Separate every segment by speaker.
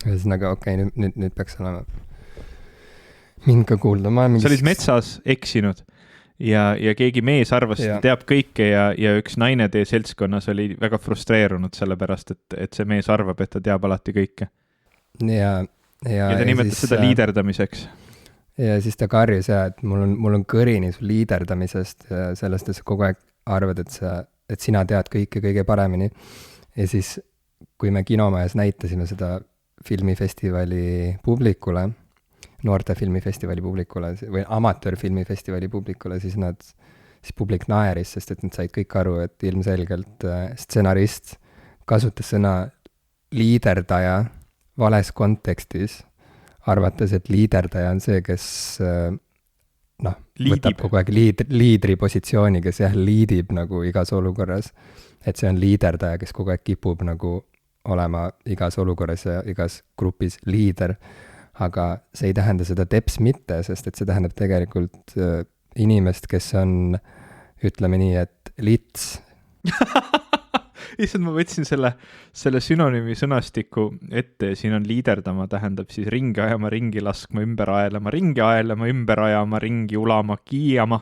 Speaker 1: ühesõnaga, okei, nüüd peaks olema mind ka kuulda.
Speaker 2: Sa olid metsas eksinud ja keegi mees arvas, et teab kõike ja üks naine teie seltskonnas oli väga frustreerunud sellepärast, et see mees arvab, et ta teab alati kõike.
Speaker 1: Ja
Speaker 2: ta nimetas seda liiderdamiseks.
Speaker 1: Ja siis ta karjus et mul on kõrini su liiderdamisest ja sellest, et sa kogu aeg arvad, et sina tead kõike kõige paremini. Ja siis, kui me kinomajas näitasime seda filmifestivali publikule, noorte filmifestivali publikule või amatöörfilmifestivali publikule, siis publik naeris, sest et nad said kõik aru, et ilmselgelt stsenarist kasutas sõna liiderdaja vales kontekstis, arvates, et liiderdaja on see, kes võtab kogu aeg liidri positsiooni, kes liidib nagu igas olukorras, et see on liiderdaja, kes kogu aeg kipub nagu olema igas olukorras ja igas grupis liider. Aga see ei tähenda seda teps mitte, sest et see tähendab tegelikult inimest, kes on, ütleme nii, et lits.
Speaker 2: Issand, ma võtsin selle sünonüümi sõnastiku ette ja siin on liiderdama, tähendab siis ringi ajama, ringi laskma, ümber aelama, ümber ajama, ringi ulama, kiiama,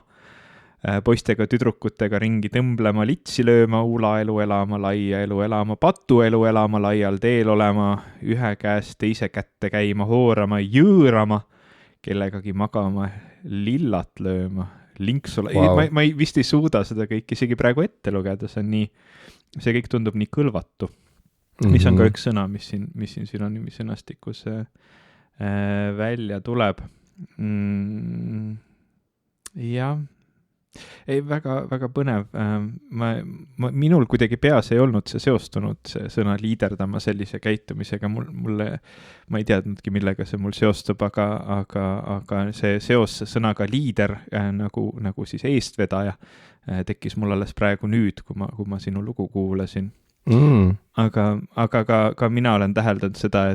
Speaker 2: poistega, tüdrukutega ringi tõmblema, litsi lööma, ulaelu elama, laia elu elama, patuelu elama, laial teel olema, ühe käest teise kätte käima, hoorama, jõõrama, kellegagi magama, lillat lööma, linksu... Wow. Ma vist ei suuda seda kõik isegi praegu ette lugeda, see kõik tundub nii kõlvatu. Mis on ka üks sõna, mis siin sünonüümi sõnastikus välja tuleb. Jah. Ei, väga, väga põnev. Minul kuidagi peas ei olnud see seostunud, see sõna liiderdama sellise käitumisega. Ma ei teadnudki, millega see mul seostub, aga see seos sõnaga liider nagu siis eestvedaja tekkis mul alles praegu nüüd, kui ma sinu lugu kuulasin. Aga ka mina olen täheldanud seda,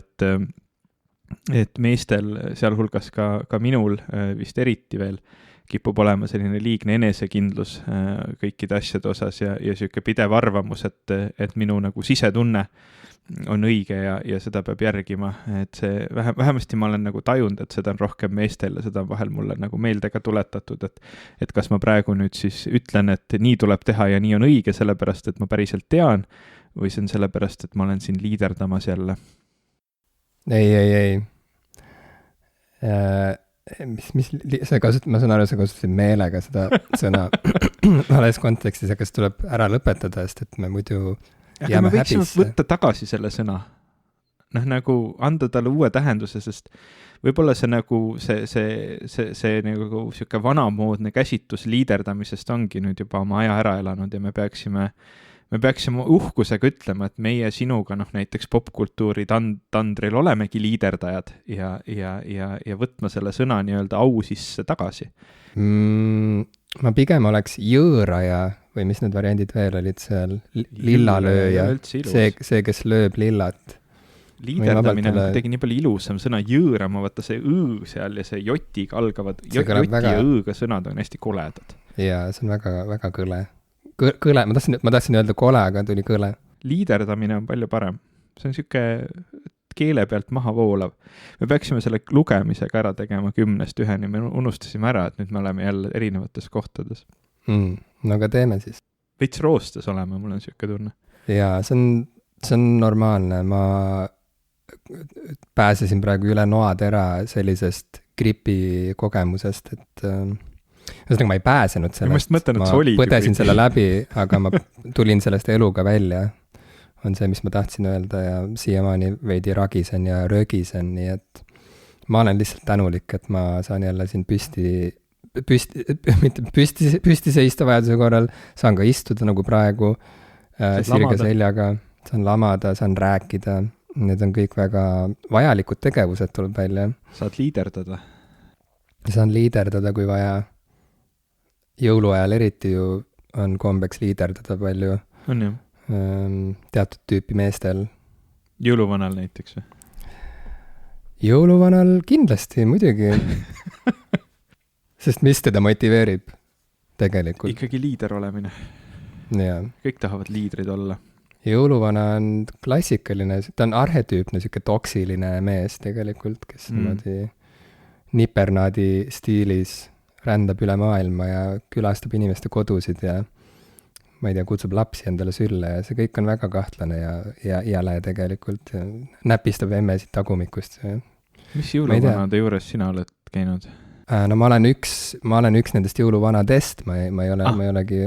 Speaker 2: et meestel, sealhulgas ka minul vist eriti veel, kipub olema selline liigne enesekindlus kõikide asjade osas ja siuke pidev arvamus, et minu nagu sisetunne on õige ja seda peab järgima. Et see vähemasti ma olen nagu tajunud, et seda on rohkem meestel ja seda on vahel mulle nagu meelde ka tuletatud, et kas ma praegu nüüd siis ütlen, et nii tuleb teha ja nii on õige, sellepärast, et ma päriselt tean, või see on sellepärast, et ma olen siin liiderdamas jälle.
Speaker 1: Ei. Ma saan aru, sa kasutasid meelega seda sõna vales kontekstis, aga see tuleb ära lõpetada, sest et me muidu jääme häbisse. Me võiksime
Speaker 2: võtta tagasi selle sõna. Nagu anda talle uue tähenduse, sest võib-olla see nagu see nagu siuke vanamoodne käsitus liiderdamisest ongi nüüd juba oma aja ära elanud ja me peaksime uhkusega ütlema, et meie sinuga näiteks popkultuuri tandril olemegi liiderdajad ja võtma selle sõna nii-öelda au sisse tagasi.
Speaker 1: Ma pigem oleks jõõraja või mis need variandid veel olid seal, lillalööja, see, kes lööb lillat.
Speaker 2: Liiderdamine on tegi nii palju ilusam sõna, jõõrama, vaata see õõ seal ja see jotiga algavad, joti ja õõga sõnad on hästi koledad.
Speaker 1: Jaa, see on väga, väga kõle. Kõle, ma tahtsin öelda kole, aga tuli kõle.
Speaker 2: Liiderdamine on palju parem. See on siuke keele pealt maha voolav. Me peaksime selle lugemisega ära tegema 10-1, me unustasime ära, et nüüd me oleme jälle erinevates kohtades.
Speaker 1: No aga teeme siis.
Speaker 2: Veits roostes oleme, mul on siuke tunne.
Speaker 1: Jaa, see on normaalne. Ma pääsesin praegu üle noatera sellisest gripi kogemusest, et ühesõnaga ma ei pääsenud sellest, ma põdesin selle läbi, aga ma tulin sellest eluga välja, on see, mis ma tahtsin öelda ja siiamaani veidi ragisen ja rögisen, nii et ma olen lihtsalt tänulik, et ma saan jälle siin püsti seista vajaduse korral, saan ka istuda nagu praegu sirge seljaga, saan lamada, saan rääkida, need on kõik väga vajalikud tegevused, tuleb välja.
Speaker 2: Saad liiderdada?
Speaker 1: Saan liiderdada, kui vaja. Jõuluajal eriti ju on kombeks liiderdada palju.
Speaker 2: On ju?
Speaker 1: Teatud tüüpi meestel.
Speaker 2: Jõuluvanal näiteks või?
Speaker 1: Jõuluvanal kindlasti, muidugi. Sest mis teda motiveerib tegelikult?
Speaker 2: Ikkagi liider olemine.
Speaker 1: Ja.
Speaker 2: Kõik tahavad liidrid olla.
Speaker 1: jõuluvana on klassikaline, ta on arhetüüpne, sihuke toksiline mees tegelikult, kes niimoodi nipernaadi stiilis rändab üle maailma ja külastab inimeste kodusid ja ma ei tea, kutsub lapsi endale sülle ja see kõik on väga kahtlane ja jäle tegelikult. Näpistab emmesid tagumikust.
Speaker 2: Mis jõuluvanade juures sina oled käinud?
Speaker 1: No ma olen üks nendest jõuluvanadest, ma ei olegi,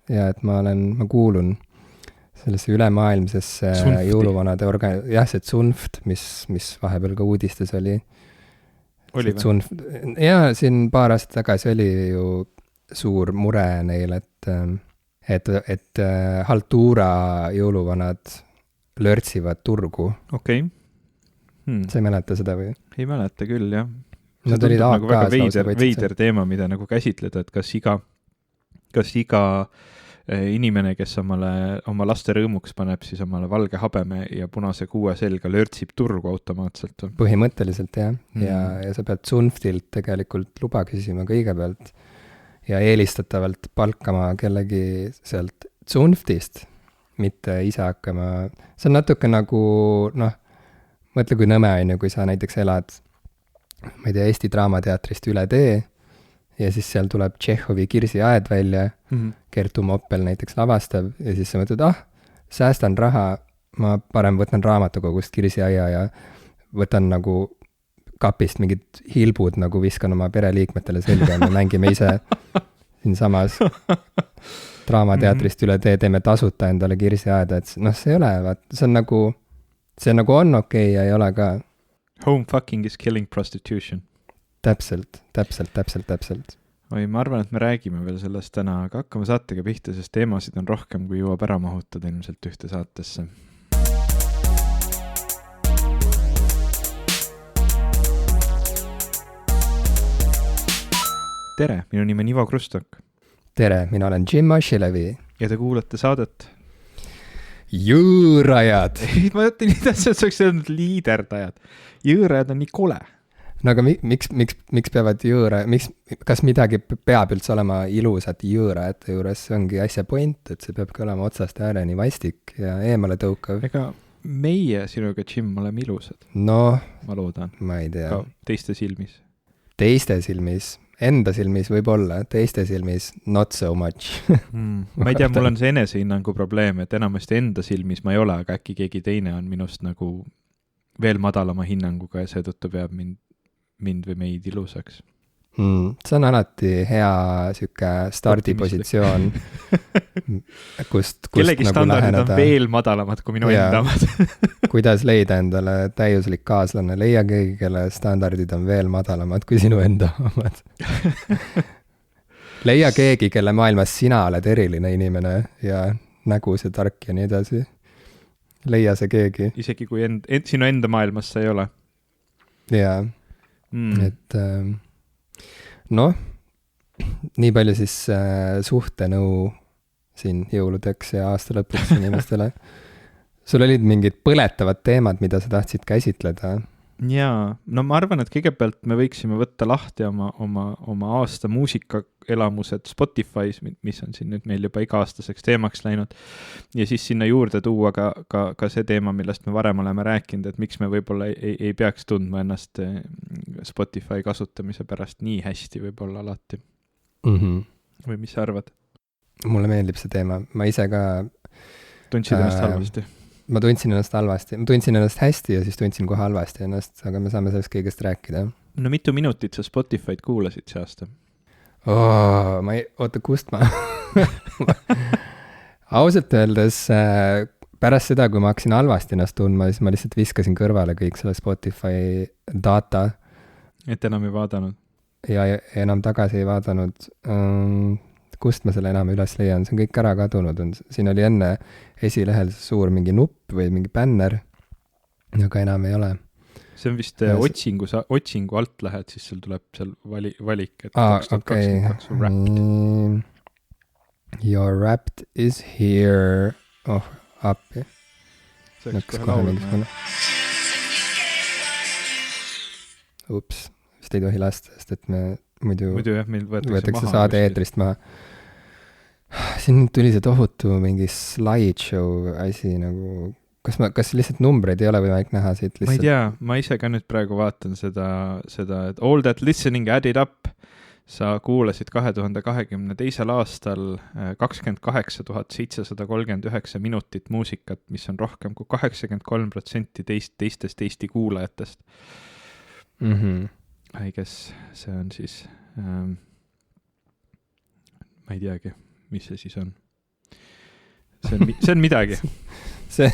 Speaker 1: ja et ma kuulun sellesse ülemaailmsesse jõuluvanade see Zunft, mis vahepeal ka uudistes oli.
Speaker 2: Oli või?
Speaker 1: Jaa, siin paar aastat tagasi oli ju suur mure neil, et haltuura jõuluvanad lörtsivad turgu.
Speaker 2: Okei.
Speaker 1: Sa ei mäleta seda või?
Speaker 2: Ei mäleta küll, jah.
Speaker 1: Nad olid
Speaker 2: nagu väga veider teema, mida nagu käsitleda, et kas iga inimene, kes oma laste rõõmuks paneb siis omale valge habeme ja punase kuue selga lörtsib turgu automaatselt.
Speaker 1: Põhimõtteliselt, jah. Ja sa pead Zunftilt tegelikult luba küsima kõigepealt ja eelistatavalt palkama kellegi sealt Zunftist, mitte ise hakkama. See on natuke nagu, mõtle kui nõme on ju, kui sa näiteks elad, ma ei tea, Eesti Draamateatrist üle tee ja siis seal tuleb Tšehhovi Kirsiaed välja, Kertu Moppel näiteks lavastab ja siis sa mõtled, säästan raha, ma parem võtan raamatukogust Kirsiaia ja võtan nagu kapist mingid hilbud nagu viskan oma pereliikmetele selga ja me mängime ise siinsamas Draamateatrist üle tee, teeme tasuta endale Kirsiaeda, et see ei ole, see on nagu on okei ja ei ole ka.
Speaker 2: Home fucking is killing prostitution.
Speaker 1: Täpselt.
Speaker 2: Oi, ma arvan, et me räägime veel sellest täna, aga hakkame saatega pihta, sest teemasid on rohkem, kui jõuab ära mahutada ilmselt ühte saatesse. Tere, minu nimi on Ivo Krustok.
Speaker 1: Tere, mina olen Jim Ashilevi.
Speaker 2: Ja te kuulate saadet
Speaker 1: Jõõrajad.
Speaker 2: Ei, ma mõtlen, et sa oleks öelnud liiderdajad. Jõõrajad on nii kole.
Speaker 1: No aga miks peavad kas midagi peab üldse olema ilusat jõõrajate juures, see ongi asja point, et see peabki olema otsast ääreni vastik ja eemale tõukav.
Speaker 2: Ega meie sinuga, Jim, oleme ilusad.
Speaker 1: No,
Speaker 2: ma loodan.
Speaker 1: Ma ei tea.
Speaker 2: Teiste silmis.
Speaker 1: Teiste silmis, enda silmis võib-olla, teiste silmis not so much.
Speaker 2: Ma ei tea, mul on see enesehinnangu probleem, et enamasti enda silmis ma ei ole, aga äkki keegi teine on minust nagu veel madalama hinnanguga ja seetõttu peab mind või meid ilusaks.
Speaker 1: See on alati hea siuke stardipositsioon, kust
Speaker 2: kellegi
Speaker 1: nagu
Speaker 2: standardid
Speaker 1: läheneda.
Speaker 2: On veel madalamad kui minu enda omad.
Speaker 1: Kuidas leida endale täiuslik kaaslane, leia keegi, kelle standardid on veel madalamad kui sinu enda omad. Leia keegi, kelle maailmas sina oled eriline inimene ja nägus ja tark ja nii edasi. Leia see keegi.
Speaker 2: Isegi kui sinu enda maailmas see ei ole.
Speaker 1: Jaa. Et nii palju siis suhtenõu siin jõuludeks ja aasta lõpuks inimestele. Sul olid mingid põletavad teemad, mida sa tahtsid käsitleda?
Speaker 2: Jaa, no ma arvan, et kõigepealt me võiksime võtta lahti oma aasta muusikaelamused Spotify's, mis on siin nüüd meil juba iga-aastaseks teemaks läinud, ja siis sinna juurde tuua ka see teema, millest me varem oleme rääkinud, et miks me võib-olla ei peaks tundma ennast Spotify kasutamise pärast nii hästi võib-olla alati. Või mis sa arvad?
Speaker 1: Mulle meeldib see teema, ma ise ka
Speaker 2: tundsid ennast halvasti?
Speaker 1: Ma tundsin ennast hästi ja siis tundsin kohe halvasti ennast, aga me saame sellest kõigest rääkida.
Speaker 2: No mitu minutit sa Spotify'd kuulasid see aasta?
Speaker 1: Kust ma? Ausalt öeldes pärast seda, kui ma hakkasin halvasti ennast tundma, siis ma lihtsalt viskasin kõrvale kõik selle Spotify data.
Speaker 2: Et enam ei vaadanud?
Speaker 1: Ja enam tagasi ei vaadanud. Kust ma selle enam üles leian, see on kõik ära kadunud. Siin oli enne esilehel suur mingi nupp või mingi bänner, aga enam ei ole.
Speaker 2: See on vist otsingu alt lähed, siis sul tuleb seal valik, et
Speaker 1: 2022 wrapped. Your wrapped is here. Appi. Läks kohe mingisugune. Ups, vist ei tohi lasta, sest et me muidu
Speaker 2: jah, meil
Speaker 1: võetakse saade eetrist maha. siin tuli see tohutu mingi slideshow asi nagu, kas lihtsalt numbreid ei ole võimalik näha siit lihtsalt?
Speaker 2: ma ei tea, ma ise ka nüüd praegu vaatan seda, et all that listening added up, sa kuulasid 2022. aastal 28 739 minutit muusikat, mis on rohkem kui 83% teistest Eesti kuulajatest. I guess see on siis ma ei teagi, mis see siis on. See on midagi.
Speaker 1: see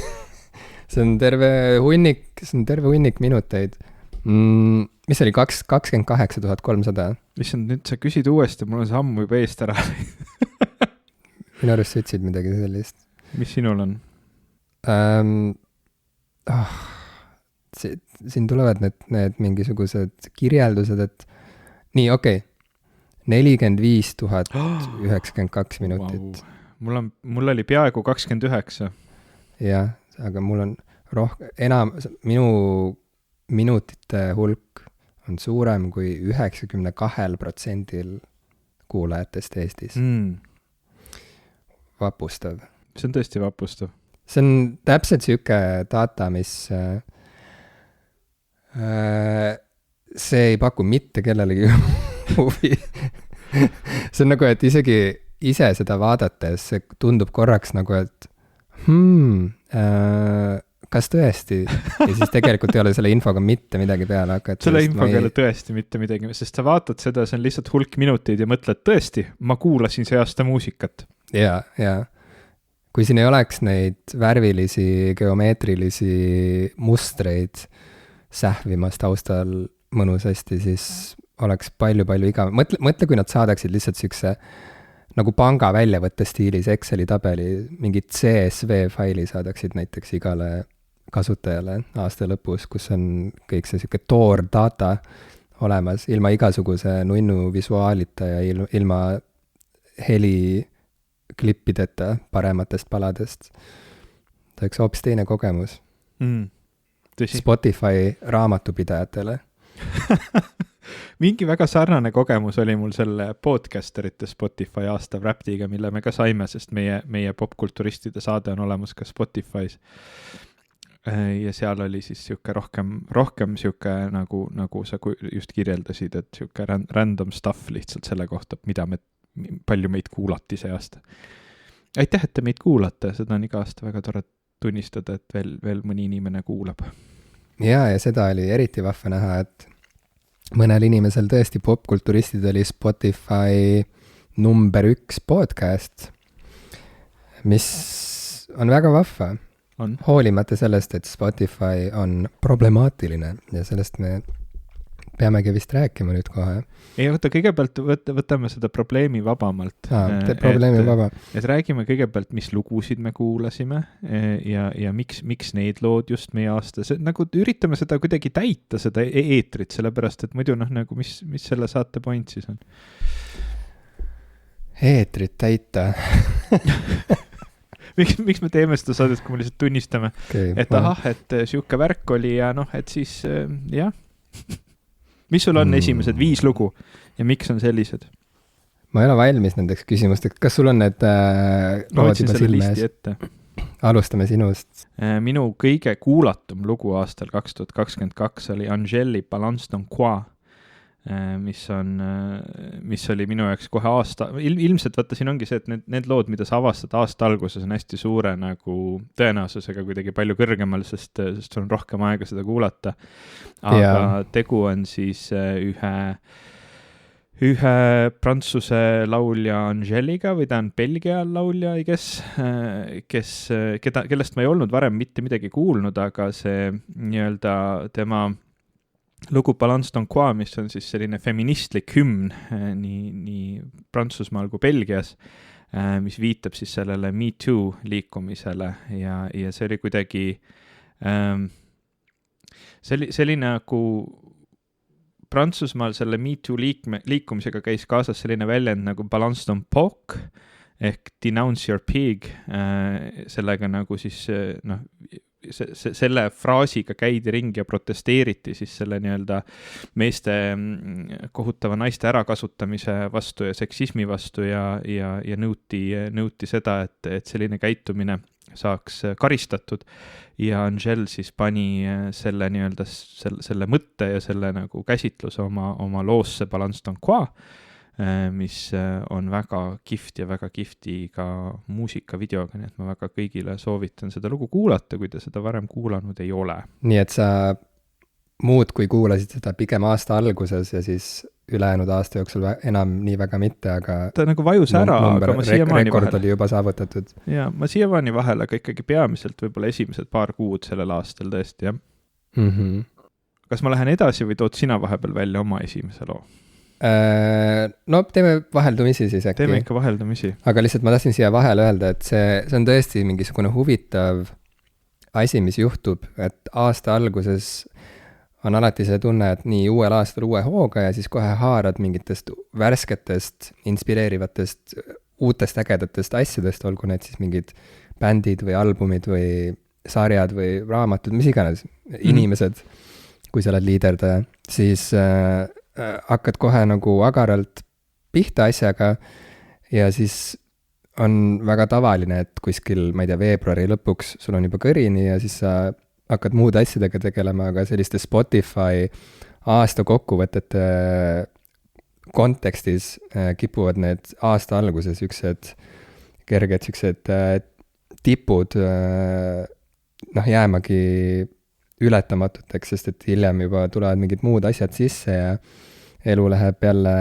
Speaker 1: on terve hunnik minuteid. Mis oli 28 300?
Speaker 2: Issand, nüüd sa küsid uuesti, mul on see ammu juba eest ära.
Speaker 1: Minu arust sa ütlesid midagi sellist.
Speaker 2: Mis sinul on?
Speaker 1: Siin tulevad need mingisugused kirjeldused, et nii, okei. 45 092 minutit.
Speaker 2: Wow. Mul oli peaaegu 29.
Speaker 1: Jah, aga mul on minu minutite hulk on suurem kui 92% kuulajatest Eestis. Vapustav.
Speaker 2: See on tõesti vapustav. See
Speaker 1: on täpselt siuke data, mis see ei paku mitte kellelegi huvi. See on nagu, et isegi ise seda vaadates see tundub korraks nagu, et kas tõesti? Ja siis tegelikult ei ole selle infoga mitte midagi peale hakata.
Speaker 2: Selle infoga ei ole tõesti mitte midagi, sest sa vaatad seda, see on lihtsalt hulk minuteid ja mõtled, tõesti, ma kuulasin see aasta muusikat.
Speaker 1: Ja. Kui siin ei oleks neid värvilisi, geomeetrilisi mustreid sähvimas taustal mõnusasti, siis oleks palju igav. Mõtle, kui nad saadaksid lihtsalt siukse nagu panga väljavõtte stiilis Exceli tabeli, mingi CSV faili saadaksid näiteks igale kasutajale aasta lõpus, kus on kõik see siuke toor data olemas, ilma igasuguse nunnu visuaalita ja ilma heli klippideta parematest paladest. Ta oleks hoopis teine kogemus. Spotify raamatupidajatele.
Speaker 2: Mingi väga sarnane kogemus oli mul selle podcasterite Spotify aasta Wrappediga, mille me ka saime, sest meie popkulturistide saade on olemas ka Spotify's. Ja seal oli siis siuke rohkem siuke nagu sa just kirjeldasid, et siuke random stuff lihtsalt selle kohta, palju meid kuulati see aasta. Aitäh, et te meid kuulate, seda on iga aasta väga tore tunnistada, et veel mõni inimene kuulab.
Speaker 1: Ja seda oli eriti vahva näha, et mõnel inimesel tõesti popkulturistid oli Spotify number 1 podcast, mis on väga vahva. Hoolimata sellest, et Spotify on problemaatiline ja sellest me peamegi vist rääkima nüüd kohe.
Speaker 2: Ei, kõigepealt võtame seda probleemi vabamalt.
Speaker 1: Probleemi vaba.
Speaker 2: Et räägime kõigepealt, mis lugusid me kuulasime ja miks need lood just meie aasta. Nagu üritame seda kuidagi täita, seda eetrit, sellepärast, et muidu nagu mis selle saate point siis on?
Speaker 1: Eetrit täita.
Speaker 2: Miks me teeme seda saadet, kui me lihtsalt tunnistame, et et siuke värk oli ja et siis jah. Mis sul on esimesed 5 lugu ja miks on sellised?
Speaker 1: Ma ei ole valmis nendeks küsimusteks. Kas sul on need lood juba silme ees? Alustame sinust.
Speaker 2: Minu kõige kuulatum lugu aastal 2022 oli Angeli Balance Ton Quoi, mis oli minu jaoks kohe aasta, ilmselt vaata siin ongi see, et need lood, mida sa avastad aasta alguses, on hästi suure nagu tõenäosusega kuidagi palju kõrgemal, sest sul on rohkem aega seda kuulata. Aga tegu on siis ühe prantsuse laulja Angeliga või ta on Belgia laulja, kellest ma ei olnud varem mitte midagi kuulnud, aga see nii-öelda tema lugu Balance Ton Quoi, mis on siis selline feministlik hümn nii Prantsusmaal kui Belgias, mis viitab siis sellele Me Too liikumisele ja see oli kuidagi selline nagu Prantsusmaal selle Me Too liikumisega käis kaasas selline väljend nagu Balance Ton Poc ehk Denounce Your Pig, sellega nagu siis selle fraasiga käidi ringi ja protesteeriti siis selle nii-öelda meeste kohutava naiste ärakasutamise vastu ja seksismi vastu ja nõuti seda, et selline käitumine saaks karistatud ja Angel siis pani selle nii-öelda selle mõtte ja selle nagu käsitluse oma loosse Balance ton Quoi, mis on väga kihvt ja väga kihvti ka muusikavideoga, nii et ma väga kõigile soovitan seda lugu kuulata, kui te seda varem kuulanud ei ole.
Speaker 1: Nii et sa muud kui kuulasid seda pigem aasta alguses ja siis ülejäänud aasta jooksul enam nii väga mitte, aga
Speaker 2: ta nagu vajus ära, aga ma siiamaani
Speaker 1: rekord oli juba saavutatud.
Speaker 2: Ja ma siiamaani vahel, aga ikkagi peamiselt võib-olla esimesed paar kuud sellel aastal tõesti, jah. Kas ma lähen edasi või tood sina vahepeal välja oma esimese loo?
Speaker 1: No teeme vaheldumisi siis äkki.
Speaker 2: Teeme ikka vaheldumisi.
Speaker 1: Aga lihtsalt ma tahtsin siia vahele öelda, et see on tõesti mingisugune huvitav asi, mis juhtub, et aasta alguses on alati see tunne, et nii uuel aastal uue hooga ja siis kohe haarad mingitest värsketest, inspireerivatest, uutest ägedatest asjadest, olgu need siis mingid bändid või albumid või sarjad või raamatud, mis iganes, inimesed, kui sa oled liiderdaja, siis hakkad kohe nagu agaralt pihta asjaga ja siis on väga tavaline, et kuskil, ma ei tea, veebruari lõpuks sul on juba kõrini ja siis sa hakkad muude asjadega tegelema, aga selliste Spotify aasta kokkuvõtete kontekstis kipuvad need aasta alguses üksed kerged üksed tipud jäämagi ületamatuteks, sest et hiljem juba tulevad mingid muud asjad sisse ja elu läheb jälle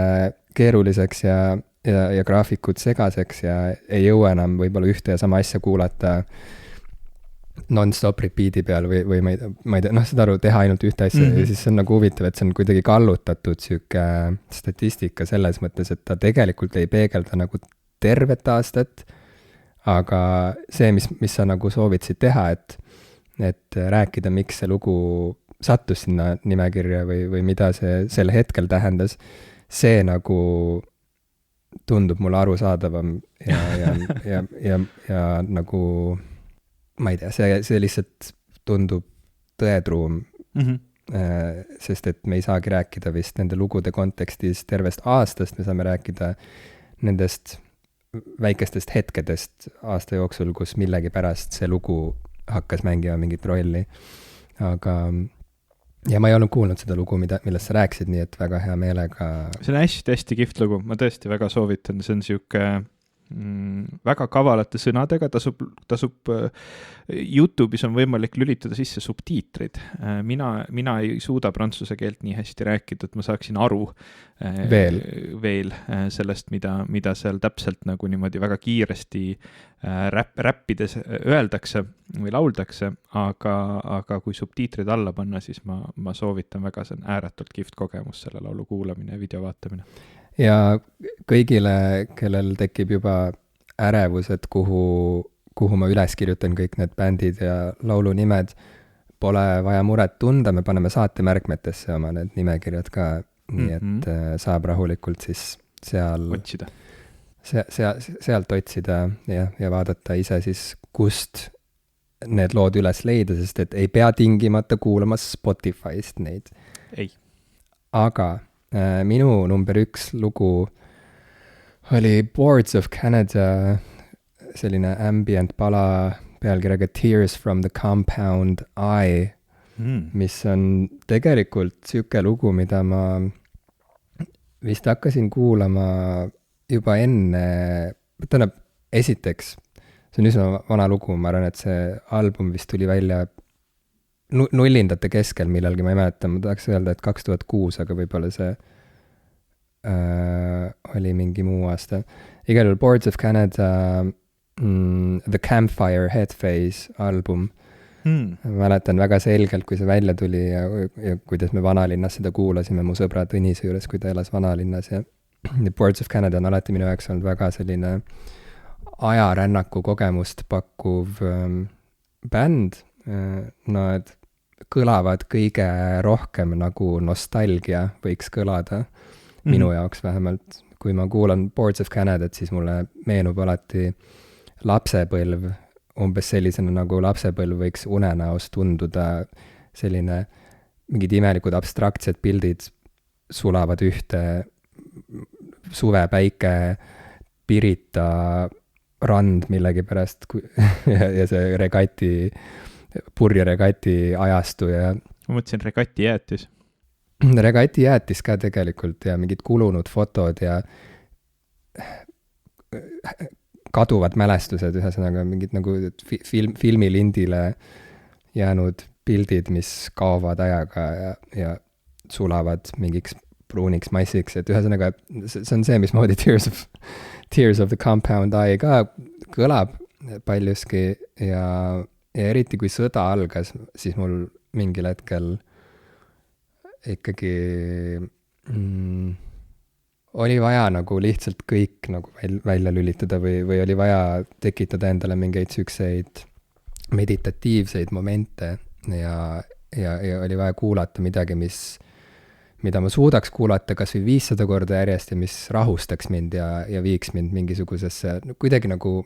Speaker 1: keeruliseks ja graafikud segaseks ja ei jõua enam võib-olla ühte ja sama asja kuulata non-stop repeat'i peal või ma ei tea, saad aru, teha ainult ühte asja ja siis see on nagu huvitav, et see on kuidagi kallutatud sihuke statistika selles mõttes, et ta tegelikult ei peegelda nagu tervet aastat, aga see, mis sa nagu soovitsid teha, et rääkida, miks see lugu sattus sinna nimekirja või mida see sel hetkel tähendas, see nagu tundub mulle arusaadavam ja nagu ma ei tea, see lihtsalt tundub tõetruum, sest et me ei saagi rääkida vist nende lugude kontekstis tervest aastast, me saame rääkida nendest väikestest hetkedest aasta jooksul, kus millegipärast see lugu hakkas mängima mingit rolli. Aga ja ma ei olnud kuulnud seda lugu, millest sa rääkisid, nii et väga hea meelega.
Speaker 2: See on hästi kihvt lugu, ma tõesti väga soovitan, see on siuke väga kavalate sõnadega, tasub YouTube'is on võimalik lülitada sisse subtiitrid. Mina ei suuda prantsuse keelt nii hästi rääkida, et ma saaksin aru veel sellest, mida seal täpselt nagu niimoodi väga kiiresti räppides öeldakse või lauldakse, aga kui subtiitrid alla panna, siis ma soovitan väga, see on ääretult kihvt kogemus, selle laulu kuulamine ja video vaatamine.
Speaker 1: Ja kõigile, kellel tekib juba ärevus, et kuhu ma üles kirjutan kõik need bändid ja laulu nimed, pole vaja muret tunda, me paneme saate märkmetesse oma need nimekirjad ka, nii et saab rahulikult siis
Speaker 2: otsida.
Speaker 1: Sealt otsida ja vaadata ise siis, kust need lood üles leida, sest et ei pea tingimata kuulama Spotify'st neid.
Speaker 2: Ei.
Speaker 1: Aga minu number 1 lugu oli Boards of Canada, selline ambient pala pealkirjaga Tears from the Compound Eye, mis on tegelikult siuke lugu, mida ma vist hakkasin kuulama juba enne, tähendab, esiteks, see on üsna vana lugu, ma arvan, et see album vist tuli välja nullindate keskel millalgi, ma ei mäleta, ma tahaks öelda, et 2006, aga võib-olla see oli mingi muu aasta. Igal juhul Boards of Canada The Campfire Headphase album. Mäletan väga selgelt, kui see välja tuli ja kuidas me vanalinnas seda kuulasime mu sõbra Tõnise juures, kui ta elas vanalinnas ja Boards of Canada on alati minu jaoks olnud väga selline ajarännaku kogemust pakkuv bänd. Nad kõlavad kõige rohkem nagu nostalgia võiks kõlada, minu jaoks vähemalt. Kui ma kuulan Boards of Canada, siis mulle meenub alati lapsepõlv umbes sellisena, nagu lapsepõlv võiks unenäos tunduda, selline mingid imelikud abstraktsed pildid sulavad ühte, suvepäike, Pirita rand millegipärast ja see purje regati ajastu ja
Speaker 2: ma mõtlesin regati jäätis.
Speaker 1: Regati jäätis ka tegelikult ja mingid kulunud fotod ja kaduvad mälestused, ühesõnaga mingid nagu filmilindile jäänud pildid, mis kaovad ajaga ja sulavad mingiks pruuniks massiks, et ühesõnaga see on see, mismoodi Tears of the Compound Eye ka kõlab paljuski ja eriti kui sõda algas, siis mul mingil hetkel ikkagi oli vaja nagu lihtsalt kõik nagu välja lülitada või oli vaja tekitada endale mingeid sükseid meditatiivseid momente ja oli vaja kuulata midagi, mida ma suudaks kuulata kas või 500 korda järjest ja mis rahustaks mind ja viiks mind mingisugusesse, kuidagi nagu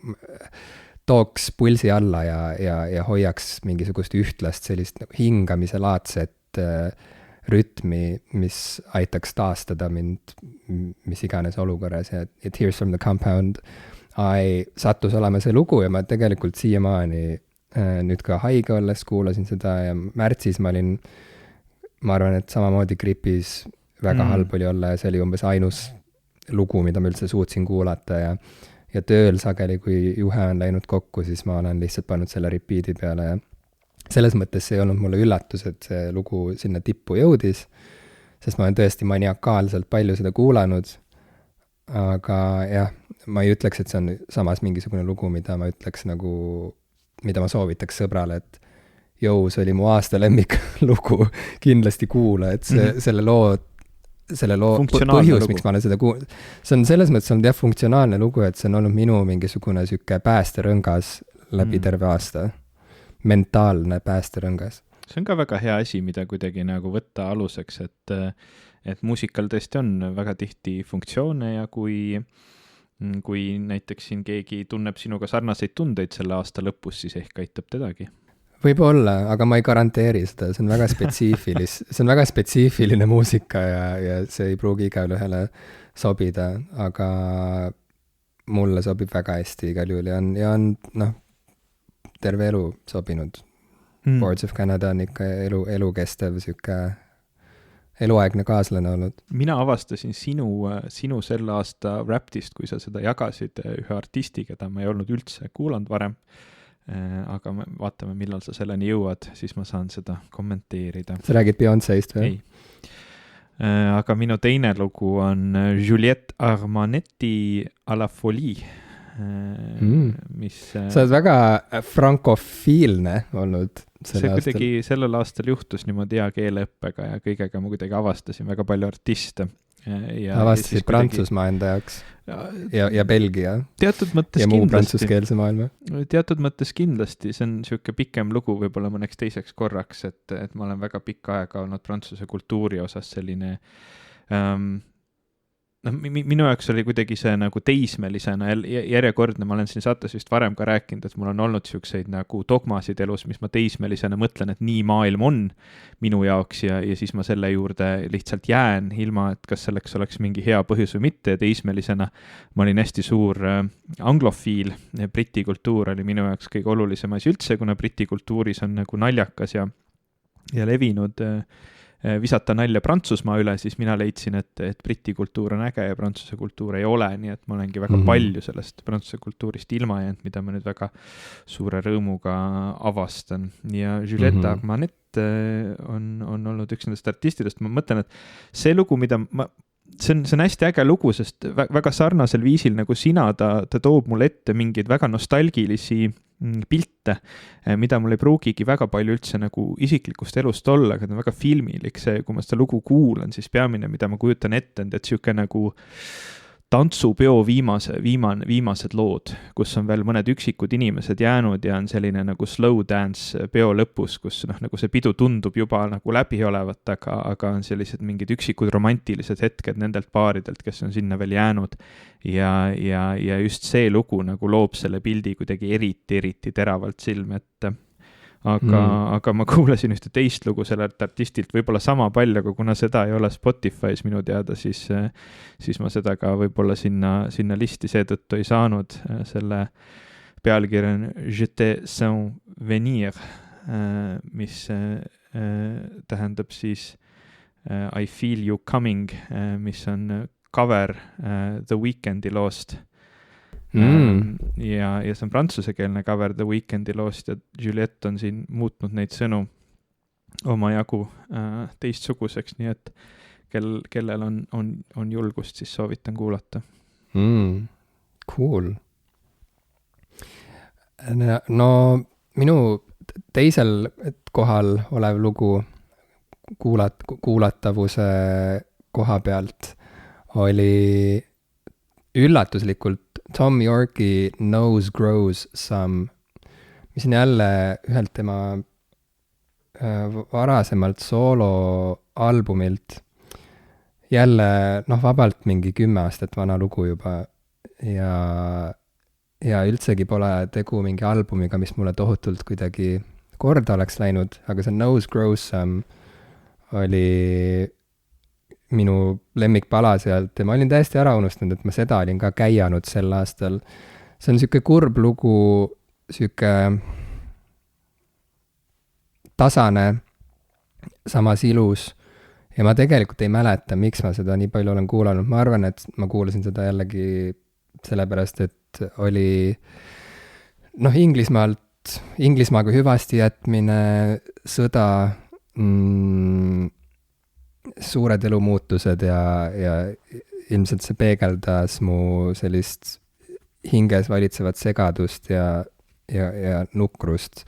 Speaker 1: tooks pulsi alla ja hoiaks mingisugust ühtlast sellist nagu hingamise laadset rütmi, mis aitaks taastada mind mis iganes olukorras ja Tears from the Compound Eye sattus olema see lugu ja ma tegelikult siiamaani nüüd ka haige olles kuulasin seda ja märtsis ma arvan, et samamoodi gripis väga halb oli olla ja see oli umbes ainus lugu, mida ma üldse suutsin kuulata ja tööl sageli, kui juhe on läinud kokku, siis ma olen lihtsalt pannud selle repeat'i peale ja selles mõttes see ei olnud mulle üllatus, et see lugu sinna tippu jõudis, sest ma olen tõesti maniakaalselt palju seda kuulanud, aga jah, ma ei ütleks, et see on samas mingisugune lugu, mida ma ütleks nagu, mida ma soovitaks sõbrale, et see oli mu aasta lemmik lugu, kindlasti kuula, et selle loo põhjus, miks ma olen seda see on selles mõttes olnud funktsionaalne lugu, et see on olnud minu mingisugune süke päästerõngas läbi terve aasta. Mentaalne päästerõngas.
Speaker 2: See on ka väga hea asi, mida kuidagi nagu võtta aluseks, et muusikal tõesti on väga tihti funktsioone ja kui näiteks siin keegi tunneb sinuga sarnaseid tundeid selle aasta lõpus, siis ehk aitab tedagi.
Speaker 1: Võib-olla, aga ma ei garanteeri seda, see on väga spetsiifiline muusika ja see ei pruugi igale ühele sobida, aga mulle sobib väga hästi igal juhul ja on terve elu sobinud. Boards of Canada on ikka elukestev süke eluaegne kaaslane olnud.
Speaker 2: Mina avastasin sinu selle aasta Raptist, kui sa seda jagasid ühe artisti, keda ma ei olnud üldse kuulanud varem. Aga vaatame, millal sa selleni jõuad, siis ma saan seda kommenteerida.
Speaker 1: Sa räägid Beyoncé'st või?
Speaker 2: Ei. Aga minu teine lugu on Juliette Armanetti A la Folie.
Speaker 1: Sa oled väga frankofiilne olnud
Speaker 2: see kuidagi sellel aastal juhtus niimoodi hea keeleõppega ja kõigega ma kuidagi avastasin väga palju artiste.
Speaker 1: Avastasid Prantsusmaa enda jaoks ja Belgia
Speaker 2: teatud mõttes
Speaker 1: ja muu prantsuskeelse maailma.
Speaker 2: Teatud mõttes kindlasti, see on niisugune pikem lugu võib-olla mõneks teiseks korraks, et ma olen väga pikka aega olnud prantsuse kultuuri osas selline minu jaoks oli kuidagi see nagu teismelisena järjekordne, ma olen siin saates vist varem ka rääkinud, et mul on olnud niisuguseid nagu dogmasid elus, mis ma teismelisena mõtlen, et nii maailm on minu jaoks ja siis ma selle juurde lihtsalt jään ilma, et kas selleks oleks mingi hea põhjus või mitte ja teismelisena ma olin hästi suur anglofiil, briti kultuur oli minu jaoks kõige olulisem asi üldse, kuna briti kultuuris on nagu naljakas ja levinud visata nalja Prantsusmaa üle, siis mina leidsin, et briti kultuur on äge ja prantsuse kultuur ei ole, nii et ma olengi väga palju sellest prantsuse kultuurist ilma jäänud, mida ma nüüd väga suure rõõmuga avastan. Ja Juliette Armanet on olnud üks nendest artistidest, ma mõtlen, et see lugu, mida see on hästi äge lugu, sest väga sarnasel viisil nagu sina, ta toob mulle ette mingeid väga nostalgilisi pilte, mida mul ei pruugigi väga palju üldse nagu isiklikust elust olla, aga ta on väga filmilik see, kui ma seda lugu kuulan, siis peamine, mida ma kujutan ette, on siuke nagu tantsupeo viimased lood, kus on veel mõned üksikud inimesed jäänud ja on selline nagu slow dance peo lõpus, kus nagu see pidu tundub juba nagu läbi olevat, aga on sellised mingid üksikud romantilised hetked nendelt paaridelt, kes on sinna veel jäänud. Ja just see lugu nagu loob selle pildi kuidagi eriti teravalt silme ette. Aga ma kuulasin ühte teist lugu sellelt artistilt võib-olla sama palju, aga kuna seda ei ole Spotify's minu teada, siis ma seda ka võib-olla sinna listi seetõttu ei saanud. Selle pealkiri on Je te sens venir, mis tähendab siis I feel you coming, mis on cover The Weekndi loost. Ja see on prantsusekeelne cover The Weekndi loost ja Juliette on siin muutnud neid sõnu omajagu teistsuguseks, nii et kellel on julgust, siis soovitan kuulata.
Speaker 1: Cool. No minu teisel kohal olev lugu kuulatavuse koha pealt oli üllatuslikult Tom Yorke'i Nose Grows Some, mis on jälle ühelt tema varasemalt sooloalbumilt. Jälle, vabalt mingi 10 aastat vana lugu juba. Ja üldsegi pole tegu mingi albumiga, mis mulle tohutult kuidagi korda oleks läinud, aga see Nose Grows Some oli minu lemmikpala sealt ja ma olin täiesti ära unustanud, et ma seda olin ka käianud sel aastal. See on siuke kurb lugu, siuke tasane, samas ilus ja ma tegelikult ei mäleta, miks ma seda nii palju olen kuulanud. Ma arvan, et ma kuulasin seda jällegi sellepärast, et oli Inglismaaga hüvasti jätmine, sõda, suured elumuutused ja ilmselt see peegeldas mu sellist hinges valitsevat segadust ja nukrust.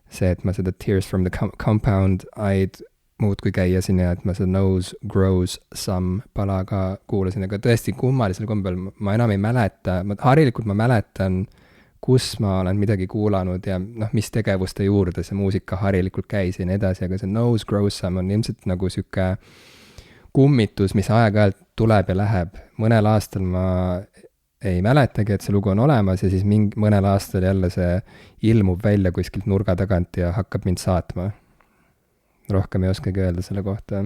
Speaker 1: See, et ma seda Tears from the Compound I'd muudkui käiasin ja et ma seda Nose Grows Some pala ka kuulasin, aga tõesti kummalisel kombel ma enam ei mäleta, harilikult ma mäletan, kus ma olen midagi kuulanud ja mis tegevuste juurde see muusika harilikult käis ja nii edasi, aga see Nose Grows Some on ilmselt nagu siuke kummitus, mis aeg-ajalt tuleb ja läheb. Mõnel aastal ma ei mäletagi, et see lugu on olemas ja siis mõnel aastal jälle see ilmub välja kuskilt nurga tagant ja hakkab mind saatma. Rohkem ei oskagi öelda selle kohta.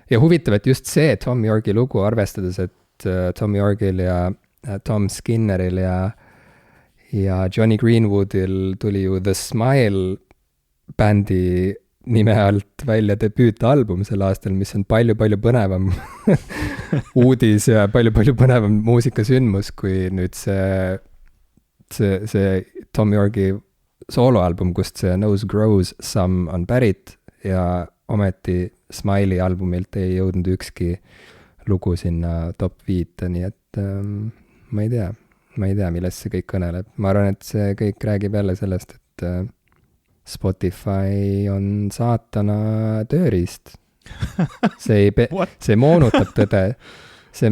Speaker 1: Ja huvitav, et just see Tom Yorke'i lugu, arvestades, et Tom Yorke'il ja Tom Skinneril ja Johnny Greenwoodil tuli ju The Smile bändi nime alt välja debüütalbum sel aastal, mis on palju-palju põnevam uudis ja palju-palju põnevam muusikasündmus, kui nüüd see Tom Yorke'i sooloalbum, kust see Nose Grows Some on pärit ja ometi Smile'i albumilt ei jõudnud ükski lugu sinna top 5, nii et ma ei tea, millest see kõik kõneleb. Ma arvan, et see kõik räägib jälle sellest, et Spotify on saatana tööriist. See moonutab tõde. See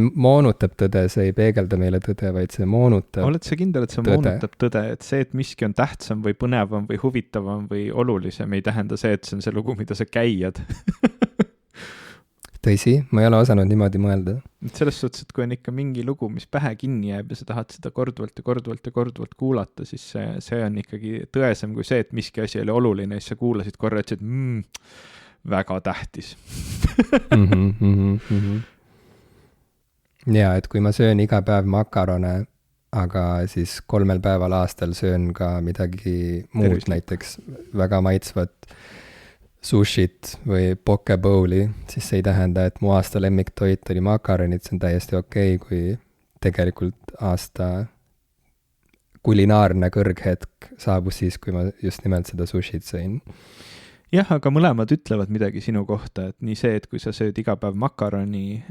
Speaker 1: ei peegelda meile tõde, vaid see moonutab.
Speaker 2: Oled sa kindel, et see moonutab tõde? Et see, et miski on tähtsam või põnevam või huvitavam või olulisem, ei tähenda see, et see on see lugu, mida sa käiad.
Speaker 1: Tõsi, ma ei ole osanud niimoodi mõelda.
Speaker 2: Selles suhtes, et kui on ikka mingi lugu, mis pähe kinni jääb ja sa tahad seda korduvalt kuulata, siis see on ikkagi tõesem kui see, et miski asi oli oluline, siis sa kuulasid korra, et väga tähtis.
Speaker 1: Ja, et kui ma söön iga päev makarone, aga siis 3 päeval aastal söön ka midagi muud, näiteks väga maitsvat sushit või poke bowli, siis see ei tähenda, et mu aasta lemmiktoit oli makaronid, see on täiesti okei, kui tegelikult aasta kulinaarne kõrghetk saabus siis, kui ma just nimelt seda sushit sõin.
Speaker 2: jah, aga mõlemad ütlevad midagi sinu kohta, et nii see, et kui sa sööd iga päev makaroni,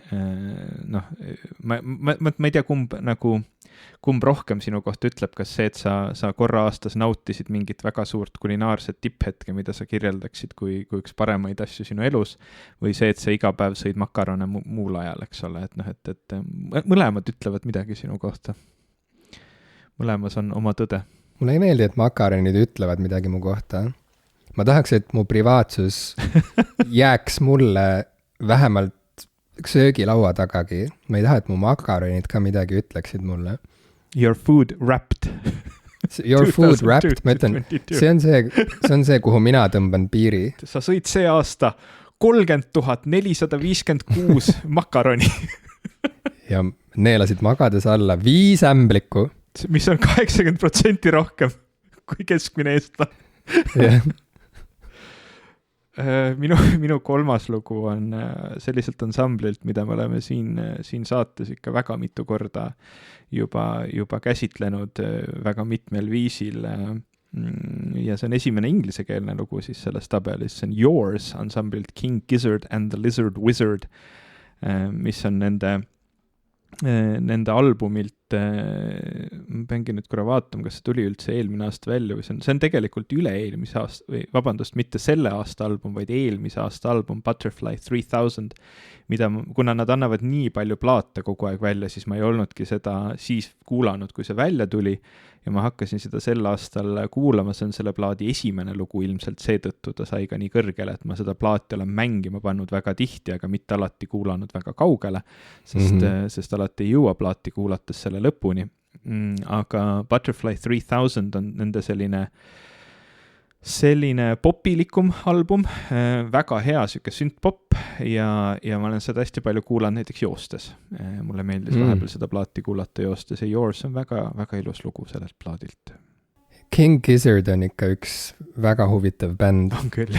Speaker 2: noh, ma ei tea, kumb rohkem sinu kohta ütleb, kas see, et sa korra aastas nautisid mingit väga suurt kulinaarset tipphetke, mida sa kirjeldaksid kui üks paremaid asju sinu elus, või see, et sa iga päev sõid makarone muul ajal, eks ole, et noh, et mõlemad ütlevad midagi sinu kohta. Mõlemas on oma tõde.
Speaker 1: Mulle ei meeldi, et makaronid ütlevad midagi mu kohta. Ma tahaks, et mu privaatsus jääks mulle vähemalt söögilaua tagagi. Ma ei taha, et mu makaronid ka midagi ütleksid mulle.
Speaker 2: Your food wrapped.
Speaker 1: Your food wrapped, ma ütlen, see on see, kuhu mina tõmban piiri.
Speaker 2: Sa sõid see aasta 30 456 makaroni.
Speaker 1: Ja neelasid magades alla 5 ämblikku.
Speaker 2: Mis on 80% rohkem kui keskmine eestlane.
Speaker 1: Yeah.
Speaker 2: Minu kolmas lugu on selliselt ansamblilt, mida me oleme siin saates ikka väga mitu korda juba käsitlenud väga mitmel viisil. Ja see on esimene inglisekeelne lugu siis selles tabelis. See on Yours ansamblilt King Gizzard and the Lizard Wizard, mis on nende albumilt, ma peangi nüüd korra vaatama, kas see tuli üldse eelmine aasta välja või see on tegelikult üle-eelmise aasta, või vabandust, mitte selle aasta album, vaid eelmise aasta album Butterfly 3000, mida, kuna nad annavad nii palju plaate kogu aeg välja, siis ma ei olnudki seda siis kuulanud, kui see välja tuli, ja ma hakkasin seda sel aastal kuulama, see on selle plaadi esimene lugu ilmselt, seetõttu ta sai ka nii kõrgele, et ma seda plaati olen mängima pannud väga tihti, aga mitte alati kuulanud väga kaugele, sest alati ei jõua plaati kuulates selle lõpuni. Aga Butterfly 3000 on nende selline popilikum album, väga hea siuke süntpop ja ma olen seda hästi palju kuulanud näiteks joostes. Mulle meeldis vahepeal seda plaati kuulata joostes ja Yours on väga, väga ilus lugu sellelt plaadilt.
Speaker 1: King Gizzard on ikka üks väga huvitav bänd.
Speaker 2: On küll.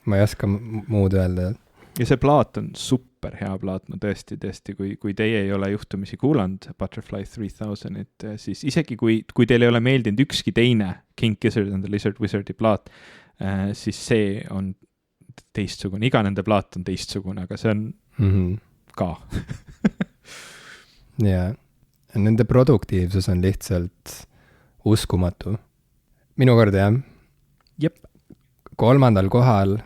Speaker 1: Ma ei oska muud öelda.
Speaker 2: Ja see plaat on super hea plaat, no tõesti, kui teie ei ole juhtumisi kuulanud Butterfly 3000, siis isegi kui teil ei ole meeldinud ükski teine King Gizzard and the Lizard Wizardi plaat, siis see on teistsugune, iga nende plaat on teistsugune, aga see on ka.
Speaker 1: Ja, nende produktiivsus on lihtsalt uskumatu. Minu kord, jah?
Speaker 2: Jep.
Speaker 1: 3. kohal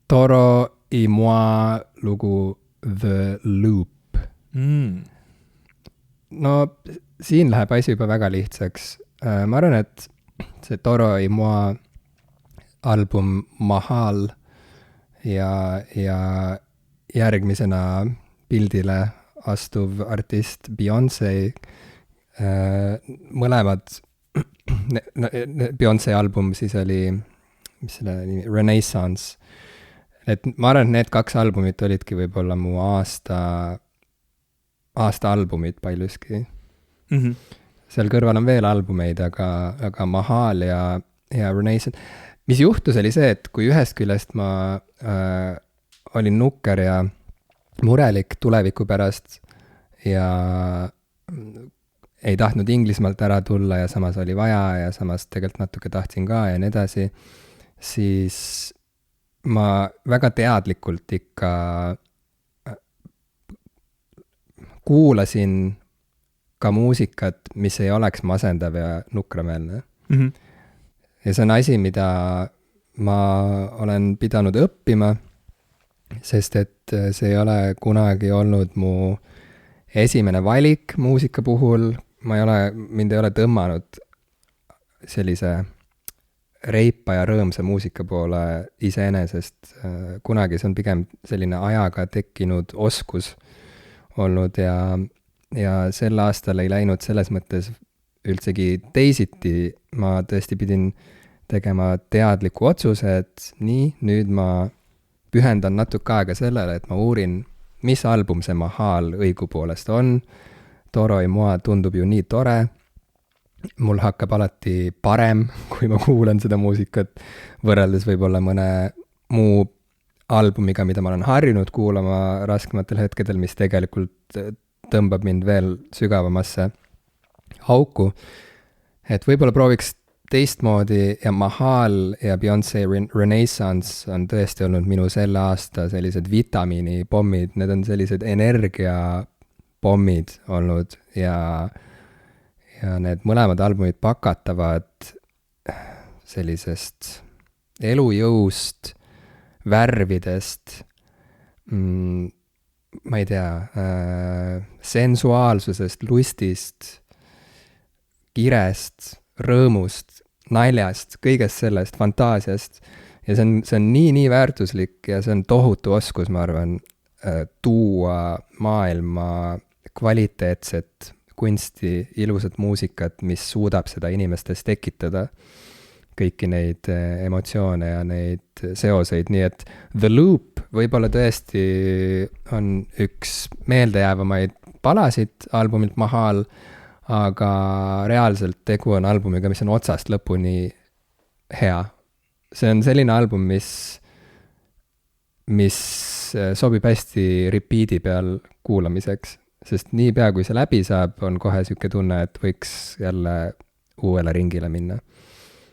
Speaker 1: Toro i moi lugu The Loop. No, siin läheb asi juba väga lihtsaks. Ma arvan, et see Toro i moi album Mahal ja järgmisena pildile astuv artist Beyoncé, mõlemad, Beyoncé album siis oli, mis selle nimi, Renaissance. Et ma arvan, et need 2 albumit olidki võib-olla mu aasta albumid paljuski. Seal kõrval on veel albumeid, aga Mahal ja Renaissance. Mis juhtus oli see, et kui ühest küljest ma olin nukker ja murelik tuleviku pärast ja ei tahtnud Inglismaalt ära tulla ja samas oli vaja ja samas tegelikult natuke tahtsin ka ja nii edasi, siis ma väga teadlikult ikka kuulasin ka muusikat, mis ei oleks masendav ja nukrameelne. Ja see on asi, mida ma olen pidanud õppima, sest et see ei ole kunagi olnud mu esimene valik muusika puhul. Mind ei ole tõmmanud sellise reipa ja rõõmsa muusika poole iseenesest kunagi. See on pigem selline ajaga tekkinud oskus olnud ja sel aastal ei läinud selles mõttes üldsegi teisiti. Ma tõesti pidin tegema teadliku otsuse, et nüüd ma pühendan natuke aega sellele, et ma uurin, mis album see Mahal õigupoolest on. Toro i moi tundub ju nii tore. Mul hakkab alati parem, kui ma kuulan seda muusikat, võrreldes võib-olla mõne muu albumiga, mida ma olen harjunud kuulama raskematel hetkedel, mis tegelikult tõmbab mind veel sügavamasse auku. Et võib-olla prooviks teistmoodi ja Mahal ja Beyonce Renaissance on tõesti olnud minu selle aasta sellised vitamiinipommid, need on sellised energiapommid olnud ja need mõlemad albumid pakatavad sellisest elujõust, värvidest, ma ei tea, sensuaalsusest, lustist, kirest, rõõmust, naljast, kõigest sellest, fantaasiast. Ja see on nii väärtuslik ja see on tohutu oskus, ma arvan, tuua maailma kvaliteetset kunsti, ilusat muusikat, mis suudab seda inimestes tekitada. Kõiki neid emotsioone ja neid seoseid, nii et The Loop võib-olla tõesti on üks meeldejäävamaid palasid albumilt Mahal, aga reaalselt tegu on albumiga, mis on otsast lõpuni hea. See on selline album, mis sobib hästi repeat'i peal kuulamiseks, sest niipea kui see läbi saab, on kohe siuke tunne, et võiks jälle uuele ringile minna.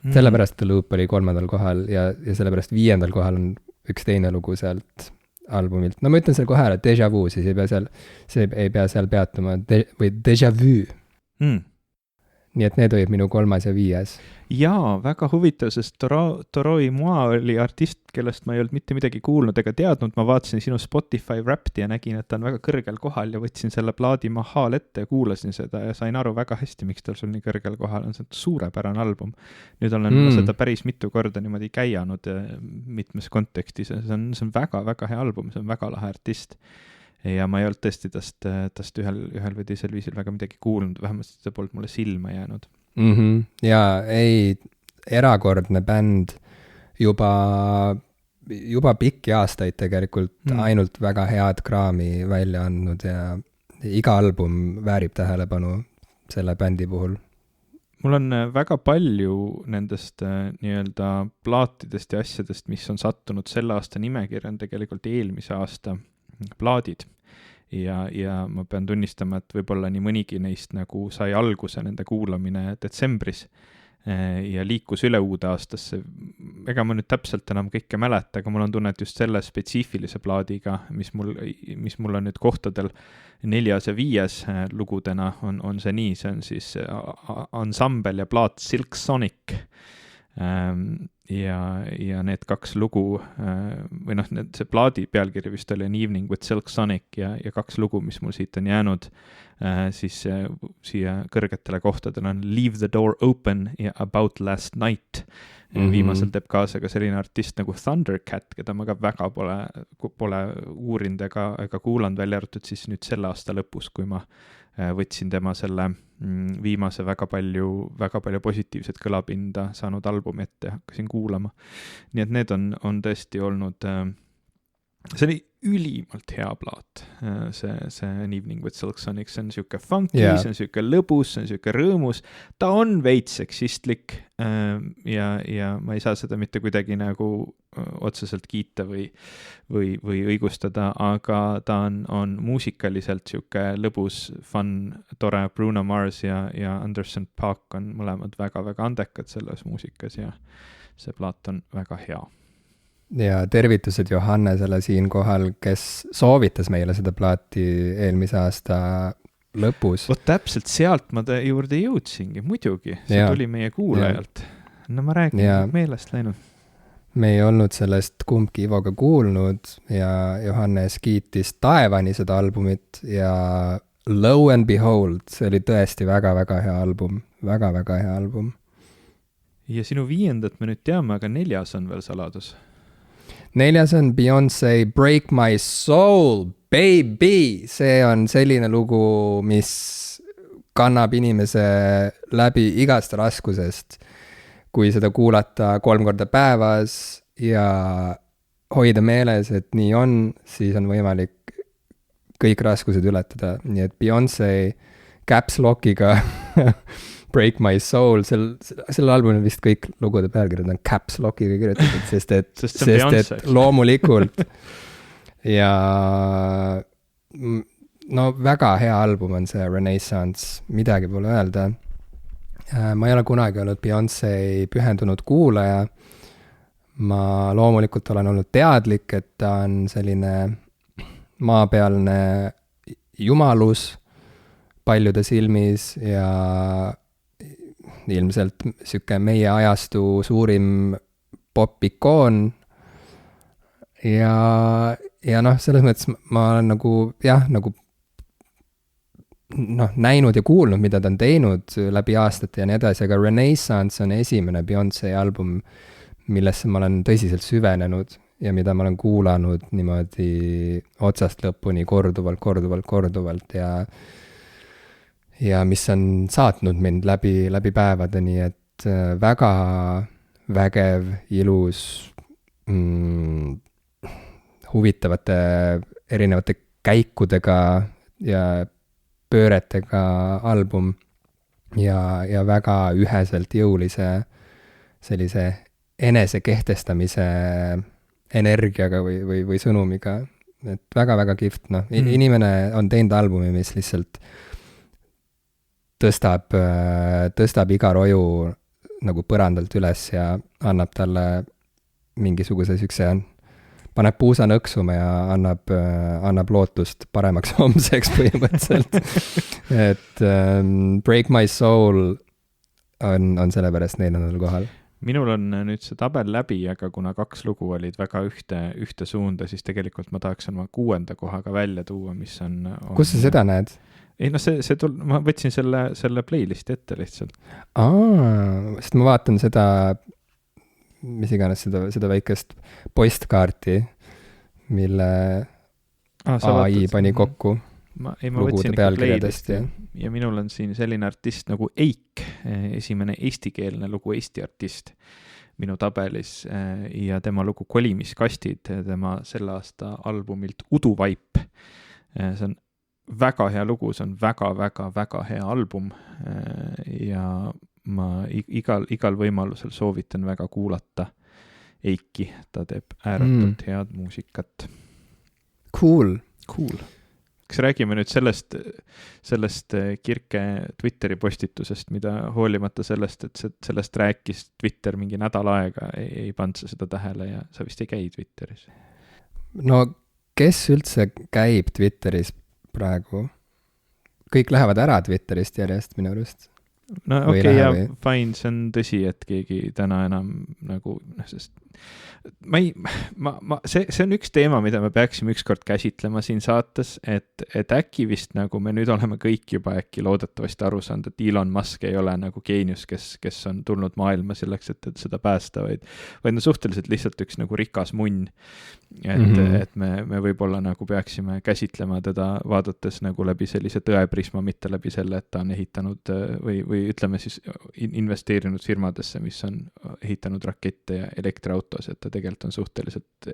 Speaker 1: Sellepärast The Loop oli 3. kohal ja sellepärast 5. kohal on üks teine lugu sealt albumilt. No ma ütlen seal kohe ära, Deja Vu, siis ei pea seal peatuma, või Deja Vu. Nii et need olid minu 3. ja 5.
Speaker 2: Jaa, väga huvitav, sest Toroi Moi oli artist, kellest ma ei olnud mitte midagi kuulnud ega teadnud. Ma vaatasin sinu Spotify Wrapped'i ja nägin, et ta on väga kõrgel kohal ja võtsin selle plaadi Mahal ette ja kuulasin seda ja sain aru väga hästi, miks tal sul nii kõrgel kohal on. See on suurepärane album. Nüüd olen ma seda päris mitu korda niimoodi käianud mitmes kontekstis. See on väga-väga hea album, see on väga lahe artist. Ja ma ei olnud tõesti tast ühel või teisel viisil väga midagi kuulnud, vähemalt seda polnud mulle silma jäänud.
Speaker 1: Ja erakordne bänd juba pikki aastaid tegelikult ainult väga head kraami välja andnud ja iga album väärib tähelepanu selle bändi puhul.
Speaker 2: Mul on väga palju nendest nii-öelda plaatidest ja asjadest, mis on sattunud selle aasta nimekirja, on tegelikult eelmise aasta plaadid ja ma pean tunnistama, et võib-olla nii mõnigi neist nagu sai alguse nende kuulamine detsembris ja liikus üle uude aastasse. Ega ma nüüd täpselt enam kõike mäleta, aga mul on tunne, et just selle spetsiifilise plaadiga, mis mul on nüüd kohtadel 4. ja 5. lugudena, on see nii, see on siis ansambel ja plaat Silk Sonic. Ja need 2 lugu või see plaadi pealkiri vist oli An Evening with Silk Sonic ja 2 lugu, mis mul siit on jäänud siis siia kõrgetele kohtadele on Leave the Door Open ja About Last Night. Viimasel teeb kaasa ka selline artist nagu Thundercat, keda ma ka väga pole uurinud ega kuulanud, välja arvatud siis nüüd selle aasta lõpus, kui ma võtsin tema selle viimase väga palju positiivset kõlapinda saanud albumi ette ja hakkasin kuulama. Nii et need on tõesti olnud, see oli ülimalt hea plaat, see An Evening with Silk Sonic, see on siuke funky, See on siuke lõbus, see on siuke rõõmus, ta on veits seksistlik ja ma ei saa seda mitte kuidagi nagu otseselt kiita või õigustada, aga ta on muusikaliselt siuke lõbus, fun, tore. Bruno Mars ja Anderson .Paak on mõlemad väga-väga andekad selles muusikas ja see plaat on väga hea.
Speaker 1: Ja tervitused Johannesele siin kohal, kes soovitas meile seda plaati eelmise aasta lõpus.
Speaker 2: Vot täpselt sealt ma juurde jõudsingi, muidugi. See tuli meie kuulajalt. No ma räägin meelest läinud.
Speaker 1: Me ei olnud sellest kumbki Ivoga kuulnud ja Johannes kiitis taevani seda albumit ja Lo and Behold, see oli tõesti väga-väga hea album. Väga-väga hea album.
Speaker 2: Ja sinu 5. me nüüd teame, aga 4. on veel saladus.
Speaker 1: 4. on Beyonce Break My Soul, baby! See on selline lugu, mis kannab inimese läbi igast raskusest. Kui seda kuulata 3 korda päevas ja hoida meeles, et nii on, siis on võimalik kõik raskused ületada. Nii et Beyonce caps lockiga Break My Soul, selle albumil vist kõik lugude pealkirjad on caps lockiga kirjutatud, sest et loomulikult ja no väga hea album on see Renaissance, midagi pole öelda ma ei ole kunagi olnud Beyoncé pühendunud kuulaja. Ma loomulikult olen olnud teadlik, et ta on selline maapealne jumalus paljude silmis ja ilmselt sihuke meie ajastu suurim pop-ikoon. Ja noh, selles mõttes ma olen nagu näinud ja kuulnud, mida ta on teinud läbi aastate ja nii edasi, aga Renaissance on esimene Beyoncé album, millesse ma olen tõsiselt süvenenud ja mida ma olen kuulanud niimoodi otsast lõpuni korduvalt ja mis on saatnud mind läbi päevade, nii et väga vägev, ilus, huvitavate erinevate käikudega ja pööretega album ja väga üheselt jõulise sellise enesekehtestamise energiaga või sõnumiga, et väga-väga kihvt, inimene on teinud albumi, mis lihtsalt tõstab iga roju nagu põrandalt üles ja annab talle mingisuguse siukse, paneb puusa nõksuma ja annab lootust paremaks homseks põhimõtteliselt. Et Break My Soul on sellepärast 4. kohal.
Speaker 2: Minul on nüüd see tabel läbi, aga kuna 2 lugu olid väga ühte suunda, siis tegelikult ma tahaks oma 6. kohaga välja tuua, mis on...
Speaker 1: Kus sa seda näed?
Speaker 2: Ei, ma võtsin selle playlisti ette lihtsalt.
Speaker 1: Sest ma vaatan seda, mis iganes seda väikest postkaarti, mille AI pani kokku lugude pealkirjadest.
Speaker 2: Ja minul on siin selline artist nagu Eik, esimene eestikeelne lugu, Eesti artist minu tabelis ja tema lugu Kolimiskastid, tema selle aasta albumilt Uduvaip. See on väga hea lugu, see on väga hea album ja ma igal võimalusel soovitan väga kuulata Eiki, ta teeb ääretult head muusikat.
Speaker 1: Cool.
Speaker 2: Kas räägime nüüd sellest Kirke Twitteri postitusest, mida hoolimata sellest, et sellest rääkis Twitter mingi nädal aega, ei pannud sa seda tähele ja sa vist ei käi Twitteris?
Speaker 1: No kes üldse käib Twitteris praegu? Kõik lähevad ära Twitterist järjest minu arust.
Speaker 2: No okei, ja fine, see on tõsi, et keegi täna enam nagu, sest see on üks teema, mida me peaksime ükskord käsitlema siin saates, et äkki vist nagu me nüüd oleme kõik juba äkki loodetavasti aru saanud, et Elon Musk ei ole nagu geenius, kes on tulnud maailma selleks, et seda päästa, vaid no suhteliselt lihtsalt üks nagu rikas munn. Et me võib-olla nagu peaksime käsitlema teda vaadates nagu läbi sellise tõeprisma, mitte läbi selle, et ta on ehitanud või ütleme siis investeerinud firmadesse, mis on ehitanud rakette ja elektriautos, et ta tegelikult on suhteliselt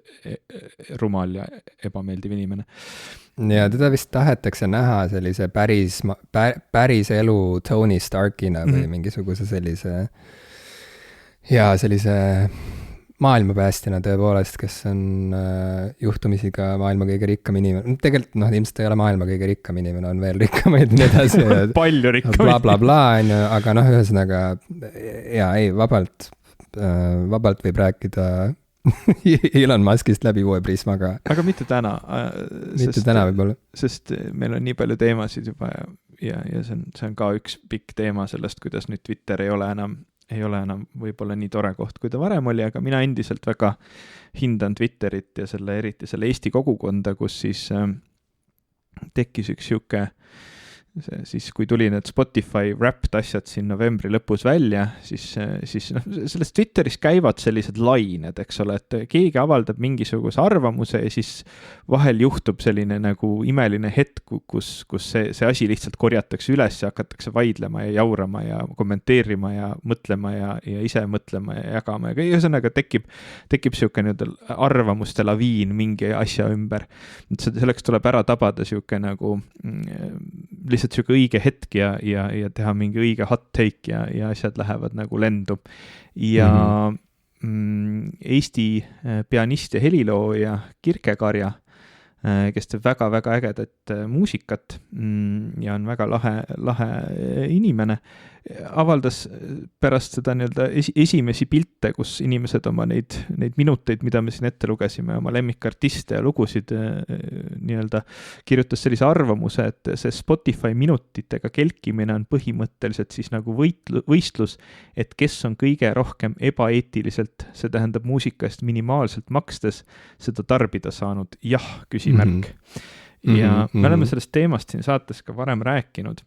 Speaker 2: rumal ja ebameeldiv inimene.
Speaker 1: Ja teda vist tahetakse näha sellise päris elu Tony Starkina või mingisuguse sellise maailmapäästjana tõepoolest, kes on juhtumisi ka maailma kõige rikkam inimene. Tegelikult ilmselt ei ole maailma kõige rikkam inimene, on veel rikkamaid ja nii edasi.
Speaker 2: Palju rikkamaid.
Speaker 1: Bla, aga ühesõnaga, vabalt võib rääkida Elon Muskist läbi uue prismaga.
Speaker 2: Aga mitte täna.
Speaker 1: Täna võib-olla.
Speaker 2: Sest meil on nii palju teemasid juba ja see on ka üks pikk teema sellest, kuidas nüüd Twitter ei ole enam võib-olla nii tore koht, kui ta varem oli, aga mina endiselt väga hindan Twitterit ja eriti selle Eesti kogukonda, kus siis tekkis üks siuke, siis kui tuli need Spotify Wrapped asjad siin novembri lõpus välja, siis selles Twitteris käivad sellised lained, eks ole, et keegi avaldab mingisuguse arvamuse ja siis vahel juhtub selline nagu imeline hetk, kus see asi lihtsalt korjatakse üles ja hakatakse vaidlema ja jaurama ja kommenteerima ja mõtlema ja ise mõtlema ja jagama ja ühesõnaga tekib siuke arvamuste laviin mingi asja ümber. Selleks tuleb ära tabada siuke nagu lihtsalt siuke õige hetk ja teha mingi õige hot take ja asjad lähevad nagu lendu. Ja Eesti pianist ja helilooja Kirke Karja kes teeb väga-väga ägedat muusikat ja on väga lahe inimene, avaldas pärast seda nii-öelda esimesi pilte, kus inimesed oma neid minuteid, mida me siin ette lugesime, oma lemmikartiste ja lugusid nii-öelda kirjutas sellise arvamuse, et see Spotify minutitega kelkimine on põhimõtteliselt siis nagu võistlus, et kes on kõige rohkem ebaeetiliselt, see tähendab muusika eest minimaalselt makstes, seda tarbida saanud, jah, küsimärk. Ja me oleme sellest teemast siin saates ka varem rääkinud,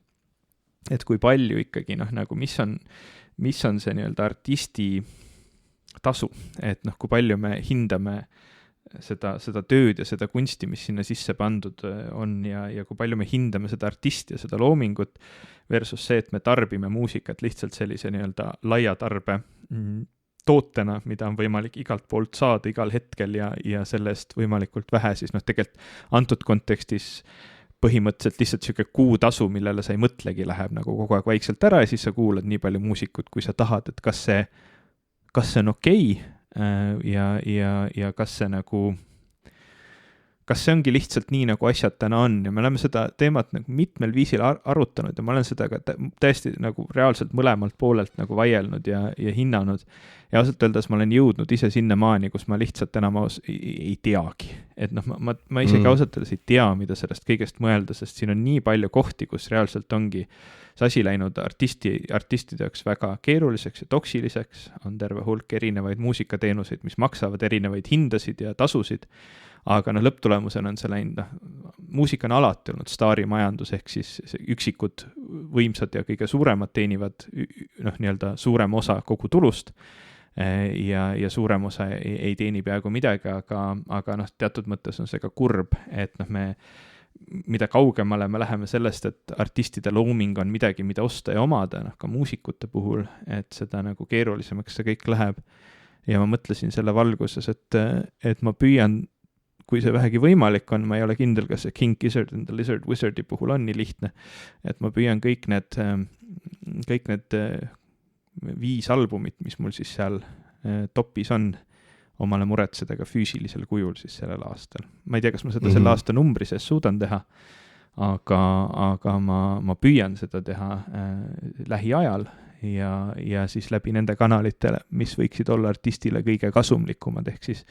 Speaker 2: et kui palju ikkagi, nagu mis on see nii-öelda artisti tasu, et kui palju me hindame seda tööd ja seda kunsti, mis sinna sisse pandud on ja kui palju me hindame seda artisti ja seda loomingut versus see, et me tarbime muusikat lihtsalt sellise nii-öelda laia tarbe tootena, mida on võimalik igalt poolt saada igal hetkel ja selle eest võimalikult vähe, siis tegelikult antud kontekstis põhimõtteliselt lihtsalt siuke kuutasu, millele sa ei mõtlegi, läheb nagu kogu aeg vaikselt ära ja siis sa kuulad nii palju muusikut, kui sa tahad, et kas see on okei ja kas see ongi lihtsalt nii, nagu asjad täna on ja me oleme seda teemat nagu mitmel viisil arutanud ja ma olen seda ka täiesti nagu reaalselt mõlemalt poolelt nagu vaielnud ja hinnanud ja ausalt öeldes ma olen jõudnud ise sinnamaani, kus ma lihtsalt enam ei teagi, et ma isegi ausalt öeldes ei tea, mida sellest kõigest mõelda, sest siin on nii palju kohti, kus reaalselt ongi see asi läinud artistide jaoks väga keeruliseks ja toksiliseks, on terve hulk erinevaid muusikateenuseid, mis maksavad erinevaid hindasid ja tasusid, aga lõpptulemusena on see läinud, muusika on alati olnud staarimajandus, ehk siis üksikud võimsad ja kõige suuremad teenivad nii-öelda suurem osa kogu tulust ja suurem osa ei teeni peaaegu midagi, aga teatud mõttes on see ka kurb, et mida kaugemale me läheme sellest, et artistide looming on midagi, mida osta ja omada, ka muusikute puhul, et seda nagu keerulisemaks see kõik läheb. Ja ma mõtlesin selle valguses, et ma püüan, kui see vähegi võimalik on, ma ei ole kindel, kas see King Gizzard and the Lizard Wizardi puhul on nii lihtne, et ma püüan kõik need 5 albumit, mis mul siis seal topis on, omale muretseda ka füüsilisel kujul siis sellel aastal. Ma ei tea, kas ma seda selle aasta numbri sees suudan teha, aga ma püüan seda teha lähiajal ja siis läbi nende kanalitele, mis võiksid olla artistile kõige kasumlikumad, ehk siis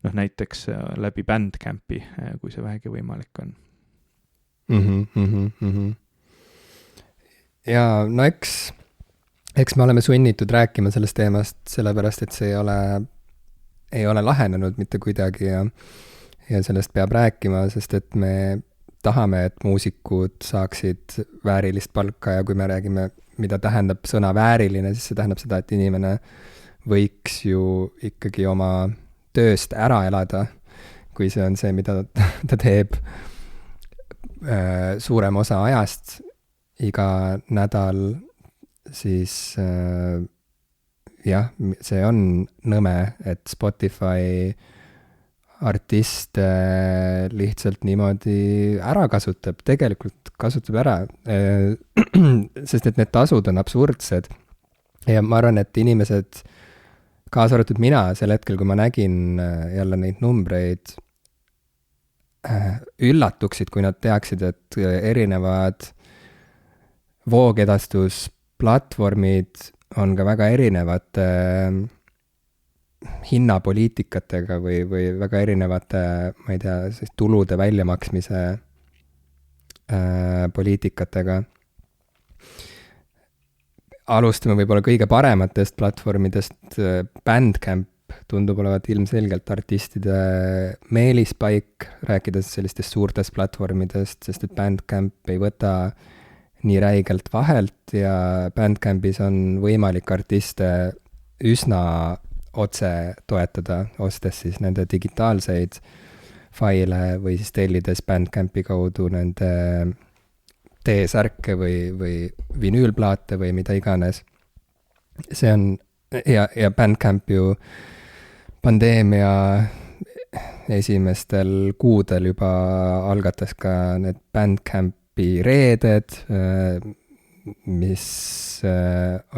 Speaker 2: näiteks läbi Bandcampi, kui see vähegi võimalik on.
Speaker 1: Ja eks me oleme sunnitud rääkima sellest teemast, sellepärast et see ei ole lahenenud mitte kuidagi ja sellest peab rääkima, sest et me tahame, et muusikud saaksid väärilist palka ja kui me räägime, mida tähendab sõna vääriline, siis see tähendab seda, et inimene võiks ju ikkagi oma tööst ära elada, kui see on see, mida ta teeb suurem osa ajast iga nädal, siis jah, see on nõme, et Spotify artiste lihtsalt niimoodi ära kasutab, tegelikult kasutab ära, sest et need tasud on absurdsed ja ma arvan, et inimesed, kaasa arvatud mina sel hetkel, kui ma nägin jälle neid numbreid, üllatuksid, kui nad teaksid, et erinevad voogedastusplatvormid on ka väga erinevate hinnapoliitikatega või väga erinevate, ma ei tea, siis tulude väljamaksmise poliitikatega. Alustame võib-olla kõige parematest platvormidest. Bandcamp tundub olevat ilmselgelt artistide meelispaik, rääkides sellistest suurtest platvormidest, sest et Bandcamp ei võta nii räigelt vahelt ja Bandcampis on võimalik artiste üsna otse toetada, ostes siis nende digitaalseid faile või siis tellides Bandcampi kaudu nende T-särke või vinüülplaate või mida iganes. See on, ja Bandcamp ju pandeemia esimestel kuudel juba algatas ka need Bandcampi reeded, mis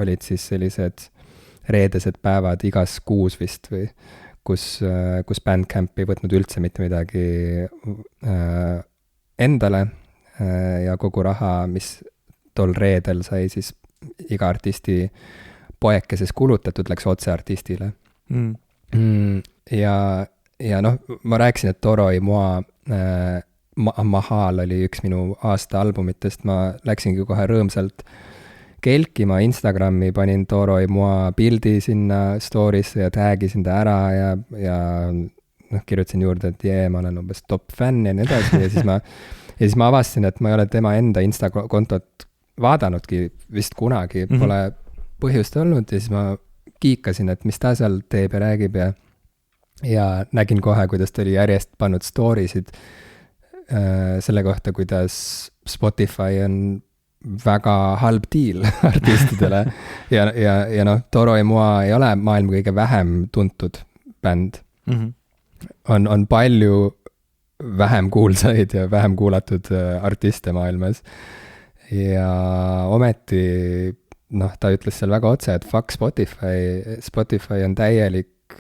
Speaker 1: olid siis sellised reedesed päevad igas kuus vist või kus Bandcamp ei võtnud üldse mitte midagi endale ja kogu raha, mis tol reedel sai siis iga artisti poekeses kulutatud, läks otse artistile. Ja noh, ma rääkisin, et Toro et moi Mahal oli üks minu aasta albumitest, ma läksingi kohe rõõmsalt kelkima Instagrami, panin Toro et moi pildi sinna story'sse ja tag'isin ta ära ja noh, kirjutasin juurde, et ma olen umbes top fänn ja nii edasi ja siis ma avastasin, et ma ei ole tema enda Insta-kontot vaadanudki vist kunagi, pole põhjust olnud ja siis ma kiikasin, et mis ta seal teeb ja räägib ja nägin kohe, kuidas ta oli järjest pannud story'sid selle kohta, kuidas Spotify on väga halb deal artistidele ja noh, Toro et moi ei ole maailma kõige vähem tuntud bänd. On palju vähem kuulsaid ja vähem kuulatud artiste maailmas ja ometi noh, ta ütles seal väga otse, et fuck Spotify on täielik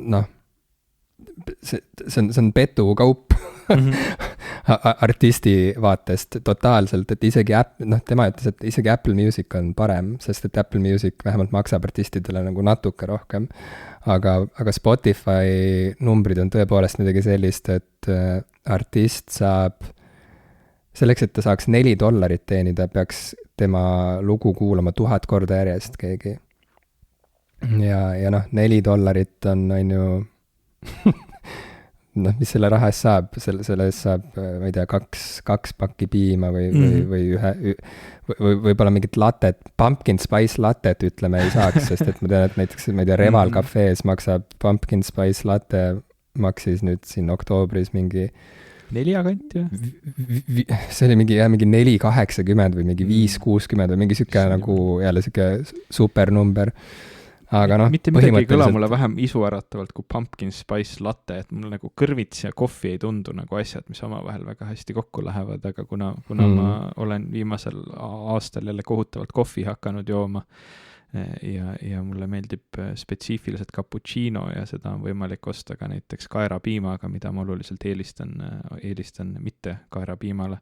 Speaker 1: noh, see on petukaup artisti vaatest totaalselt, et isegi tema ütles, et isegi Apple Music on parem, sest et Apple Music vähemalt maksab artistidele nagu natuke rohkem. Aga Spotify numbrid on tõepoolest midagi sellist, et artist saab, selleks, et ta saaks $4 teenida, peaks tema lugu kuulama 1000 korda järjest keegi. Ja noh, $4 on ju noh, mis selle raha eest saab, selle eest saab, ma ei tea, kaks pakki piima või võib-olla mingit latet, pumpkin spice latet ütleme ei saaks, sest et ma tean, et näiteks, ma ei tea, Reval Cafe's maksab pumpkin spice latte, maksis nüüd siin oktoobris mingi
Speaker 2: 4 kanti või?
Speaker 1: See oli mingi 4,80 või mingi 5,60 või mingi siuke nagu jälle siuke supernumber. Aga noh,
Speaker 2: mitte midagi ei kõla mulle vähem isuäratavalt kui pumpkin spice latte, et mul nagu kõrvits ja kohvi ei tundu nagu asjad, mis omavahel väga hästi kokku lähevad, aga kuna ma olen viimasel aastal jälle kohutavalt kohvi hakanud jooma ja mulle meeldib spetsiifiliselt cappuccino ja seda on võimalik osta ka näiteks kaerapiimaga, mida ma oluliselt eelistan mitte kaerapiimale,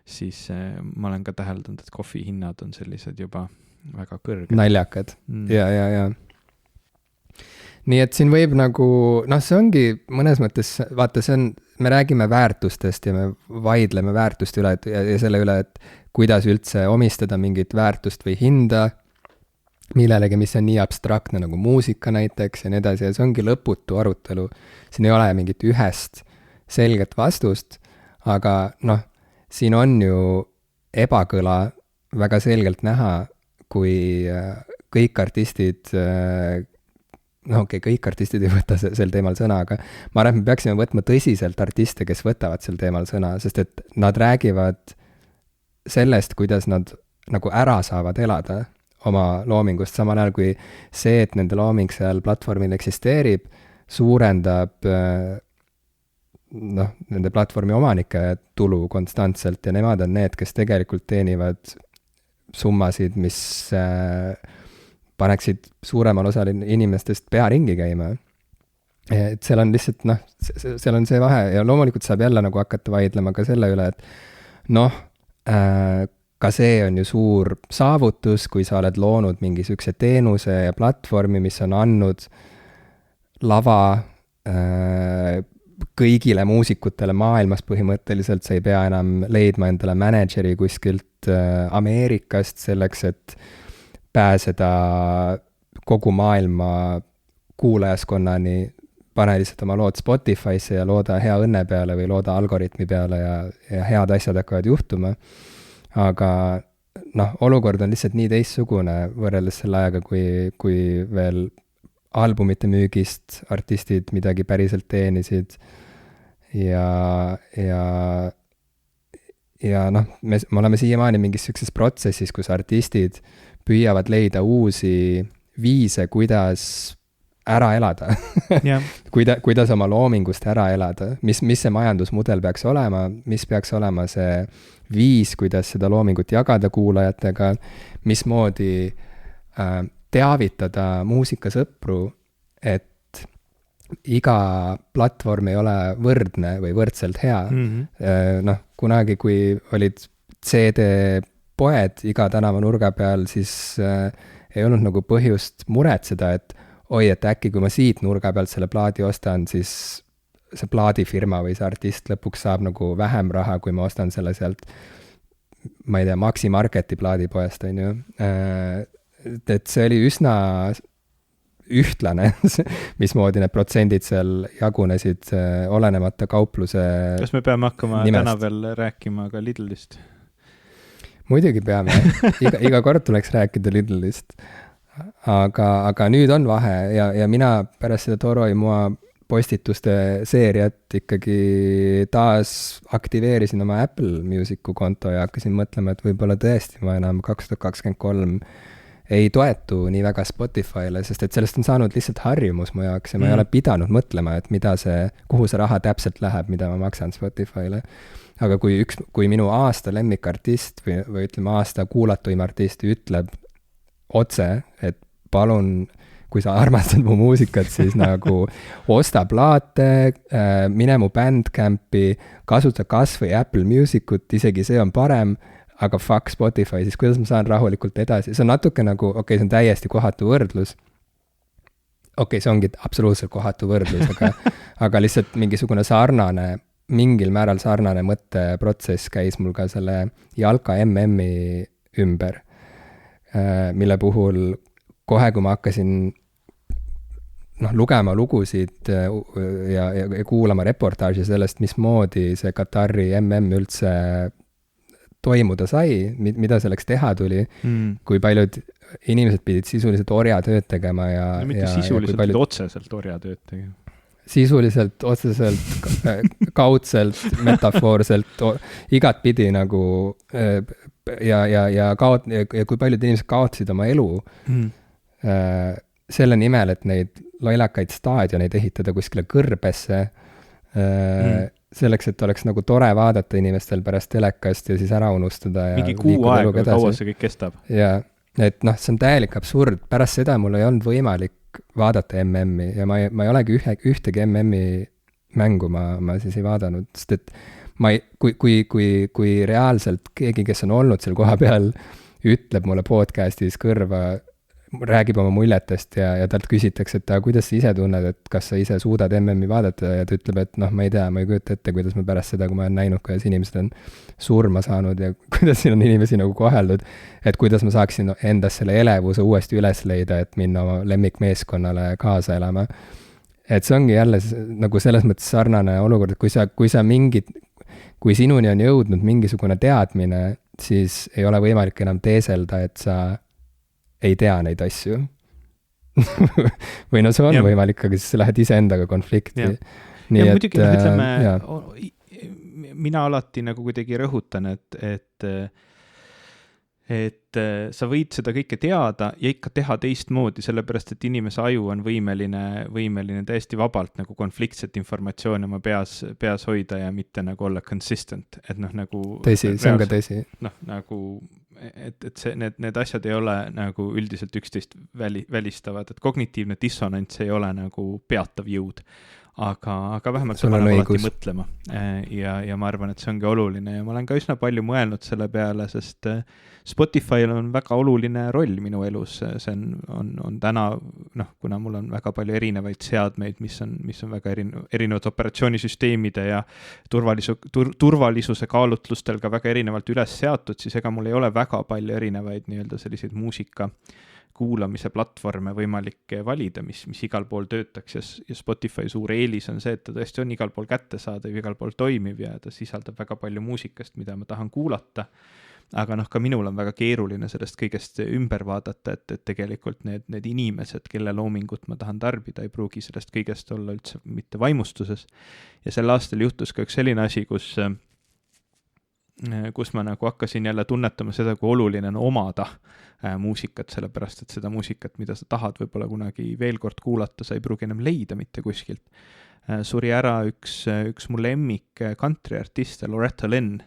Speaker 2: siis ma olen ka täheldanud, et kohvi hinnad on sellised juba väga kõrged.
Speaker 1: Naljakad, ja. Nii et siin võib nagu, noh, see ongi mõnes mõttes, vaata, me räägime väärtustest ja me vaidleme väärtuste üle ja selle üle, et kuidas üldse omistada mingit väärtust või hinda millelegi, mis on nii abstraktne nagu muusika näiteks ja nii edasi ja see ongi lõputu arutelu. Siin ei ole mingit ühest selget vastust, aga noh, siin on ju ebakõla väga selgelt näha, kui kõik artistid, kõik artistid ei võta sel teemal sõna, aga ma arvan, et me peaksime võtma tõsiselt artiste, kes võtavad sel teemal sõna, sest et nad räägivad sellest, kuidas nad nagu ära saavad elada oma loomingust, samal ajal kui see, et nende looming seal platvormil eksisteerib, suurendab nende platvormi omanike tulu konstantselt ja nemad on need, kes tegelikult teenivad summasid, mis paneksid suuremal osal inimestest pea ringi käima. Et seal on lihtsalt, seal on see vahe ja loomulikult saab jälle nagu hakata vaidlema ka selle üle, et ka see on ju suur saavutus, kui sa oled loonud mingi sükse teenuse ja platvormi, mis on andnud lava kõigile muusikutele maailmas põhimõtteliselt, sa ei pea enam leidma endale manager'i kuskilt Ameerikast selleks, et pääseda kogu maailma kuulajaskonnani, pane lihtsalt oma lood Spotify'sse ja looda hea õnne peale või looda algoritmi peale ja head asjad hakkavad juhtuma. Aga olukord on lihtsalt nii teistsugune võrreldes selle ajaga, kui veel albumite müügist artistid midagi päriselt teenisid ja me oleme siiamaani mingis sellises protsessis, kus artistid püüavad leida uusi viise, kuidas ära elada yeah. kuidas oma loomingust ära elada, mis see majandusmudel peaks olema, mis peaks olema see viis, kuidas seda loomingut jagada kuulajatega, mismoodi teavitada muusikasõpru, et iga platvorm ei ole võrdne või võrdselt hea. Noh, kunagi, kui olid CD-poed iga tänava nurga peal, siis ei olnud nagu põhjust muretseda, et oi, et äkki kui ma siit nurga pealt selle plaadi ostan, siis see plaadifirma või see artist lõpuks saab nagu vähem raha, kui ma ostan selle sealt, ma ei tea, Maxi Marketi plaadipoest, on ju. Et see oli üsna ühtlane, mismoodi need protsendid seal jagunesid olenemata kaupluse
Speaker 2: Kas me peame hakkama
Speaker 1: nimest.
Speaker 2: täna veel rääkima ka Lidlist?
Speaker 1: Muidugi peame, iga kord tuleks rääkida Lidlist. Aga nüüd on vahe ja mina pärast seda Toro y Moi postituste seeriat ikkagi taas aktiveerisin oma Apple Musicu konto ja hakkasin mõtlema, et võib-olla tõesti ma enam 2023 ei toetu nii väga Spotify'le, sest et sellest on saanud lihtsalt harjumus mu jaoks ja ma ei ole pidanud mõtlema, et kuhu see raha täpselt läheb, mida ma maksan Spotify'le. Aga kui minu aasta lemmikartist või ütleme aasta kuulatuim artist ütleb otse, et palun, kui sa armastad mu muusikat, siis nagu osta plaate, mine mu Bandcampi, kasuta kas või Apple Musicut, isegi see on parem, aga fuck Spotify, siis kuidas ma saan rahulikult edasi? See on natuke nagu, see on täiesti kohatu võrdlus. See ongi absoluutselt kohatu võrdlus, aga lihtsalt mingisugune mingil määral sarnane mõtteprotsess käis mul ka selle Jalka MM-i ümber, mille puhul kohe, kui ma hakkasin lugema lugusid ja kuulama reportaaži sellest, mismoodi see Katari MM üldse toimuda sai, mida selleks teha tuli, kui paljud inimesed pidid sisuliselt orjatööd tegema ja
Speaker 2: mitte sisuliselt, paljud otseselt orjatööd tegema.
Speaker 1: Sisuliselt, otseselt, kaudselt, metafoorselt, igatpidi nagu ja kui paljud inimesed kaotasid oma elu selle nimel, et neid loilakaid staadioneid ehitada kuskile kõrbesse, selleks, et oleks nagu tore vaadata inimestel pärast telekast ja siis ära unustada.
Speaker 2: Mingi kuu aega, või kaua see kõik kestab.
Speaker 1: Ja, et see on täielik absurd. Pärast seda mul ei olnud võimalik vaadata MM-i ja ma ei olegi ühtegi MM-i mängu ma siis ei vaadanud, sest et kui reaalselt keegi, kes on olnud seal koha peal, ütleb mulle podcastis kõrva, räägib oma muljetest ja talt küsitakse, et kuidas sa ise tunned, et kas sa ise suudad MM-i vaadata ja ta ütleb, et ma ei tea, ma ei kujuta ette, kuidas ma pärast seda, kui ma olen näinud, kuidas inimesed on surma saanud ja kuidas siin on inimesi nagu koheldud, et kuidas ma saaksin endas selle elevuse uuesti üles leida, et minna oma lemmikmeeskonnale kaasa elama. Et see ongi jälle nagu selles mõttes sarnane olukord, et kui sinuni on jõudnud mingisugune teadmine, siis ei ole võimalik enam teeselda, et sa ei tea neid asju. Või see on võimalik, aga siis sa lähed iseendaga konflikti.
Speaker 2: Ja muidugi, ütleme, mina alati nagu kuidagi rõhutan, et sa võid seda kõike teada ja ikka teha teistmoodi, sellepärast, et inimese aju on võimeline täiesti vabalt nagu konfliktset informatsiooni oma peas hoida ja mitte nagu olla consistent, et nagu
Speaker 1: tõsi, see on ka tõsi.
Speaker 2: Nagu et need asjad ei ole nagu üldiselt üksteist välistavad, et kognitiivne dissonants ei ole nagu peatav jõud, aga vähemalt sa paned alati mõtlema ja ma arvan, et see ongi oluline ja ma olen ka üsna palju mõelnud selle peale, sest Spotify'l on väga oluline roll minu elus, see on täna, kuna mul on väga palju erinevaid seadmeid, mis on väga erinevad operatsioonisüsteemide ja turvalisuse kaalutlustel ka väga erinevalt üles seatud, siis ega mul ei ole väga palju erinevaid nii-öelda selliseid muusika kuulamise platvorme võimalik valida, mis igal pool töötaks ja Spotify suur eelis on see, et ta tõesti on igal pool kättesaadav, igal pool toimiv ja ta sisaldab väga palju muusikast, mida ma tahan kuulata. Aga ka minul on väga keeruline sellest kõigest ümber vaadata, et tegelikult need inimesed, kelle loomingut ma tahan tarbida, ei pruugi sellest kõigest olla üldse mitte vaimustuses. Ja sel aastal juhtus ka üks selline asi, kus ma nagu hakkasin jälle tunnetama seda, kui oluline on omada muusikat, sellepärast, et seda muusikat, mida sa tahad võib-olla kunagi veel kord kuulata, sa ei pruugi enam leida mitte kuskilt. Suri ära üks mu lemmik countryartist, Loretta Lynn,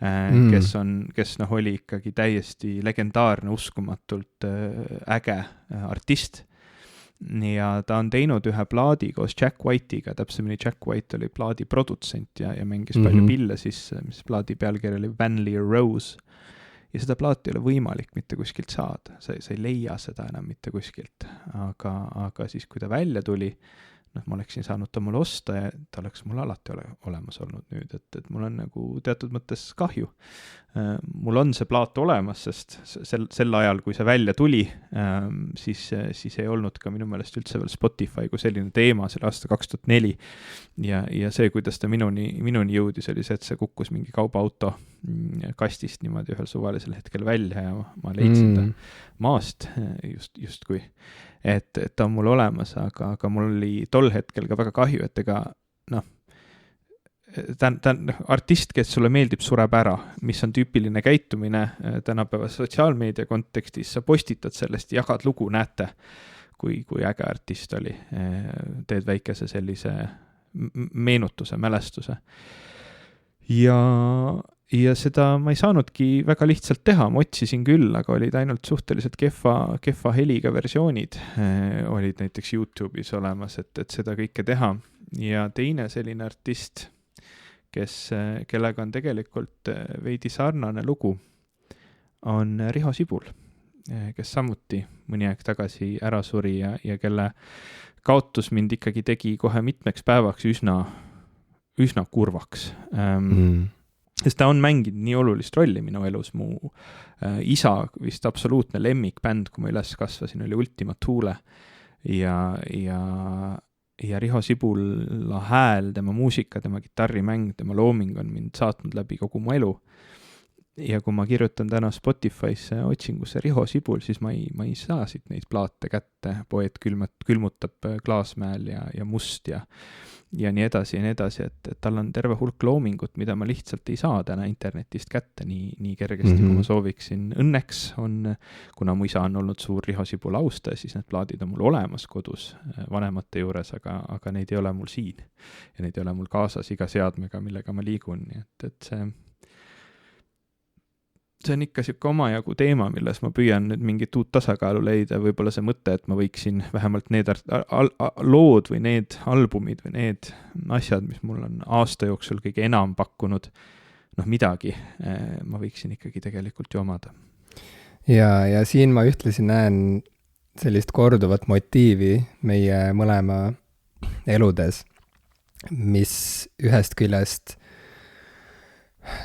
Speaker 2: kes oli ikkagi täiesti legendaarne, uskumatult äge artist. ja ta on teinud ühe plaadi koos Jack White'iga, täpsemini Jack White oli plaadi produtsent ja mängis palju pille sisse, mis plaadi pealkiri oli Van Leer Rose. Ja seda plaati ei ole võimalik mitte kuskilt saada, sa ei leia seda enam mitte kuskilt, aga siis kui ta välja tuli, ma oleksin saanud ta mulle osta ja ta oleks mul alati olemas olnud nüüd, et mul on nagu teatud mõttes kahju. Mul on see plaat olemas, sest sel ajal, kui see välja tuli, siis ei olnud ka minu meelest üldse veel Spotify kui selline teema, selle aasta 2004. Ja see, kuidas ta minuni jõudis, oli see, et see kukkus mingi kaubaauto kastist niimoodi ühel suvalisel hetkel välja ja ma leidsin ta maast justkui. Et ta on mul olemas, aga mul oli tol hetkel ka väga kahju, et ega ta on artist, kes sulle meeldib, sureb ära, mis on tüüpiline käitumine tänapäeva sotsiaalmeedia kontekstis, sa postitad sellest, jagad lugu, näete, kui äge artist oli, teed väikese sellise meenutuse, mälestuse. Ja seda ma ei saanudki väga lihtsalt teha, ma otsisin küll, aga olid ainult suhteliselt kehva heliga versioonid, olid näiteks YouTube'is olemas, et seda kõike teha. Ja teine selline artist, kellega on tegelikult veidi sarnane lugu, on Riho Sibul, kes samuti mõni aeg tagasi ära suri ja kelle kaotus mind ikkagi tegi kohe mitmeks päevaks üsna kurvaks. Sest ta on mänginud nii olulist rolli minu elus. Mu isa vist absoluutne lemmikbänd, kui ma üles kasvasin, oli Ultima Thule ja Riho Sibula hääl, tema muusika, tema kitarrimäng, tema looming on mind saatnud läbi kogu mu elu. Ja kui ma kirjutan täna Spotify'sse otsingusse Riho Sibul, siis ma ei saa siit neid plaate kätte. Poeet külmutab Klaasmäel ja Must ja nii edasi, et tal on terve hulk loomingut, mida ma lihtsalt ei saa täna internetist kätte nii kergesti, kui ma sooviksin. Õnneks on, kuna mu isa on olnud suur Riho Sibul austaja, siis need plaadid on mul olemas kodus vanemate juures, aga neid ei ole mul siin. Ja neid ei ole mul kaasas iga seadmega, millega ma liigun. Et see on ikka siuke omajagu teema, milles ma püüan nüüd mingit uut tasakaalu leida, võib-olla see mõte, et ma võiksin vähemalt need lood või need albumid või need asjad, mis mul on aasta jooksul kõige enam pakkunud, midagi, ma võiksin ikkagi tegelikult ju omada.
Speaker 1: Ja siin ma ühtlasi näen sellist korduvat motiivi meie mõlema eludes, mis ühest küljest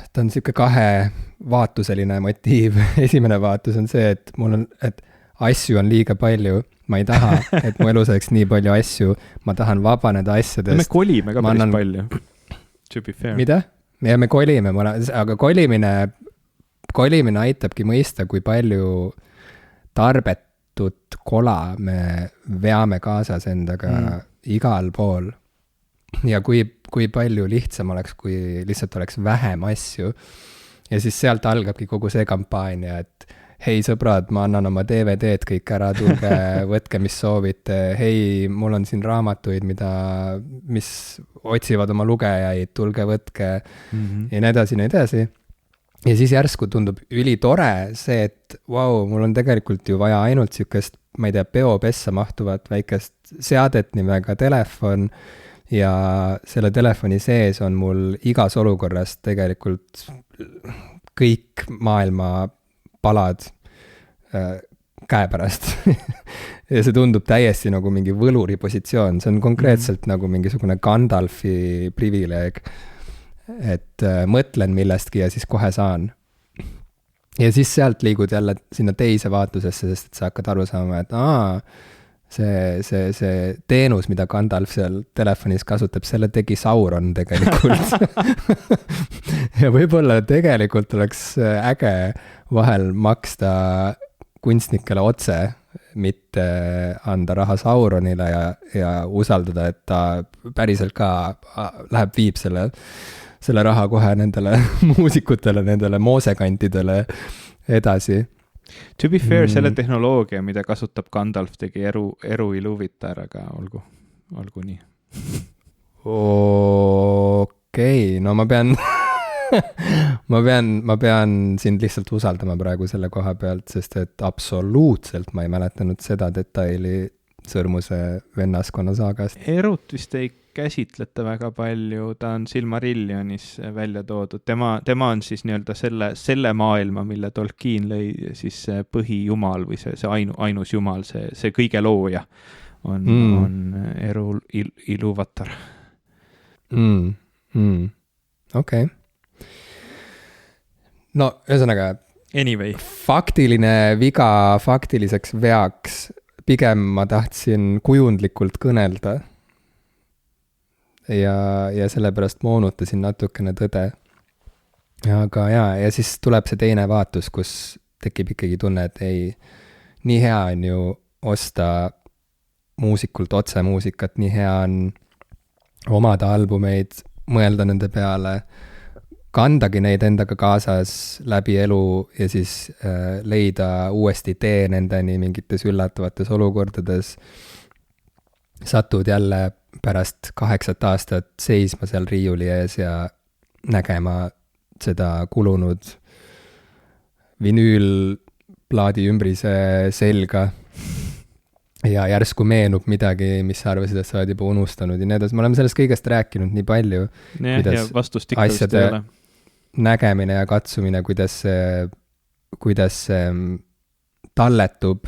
Speaker 1: ta on siuke kahevaaatuseline motiiv. Esimene vaatus on see, et asju on liiga palju. Ma ei taha, et mu elus oleks nii palju asju. Ma tahan vabaneda asjadest.
Speaker 2: Me kolime ka päris palju. To be fair.
Speaker 1: Mida? Ja me kolime, aga kolimine aitabki mõista, kui palju tarbetut kola me veame kaasas endaga igal pool. Ja kui palju lihtsam oleks, kui lihtsalt oleks vähem asju. Ja siis sealt algabki kogu see kampaania, et hei sõbrad, ma annan oma DVD-d kõik ära, tulge, võtke, mis soovite. Hei, mul on siin raamatuid, mis otsivad oma lugejaid, tulge, võtke. Ja nii edasi. Ja siis järsku tundub ülitore see, et mul on tegelikult ju vaja ainult siukest, ma ei tea, peopessa mahtuvat väikest seadet nimega telefon. Ja selle telefoni sees on mul igas olukorras tegelikult kõik maailma palad käepärast. Ja see tundub täiesti nagu mingi võluri positsioon. See on konkreetselt nagu mingisugune Gandalfi privileeg, et mõtlen millestki ja siis kohe saan. Ja siis sealt liigud jälle sinna teise vaatusesse, sest et sa hakkad aru saama, et see teenus, mida Gandalf seal telefonis kasutab, selle tegi Sauron tegelikult. Ja võib-olla tegelikult oleks äge vahel maksta kunstnikele otse, mitte anda raha Sauronile ja usaldada, et ta päriselt ka viib selle raha kohe nendele muusikutele, nendele moosekantidele edasi.
Speaker 2: To be fair, selle tehnoloogia, mida kasutab Gandalf, tegi eru iluvitar, aga olgu nii. Okei, no ma pean sind lihtsalt usaldama praegu selle koha pealt, sest et absoluutselt ma ei mäletanud seda detaili
Speaker 1: Sõrmuse vennaskonna saagast.
Speaker 2: Erut vist ei käsitleta väga palju, ta on Silmarillionis välja toodud, tema on siis nii-öelda selle maailma, mille Tolkien lõi siis põhijumal või see ainus jumal, see kõige looja on Eru Ilúvatar.
Speaker 1: Okei. No ühesõnaga,
Speaker 2: anyway.
Speaker 1: Faktiline viga faktiliseks veaks, pigem ma tahtsin kujundlikult kõnelda ja sellepärast moonutasin natukene tõde. Aga ja siis tuleb see teine vaatus, kus tekib ikkagi tunne, et ei, nii hea on ju osta muusikult otse muusikat, nii hea on omada albumeid, mõelda nende peale, kandagi neid endaga kaasas läbi elu ja siis leida uuesti tee nendeni mingites üllatavates olukordades. Satud jälle pärast 8 aastat seisma seal riiuli ees ja nägema seda kulunud vinüülplaadi ümbrise selga. Ja järsku meenub midagi, mis sa arvasid, et sa oled juba unustanud ja nii edasi. Me oleme sellest kõigest rääkinud nii palju,
Speaker 2: kuidas
Speaker 1: asjade nägemine ja katsumine, kuidas see talletub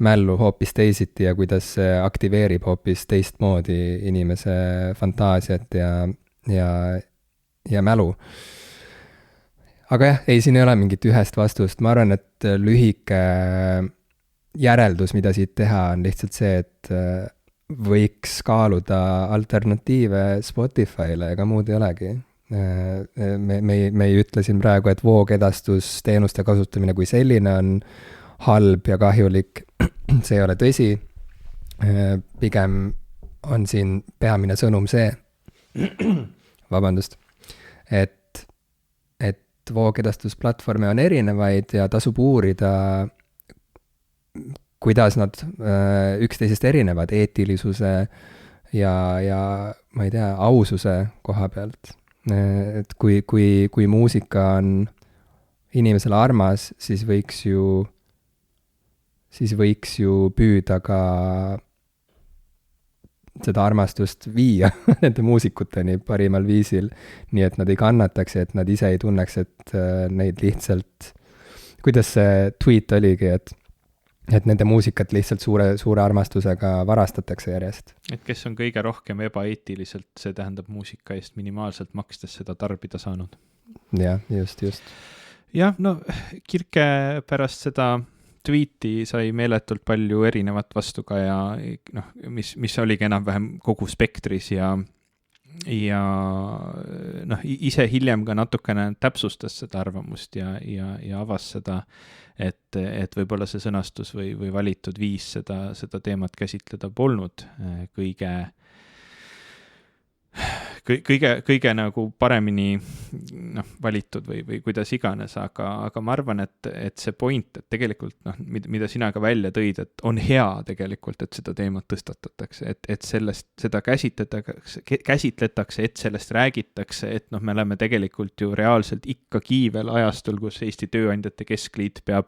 Speaker 1: mällu hoopis teisiti ja kuidas see aktiveerib hoopis teistmoodi inimese fantaasiat ja mälu. Aga jah, ei, siin ei ole mingit ühest vastust. Ma arvan, et lühike järeldus, mida siit teha, on lihtsalt see, et võiks kaaluda alternatiive Spotify'le, ega muud ei olegi. Me ei ütle siin praegu, et voogedastusteenuste kasutamine kui selline on halb ja kahjulik. See ei ole tõsi. Pigem on siin peamine sõnum see, vabandust, et voogedastusplatvorme on erinevaid ja tasub uurida, kuidas nad üksteisest erinevad eetilisuse ja ma ei tea, aususe koha pealt. Et kui muusika on inimesele armas, siis võiks ju püüda ka seda armastust viia nende muusikuteni parimal viisil, nii et nad ei kannataks ja et nad ise ei tunneks, et neid lihtsalt, kuidas see tweet oligi, et nende muusikat lihtsalt suure armastusega varastatakse järjest.
Speaker 2: Et kes on kõige rohkem ebaeetiliselt, see tähendab muusika eest minimaalselt makstes seda tarbida saanud.
Speaker 1: Jah, just.
Speaker 2: Jah, no Kirke pärast seda tweeti sai meeletult palju erinevat vastu ka ja noh, mis oligi enam-vähem kogu spektris ja noh, ise hiljem ka natukene täpsustas seda arvamust ja avas seda, et võib-olla see sõnastus või valitud viis seda teemat käsitleda polnud kõige nagu paremini valitud või kuidas iganes, aga ma arvan, et see point, et tegelikult mida sina ka välja tõid, et on hea tegelikult, et seda teemat tõstatatakse, et seda käsitletakse, et sellest räägitakse, et me oleme tegelikult ju reaalselt ikkagi veel ajastul, kus Eesti Tööandjate Keskliit peab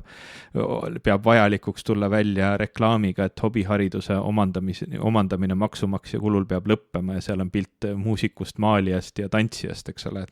Speaker 2: vajalikuks tulla välja reklaamiga, et hobihariduse omandamine maksumaksja kulul peab lõppema ja seal on pilt muusikust, maalijast ja tantsijast, eks ole, et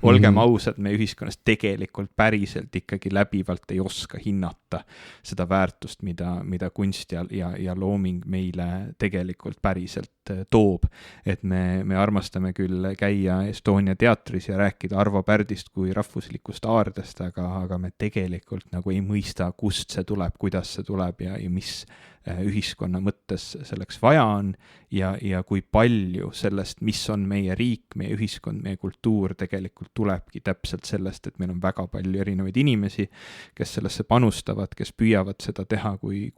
Speaker 2: olgem ausad, me ühiskonnas tegelikult päriselt ikkagi läbivalt ei oska hinnata seda väärtust, mida kunst ja looming meile tegelikult päriselt toob. Et me armastame küll käia Estonia teatris ja rääkida Arvo Pärdist kui rahvuslikust aardest, aga me tegelikult nagu ei mõista, kust see tuleb, kuidas see tuleb ja mis ühiskonna mõttes selleks vaja on ja kui palju sellest, mis on meie riik, meie ühiskond, meie kultuur tegelikult tulebki täpselt sellest, et meil on väga palju erinevaid inimesi, kes sellesse panustavad, kes püüavad seda teha kui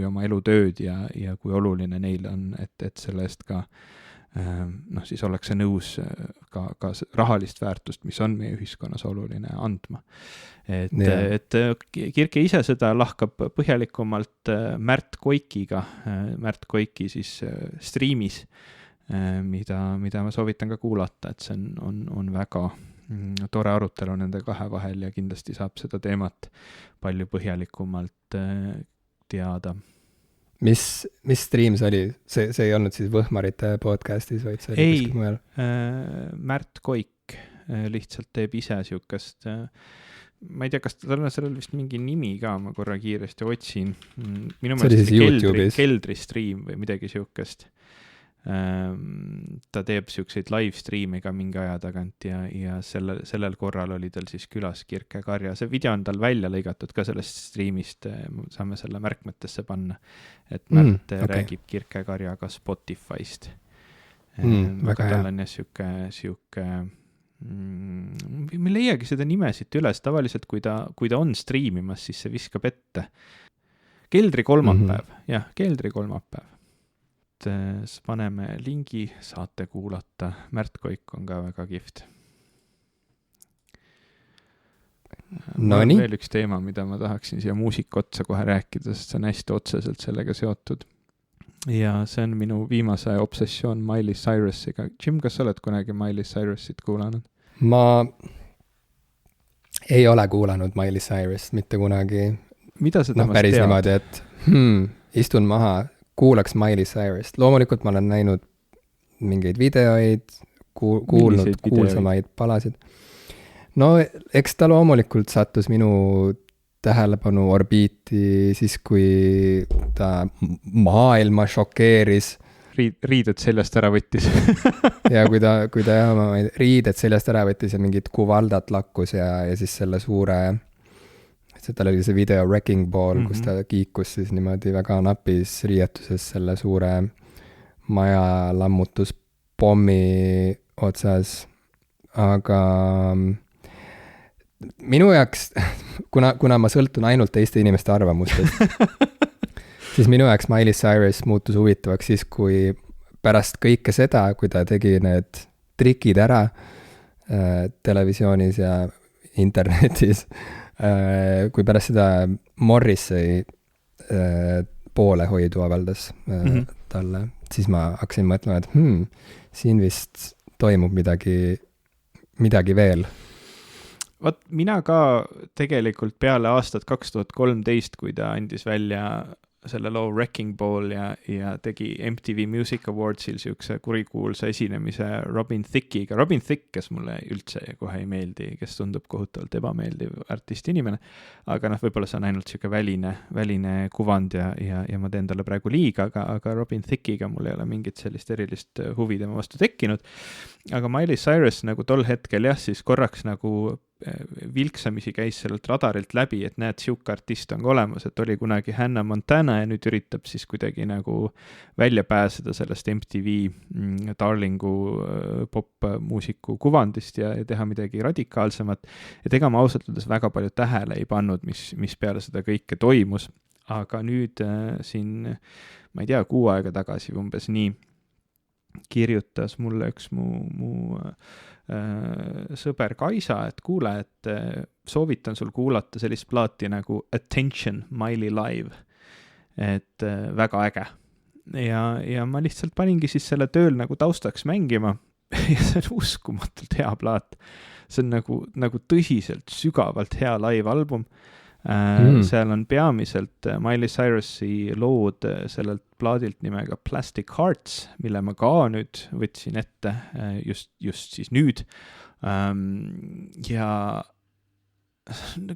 Speaker 2: oma elutööd ja kui oluline neil on, et selle eest ka siis ollakse nõus ka rahalist väärtust, mis on meie ühiskonnas oluline andma. Et Kirke ise seda lahkab põhjalikumalt Märt Koikiga, Märt Koiki siis striimis, mida ma soovitan ka kuulata, et see on väga tore arutelu nende kahe vahel ja kindlasti saab seda teemat palju põhjalikumalt teada.
Speaker 1: mis stream see oli? See ei olnud siis Võhmarite podcastis, vaid see oli kuskil mujal?
Speaker 2: Märt Koik lihtsalt teeb ise siukest, ma ei tea, kas tal on sellel vist mingi nimi ka, ma korra kiiresti otsin. Minu meelest keldri stream või midagi siukest. Ta teeb siukseid live stream'e ka mingi aja tagant ja sellel korral oli tal siis külas Kirke-Karja. See video on tal välja lõigatud ka sellest streamist, saame selle märkmetesse panna, et Märt räägib Kirke-Karjaga Spotify'st. Väga tal on jah siuke me leiagi seda nime siit üles, tavaliselt kui ta on streamimas, siis see viskab ette. Keldri kolmapäev, jah, Keldri kolmapäev. Paneme lingi, saate kuulata. Märt Koik on ka väga kihvt. Mul on veel üks teema, mida ma tahaksin siia muusika otsa kohe rääkida, sest see on hästi otseselt sellega seotud. Ja see on minu viimase obsessioon Miley Cyrusiga. Jim, kas sa oled kunagi Miley Cyrusit kuulanud?
Speaker 1: Ma ei ole kuulanud Miley Cyrust mitte kunagi.
Speaker 2: Mida sa temast
Speaker 1: päris
Speaker 2: tead?
Speaker 1: Niimoodi, et istun maha, kuulaks Miley Cyrust. Loomulikult ma olen näinud mingeid videoid, kuulnud kuulsamaid palasid. No eks ta loomulikult sattus minu tähelepanu orbiiti siis, kui ta maailma šokeeris.
Speaker 2: Riided seljast ära võttis.
Speaker 1: Ja kui ta riided seljast ära võttis ja mingit kuvaldat lakkus ja siis selle suure, tal oli see video Wrecking Ball, kus ta kiikus siis niimoodi väga napis riietuses selle suure maja lammutuspommi otsas. Aga minu jaoks, kuna ma sõltun ainult teiste inimeste arvamustest, siis minu jaoks Miley Cyrus muutus huvitavaks siis, kui pärast kõike seda, kui ta tegi need trikid ära televisioonis ja internetis, kui pärast seda Morrissey poolehoidu avaldas talle, siis ma hakkasin mõtlema, et siin vist toimub midagi veel.
Speaker 2: Vaat mina ka tegelikult peale aastat 2013, kui ta andis välja selle loo Wrecking Ball ja tegi MTV Music Awardsil siukse kurikuulsa esinemise Robin Thicke'iga. Robin Thicke, kes mulle üldse kohe ei meeldi, kes tundub kohutavalt ebameeldiv artisti inimene, aga võib-olla see on ainult siuke väline kuvand ja ma teen talle praegu liiga, aga Robin Thicke'iga mul ei ole mingit sellist erilist huvi tema vastu tekkinud. Aga Miley Cyrus nagu tol hetkel jah, siis korraks nagu vilksamisi käis sellelt radarilt läbi, et näed, siuke artist on ka olemas, et oli kunagi Hannah Montana ja nüüd üritab siis kuidagi nagu välja pääseda sellest MTV darlingu popmuusiku kuvandist ja teha midagi radikaalsemat. Et ega ma ausalt öeldes väga palju tähele ei pannud, mis peale seda kõike toimus, aga nüüd siin, ma ei tea, 6 aega tagasi umbes nii, kirjutas mulle üks mu sõber Kaisa, et kuule, et soovitan sul kuulata sellist plaati nagu Attention Miley Live, et väga äge. Ja ma lihtsalt paningi siis selle tööl nagu taustaks mängima ja see on uskumatult hea plaat. See on nagu tõsiselt sügavalt hea live-album. Seal on peamiselt Miley Cyrusi lood sellelt plaadilt nimega Plastic Hearts, mille ma ka nüüd võtsin ette just siis nüüd. Ja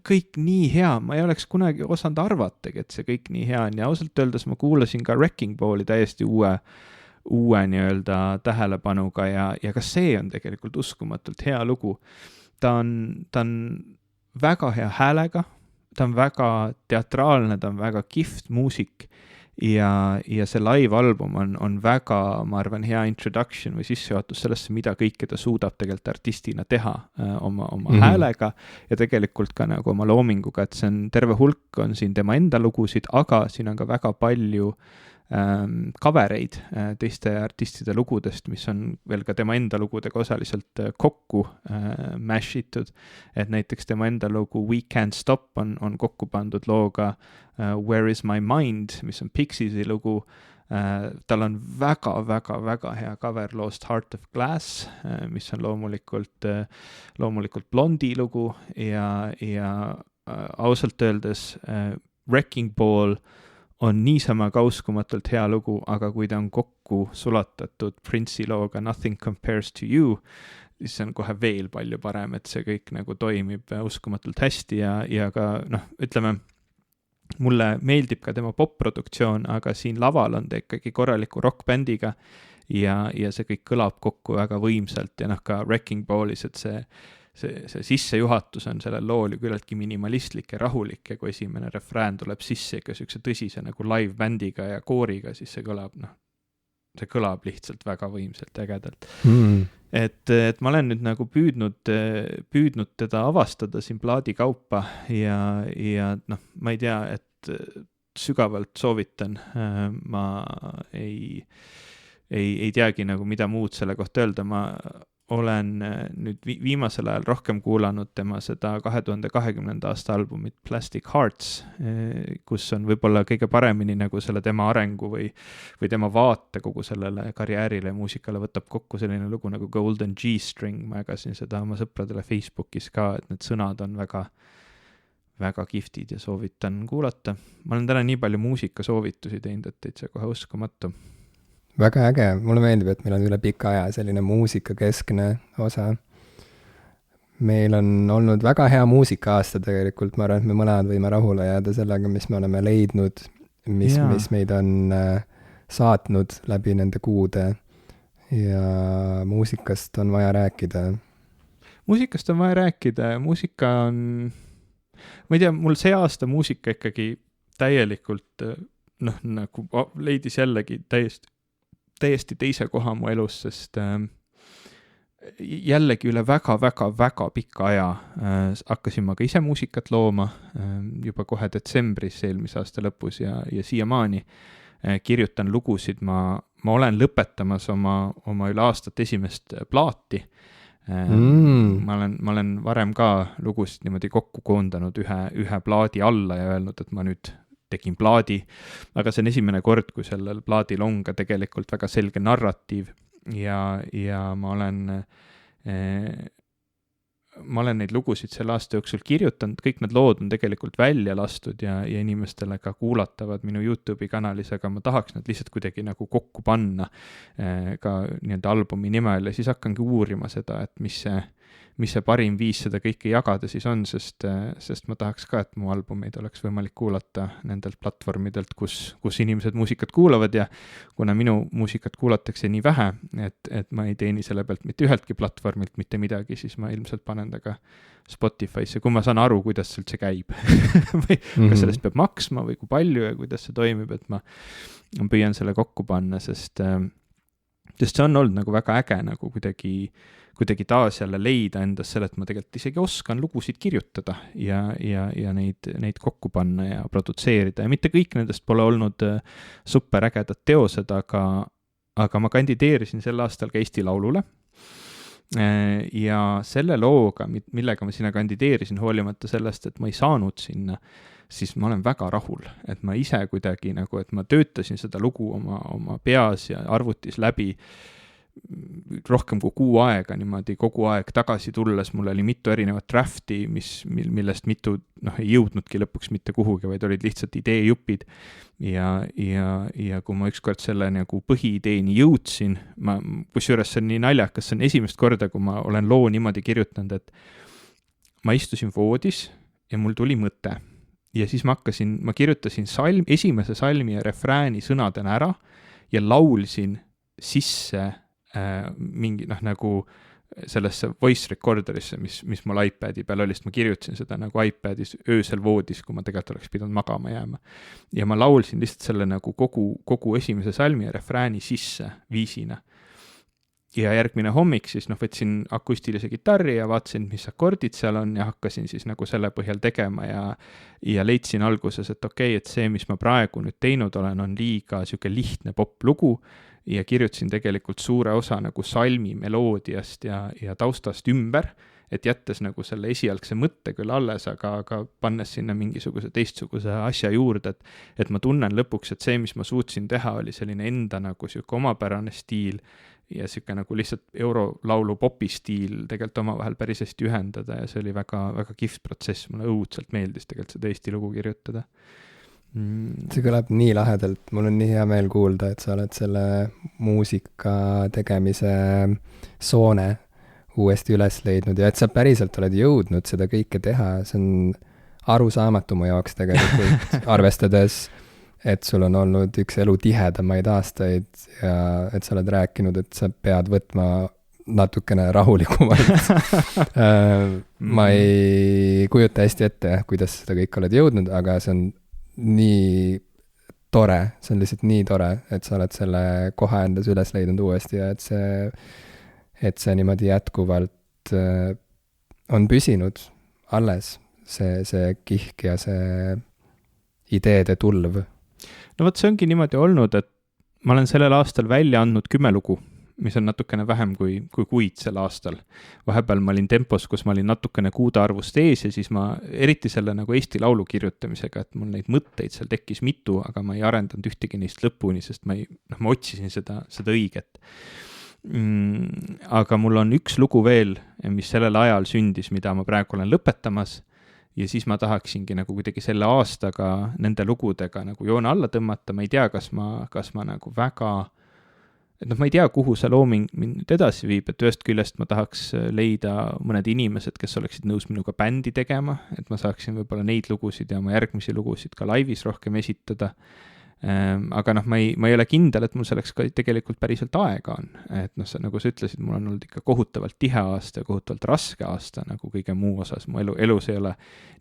Speaker 2: kõik nii hea, ma ei oleks kunagi osanud arvatagi, et see kõik nii hea on ja ausalt öeldes ma kuulasin ka Wrecking Balli täiesti uue nii-öelda tähelepanuga ja ka see on tegelikult uskumatult hea lugu. Ta on väga hea häälega, ta on väga teatraalne, ta on väga kihvt muusik ja see live-album on väga, ma arvan, hea introduction või sissejuhatus sellesse, mida kõike ta suudab tegelikult artistina teha oma häälega ja tegelikult ka nagu oma loominguga, et see on terve hulk on siin tema enda lugusid, aga siin on ka väga palju covereid teiste artistide lugudest, mis on veel ka tema enda lugudega osaliselt kokku mashitud, et näiteks tema enda lugu We Can't Stop on kokku pandud looga Where is my mind, mis on Pixiesi lugu. Tal on väga hea cover loost Heart of Glass, mis on loomulikult Blondi lugu ja ausalt öeldes Wrecking Ball on niisama ka uskumatult hea lugu, aga kui ta on kokku sulatatud Prince'i looga Nothing Compares to You, siis see on kohe veel palju parem, et see kõik nagu toimib uskumatult hästi ja ka noh, ütleme, mulle meeldib ka tema pop-produktsioon, aga siin laval on ta ikkagi korraliku rock-bändiga ja see kõik kõlab kokku väga võimsalt ja noh, ka Wrecking Ballis, et see sissejuhatus on sellel lool ju küllaltki minimalistlik ja rahulik ja kui esimene refrään tuleb sisse ikka siukse tõsise nagu live-bändiga ja kooriga, siis see kõlab lihtsalt väga võimselt ja ägedalt. Et ma olen nüüd nagu püüdnud teda avastada siin plaadi kaupa ja noh, ma ei tea, et sügavalt soovitan, ma ei teagi nagu mida muud selle kohta öelda, ma olen nüüd viimasel ajal rohkem kuulanud tema seda 2020. aasta albumit Plastic Hearts, kus on võib-olla kõige paremini nagu selle tema arengu või tema vaate kogu sellele karjäärile ja muusikale võtab kokku selline lugu nagu Golden G-String, ma jagasin seda oma sõpradele Facebookis ka, et need sõnad on väga, väga kihvtid ja soovitan kuulata. Ma olen täna nii palju muusikasoovitusi teinud, et täitsa kohe uskumatu.
Speaker 1: Väga äge, mulle meeldib, et meil on üle pika aja selline muusikakeskne osa. Meil on olnud väga hea muusika-aasta tegelikult, ma arvan, et me mõlemad võime rahule jääda sellega, mis me oleme leidnud, mis meid on saatnud läbi nende kuude ja muusikast on vaja rääkida.
Speaker 2: Muusikast on vaja rääkida ja muusika on, ma ei tea, mul see aasta muusika ikkagi täielikult noh, nagu leidis jällegi täiesti teise koha mu elus, sest jällegi üle väga pika aja hakkasin ma ka ise muusikat looma juba kohe detsembris eelmise aasta lõpus ja siiamaani kirjutan lugusid, ma olen lõpetamas oma üle aastat esimest plaati. Ma olen varem ka lugusid niimoodi kokku koondanud ühe plaadi alla ja öelnud, et ma nüüd tegin plaadi, aga see on esimene kord, kui sellel plaadil on ka tegelikult väga selge narratiiv ja ma olen neid lugusid selle aasta jooksul kirjutanud, kõik need lood on tegelikult välja lastud ja inimestele ka kuulatavad minu YouTube'i kanalis, aga ma tahaks nad lihtsalt kuidagi nagu kokku panna ka nii-öelda albumi nimel ja siis hakkangi uurima seda, et mis see parim viis seda kõike jagada siis on, sest ma tahaks ka, et mu albumeid oleks võimalik kuulata nendelt platvormidelt, kus inimesed muusikat kuulavad ja kuna minu muusikat kuulatakse nii vähe, et ma ei teeni selle pealt mitte üheltki platvormilt mitte midagi, siis ma ilmselt panen ta ka Spotify'sse, kui ma saan aru, kuidas see üldse käib või kas sellest peab maksma või kui palju ja kuidas see toimib, et ma püüan selle kokku panna, sest see on olnud nagu väga äge nagu kuidagi taas jälle leida endas selle, et ma tegelikult isegi oskan lugusid kirjutada ja neid kokku panna ja produtseerida ja mitte kõik nendest pole olnud super ägedad teosed, aga ma kandideerisin sel aastal ka Eesti Laulule ja selle looga, millega ma sinna kandideerisin, hoolimata sellest, et ma ei saanud sinna, siis ma olen väga rahul, et ma ise kuidagi nagu, et ma töötasin seda lugu oma peas ja arvutis läbi rohkem kui 6 aega niimoodi kogu aeg tagasi tulles, mul oli mitu erinevat drafti, millest mitu ei jõudnudki lõpuks mitte kuhugi, vaid olid lihtsalt ideejupid ja kui ma ükskord selle nagu põhiideeni jõudsin, kusjuures see on nii naljakas, see on esimest korda, kui ma olen loo niimoodi kirjutanud, et ma istusin voodis ja mul tuli mõte ja siis ma kirjutasin esimese salmi ja refrääni sõnadena ära ja laulsin sisse mingi nagu sellesse voice recorderisse, mis mul iPadi peal oli, sest ma kirjutasin seda nagu iPadis öösel voodis, kui ma tegelikult oleks pidanud magama jääma. Ja ma laulsin lihtsalt selle nagu kogu esimese salmi ja refrääni sisse viisina. Ja järgmine hommik siis võtsin akustilise kitarri ja vaatasin, mis akordid seal on ja hakkasin siis nagu selle põhjal tegema ja leidsin alguses, et okei, et see, mis ma praegu nüüd teinud olen, on liiga siuke lihtne pop-lugu ja kirjutasin tegelikult suure osa nagu salmi meloodiast ja taustast ümber, et jättes nagu selle esialgse mõtte küll alles, aga pannes sinna mingisuguse teistsuguse asja juurde, et ma tunnen lõpuks, et see, mis ma suutsin teha, oli selline enda nagu siuke omapärane stiil ja siuke nagu lihtsalt eurolaulu popi stiil tegelikult omavahel päris hästi ühendada ja see oli väga, väga kihvt protsess, mulle õudselt meeldis tegelikult seda Eesti lugu kirjutada.
Speaker 1: see kõlab nii lahedalt, mul on nii hea meel kuulda, et sa oled selle muusika tegemise soone uuesti üles leidnud ja et sa päriselt oled jõudnud seda kõike teha, see on arusaamatu mu jaoks tegelikult, arvestades, et sul on olnud üks elu tihedamaid aastaid ja et sa oled rääkinud, et sa pead võtma natukene rahulikumalt. Ma ei kujuta hästi ette, kuidas seda kõik oled jõudnud, aga see on nii tore, see on lihtsalt nii tore, et sa oled selle koha endas üles leidnud uuesti ja et see niimoodi jätkuvalt on püsinud alles, see kihk ja see ideede tulv.
Speaker 2: No vot, see ongi niimoodi olnud, et ma olen sellel aastal välja andnud 10 lugu, mis on natukene vähem kui kuid sel aastal. Vahepeal ma olin tempos, kus ma olin natukene kuude arvust ees ja siis ma eriti selle nagu Eesti laulu kirjutamisega, et mul neid mõtteid seal tekkis mitu, aga ma ei arendanud ühtegi neist lõpuni, sest ma otsisin seda õiget. Aga mul on üks lugu veel, mis sellel ajal sündis, mida ma praegu olen lõpetamas ja siis ma tahaksingi nagu kuidagi selle aastaga nende lugudega nagu joone alla tõmmata, ma ei tea, kas ma nagu väga et ma ei tea, kuhu see looming mind nüüd edasi viib, et ühest küljest ma tahaks leida mõned inimesed, kes oleksid nõus minuga bändi tegema, et ma saaksin võib-olla neid lugusid ja oma järgmisi lugusid ka laivis rohkem esitada. Aga ma ei ole kindel, et mul selleks ka tegelikult päriselt aega on. Et nagu sa ütlesid, mul on olnud ikka kohutavalt tihe aasta ja kohutavalt raske aasta nagu kõige muu osas. Mu elus ei ole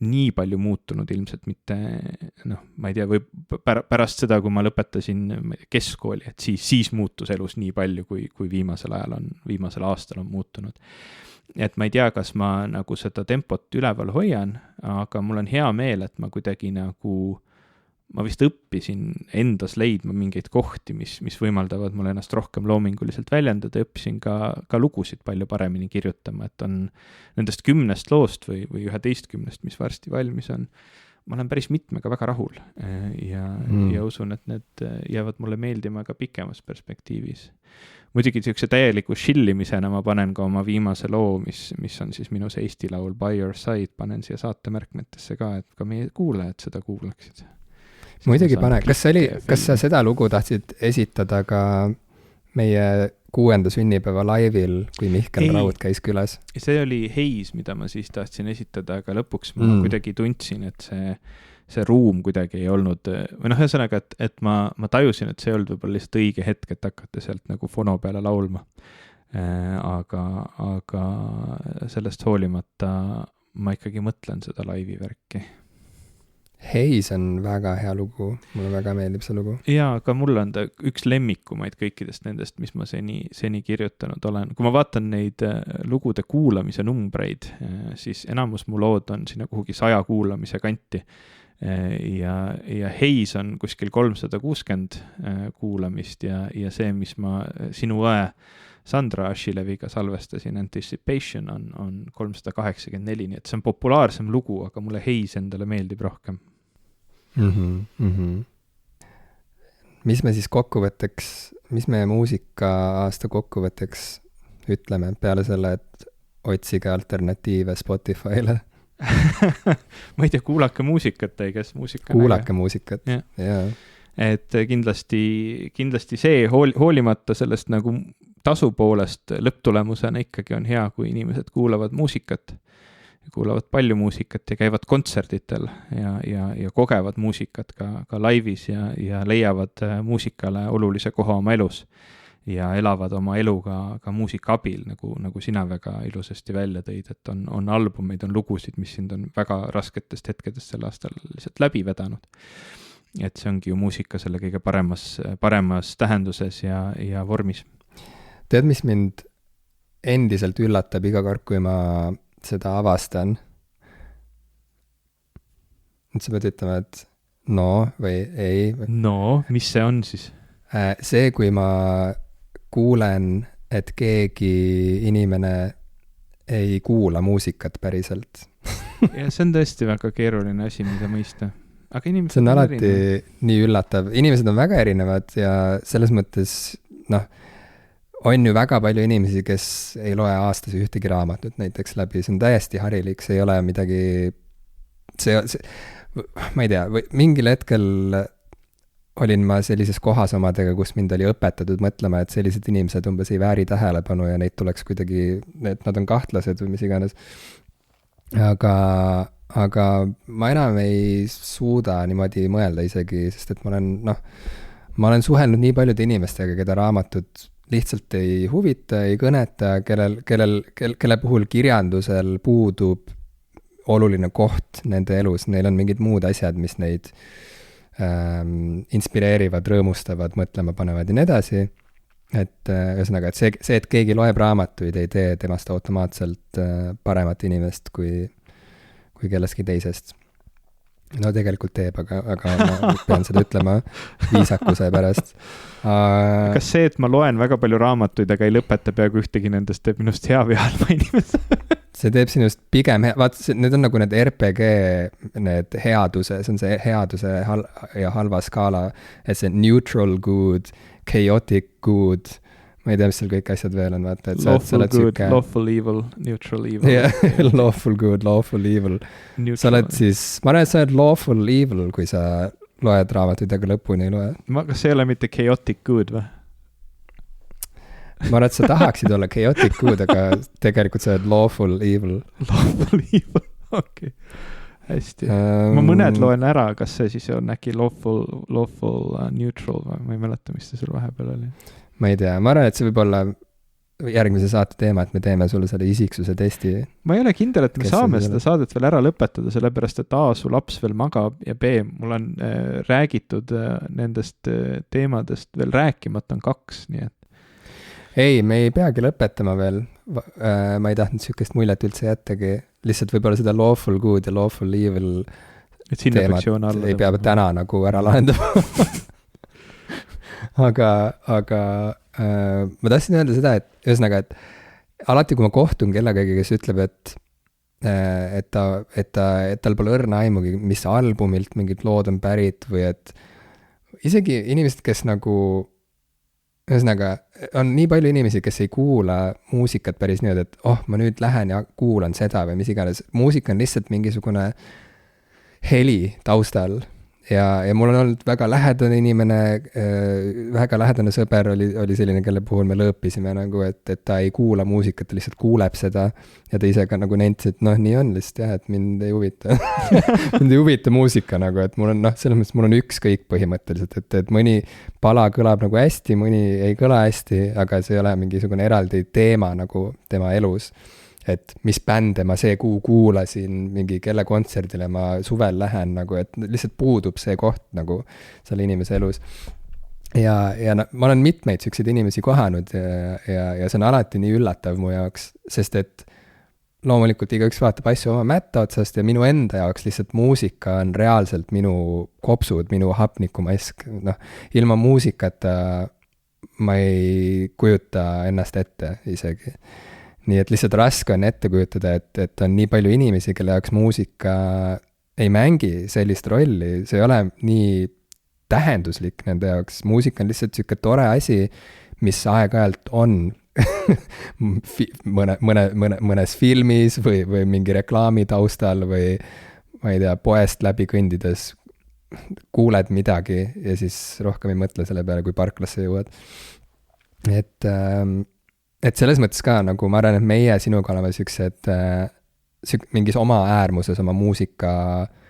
Speaker 2: nii palju muutunud ilmselt mitte, ma ei tea, või pärast seda, kui ma lõpetasin keskkooli, et siis muutus elus nii palju, kui viimasel aastal on muutunud. Et ma ei tea, kas ma nagu seda tempot üleval hoian, aga mul on hea meel, et ma kuidagi ma vist õppisin endas leidma mingeid kohti, mis võimaldavad mulle ennast rohkem loominguliselt väljendada, õppisin ka lugusid palju paremini kirjutama, et on nendest 10 loost või 11, mis varsti valmis on, ma olen päris mitmega väga rahul ja usun, et need jäävad mulle meeldima ka pikemas perspektiivis. Muidugi niisuguse täieliku shillimisena ma panen ka oma viimase loo, mis on siis minu see Eesti laul By Your Side, panen siia saatemärkmetesse ka, et ka meie kuulajad seda kuulaksid.
Speaker 1: Muidugi pane, kas sa seda lugu tahtsid esitada ka meie 6. sünnipäeva laivil, kui Mihkel Raud käis külas?
Speaker 2: See oli Heis, mida ma siis tahtsin esitada, aga lõpuks ma kuidagi tundsin, et see ruum kuidagi ei olnud, või ühesõnaga, et ma tajusin, et see ei olnud võib-olla lihtsalt õige hetk, et hakata sealt nagu fono peale laulma. Aga sellest hoolimata ma ikkagi mõtlen seda laivi värki.
Speaker 1: Heis on väga hea lugu, mulle väga meeldib see lugu.
Speaker 2: Jaa, aga mul on ta üks lemmikumaid kõikidest nendest, mis ma seni kirjutanud olen. Kui ma vaatan neid lugude kuulamise numbreid, siis enamus mu lood on sinna kuhugi 100 kuulamise kanti. Ja Heis on kuskil 360 kuulamist ja see, mis ma sinu õe Sandra Ashileviga salvestasin, Anticipation on 384, nii et see on populaarsem lugu, aga mulle Heis endale meeldib rohkem.
Speaker 1: Mis me siis kokkuvõtteks, mis meie muusika aasta kokkuvõtteks ütleme peale selle, et otsige alternatiive Spotify'le?
Speaker 2: Ma ei tea, kuulake muusikat,
Speaker 1: kuulake muusikat,
Speaker 2: jaa. Et kindlasti see hoolimata sellest nagu tasu poolest lõpptulemusena ikkagi on hea, kui inimesed kuulavad muusikat, kuulavad palju muusikat ja käivad kontserditel ja kogevad muusikat ka laivis ja leiavad muusikale olulise koha oma elus ja elavad oma elu ka muusika abil, nagu sina väga ilusasti välja tõid, et on albumeid, on lugusid, mis sind on väga rasketest hetkedest sel aastal lihtsalt läbi vedanud. Et see ongi ju muusika selle kõige paremas tähenduses ja vormis.
Speaker 1: Tead, mis mind endiselt üllatab iga kord, kui ma seda avastan? Nüüd sa pead ütlema, et no või ei.
Speaker 2: No, mis see on siis?
Speaker 1: See, kui ma kuulen, et keegi inimene ei kuula muusikat päriselt.
Speaker 2: Ja see on tõesti väga keeruline asi, mida mõista. Aga
Speaker 1: see on alati nii üllatav. Inimesed on väga erinevad ja selles mõttes, on ju väga palju inimesi, kes ei loe aastas ühtegi raamatut näiteks läbi. See on täiesti harilik, see ei ole midagi, ma ei tea, või mingil hetkel olin ma sellises kohas omadega, kus mind oli õpetatud mõtlema, et sellised inimesed umbes ei vääri tähelepanu ja neid tuleks kuidagi, et nad on kahtlased või mis iganes. Aga ma enam ei suuda niimoodi mõelda isegi, sest et ma olen suhelnud nii paljude inimestega, keda raamatud lihtsalt ei huvita, ei kõneta, kelle puhul kirjandusel puudub oluline koht nende elus, neil on mingid muud asjad, mis neid inspireerivad, rõõmustavad, mõtlema panevad ja nii edasi. Et ühesõnaga, et see, et keegi loeb raamatuid, ei tee temast automaatselt paremat inimest kui kellestki teisest. No tegelikult teeb, aga ma pean seda ütlema viisakuse pärast.
Speaker 2: Kas see, et ma loen väga palju raamatuid, aga ei lõpeta peaaegu ühtegi nendest, teeb minust hea või halva inimese?
Speaker 1: See teeb sinust pigem, need on nagu need RPG, need headuse, see on see headuse ja halva skaala, et see neutral good, chaotic good, ma ei tea, mis seal kõik asjad veel on, vaata, et
Speaker 2: lawful good, lawful evil, neutral evil.
Speaker 1: Yeah, lawful good, lawful evil. Sa oled siis, ma arvan, et sa oled lawful evil, kui sa loed raamatuid, aga lõpuni ei loe.
Speaker 2: Kas see ei ole mitte chaotic good või?
Speaker 1: Ma arvan, et sa tahaksid olla chaotic good, aga tegelikult sa oled lawful evil.
Speaker 2: Lawful evil, okei. Hästi. Ma mõned loen ära, kas see siis on äkki lawful neutral või ma ei mäleta, mis see sul vahepeal oli.
Speaker 1: Ma ei tea, ma arvan, et see võib olla järgmise saate teema, et me teeme sulle selle isiksuse testi.
Speaker 2: Ma ei ole kindel, et me saame seda saadet veel ära lõpetada, sellepärast et A, su laps veel magab ja B, mul on räägitud nendest teemadest veel rääkimata on 2, nii et
Speaker 1: ei, me ei peagi lõpetama veel. Ma ei tahtnud sükest muljet üldse jättagi. Lihtsalt võib-olla seda lawful good ja lawful evil teemat ei pea täna nagu ära lahendama. aga ma tahtsin öelda seda, et ühesõnaga, et alati kui ma kohtun kellegagi, kes ütleb, et tal pole õrna aimugi, mis albumilt mingid lood on pärit või et isegi inimesed, kes nagu ühesõnaga, on nii palju inimesi, kes ei kuula muusikat päris niimoodi, et ma nüüd lähen ja kuulan seda või mis iganes. Muusika on lihtsalt mingisugune heli taustal ja mul on olnud väga lähedane inimene, väga lähedane sõber oli selline, kelle puhul me lõõpisime nagu, et ta ei kuula muusikat, ta lihtsalt kuuleb seda ja ta ise ka nagu nentis, et nii on lihtsalt jah, et mind ei huvita mind ei huvita muusika nagu, et mul on selles mõttes mul on ükskõik põhimõtteliselt, et mõni pala kõlab nagu hästi, mõni ei kõla hästi, aga see ei ole mingisugune eraldi teema nagu tema elus. Et mis bände ma see kuu kuulasin, mingi kelle kontserdile ma suvel lähen nagu, et lihtsalt puudub see koht nagu selle inimese elus. Ja ma olen mitmeid selliseid inimesi kohanud ja see on alati nii üllatav mu jaoks, sest et loomulikult igaüks vaatab asju oma mätta otsast ja minu enda jaoks lihtsalt muusika on reaalselt minu kopsud, minu hapnikumask. Ilma muusikata ma ei kujuta ennast ette isegi. Nii et lihtsalt raske on ette kujutada, et on nii palju inimesi, kelle jaoks muusika ei mängi sellist rolli, see ei ole nii tähenduslik nende jaoks. Muusika on lihtsalt siuke tore asi, mis aeg-ajalt on mõnes filmis või mingi reklaami taustal või ma ei tea, poest läbi kõndides kuuled midagi ja siis rohkem ei mõtle selle peale, kui parklasse jõuad. Et selles mõttes ka, nagu ma arvan, et meie sinuga oleme siuksed mingis oma äärmuses, oma muusika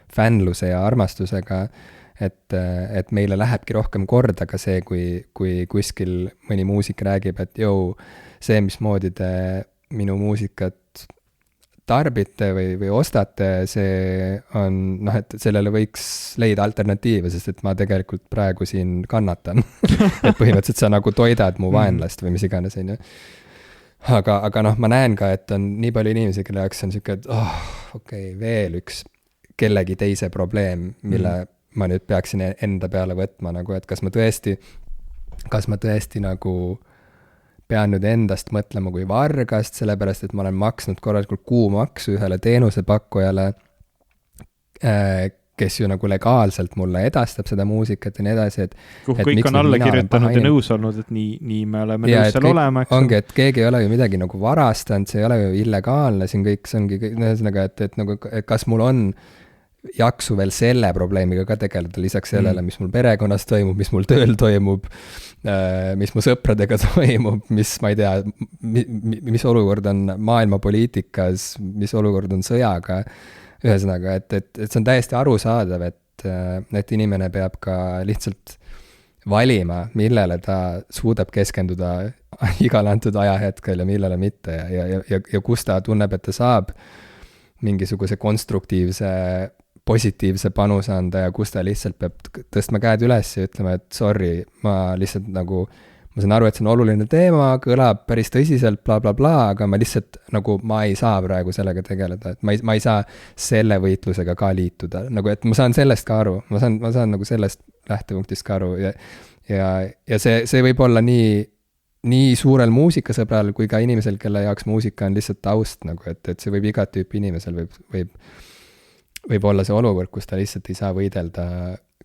Speaker 1: fännluse ja armastusega, et meile lähebki rohkem korda ka see, kui kuskil mõni muusik räägib, et see, mismoodi te minu muusikat tarbite või ostate, see on, et sellele võiks leida alternatiive, sest et ma tegelikult praegu siin kannatan. Et põhimõtteliselt sa nagu toidad mu vaenlast või mis iganes, on ju. Aga ma näen ka, et on nii palju inimesi, kelle jaoks on siuke, et veel üks kellegi teise probleem, mille ma nüüd peaksin enda peale võtma, nagu, et kas ma tõesti nagu pean nüüd endast mõtlema kui vargast, sellepärast, et ma olen maksnud korralikult kuumaksu ühele teenusepakkujale, kes ju nagu legaalselt mulle edastab seda muusikat ja nii edasi, et
Speaker 2: kõik on alla kirjutanud ja nõus olnud, et nii me oleme nõus seal olema.
Speaker 1: Ongi, et keegi ei ole ju midagi nagu varastanud, see ei ole ju illegaalne, siin kõik see ongi, ühesõnaga, et nagu, kas mul on jaksu veel selle probleemiga ka tegeleda, lisaks sellele, mis mul perekonnas toimub, mis mul tööl toimub, mis mu sõpradega toimub, mis, ma ei tea, mis olukord on maailmapoliitikas, mis olukord on sõjaga, ühesõnaga, et see on täiesti arusaadav, et inimene peab ka lihtsalt valima, millele ta suudab keskenduda igal antud ajahetkel ja millele mitte ja kus ta tunneb, et ta saab mingisuguse konstruktiivse, positiivse panuse anda ja kus ta lihtsalt peab tõstma käed üles ja ütlema, et sorry, ma lihtsalt nagu, ma saan aru, et see on oluline teema, kõlab päris tõsiselt, bla, bla, bla, aga ma lihtsalt nagu, ma ei saa praegu sellega tegeleda, et ma ei saa selle võitlusega ka liituda, nagu et ma saan sellest ka aru, ma saan nagu sellest lähtepunktist ka aru ja see võib olla nii suurel muusikasõbral kui ka inimesel, kelle jaoks muusika on lihtsalt taust nagu, et see võib igat tüüpi inimesel võib olla see olukord, kus ta lihtsalt ei saa võidelda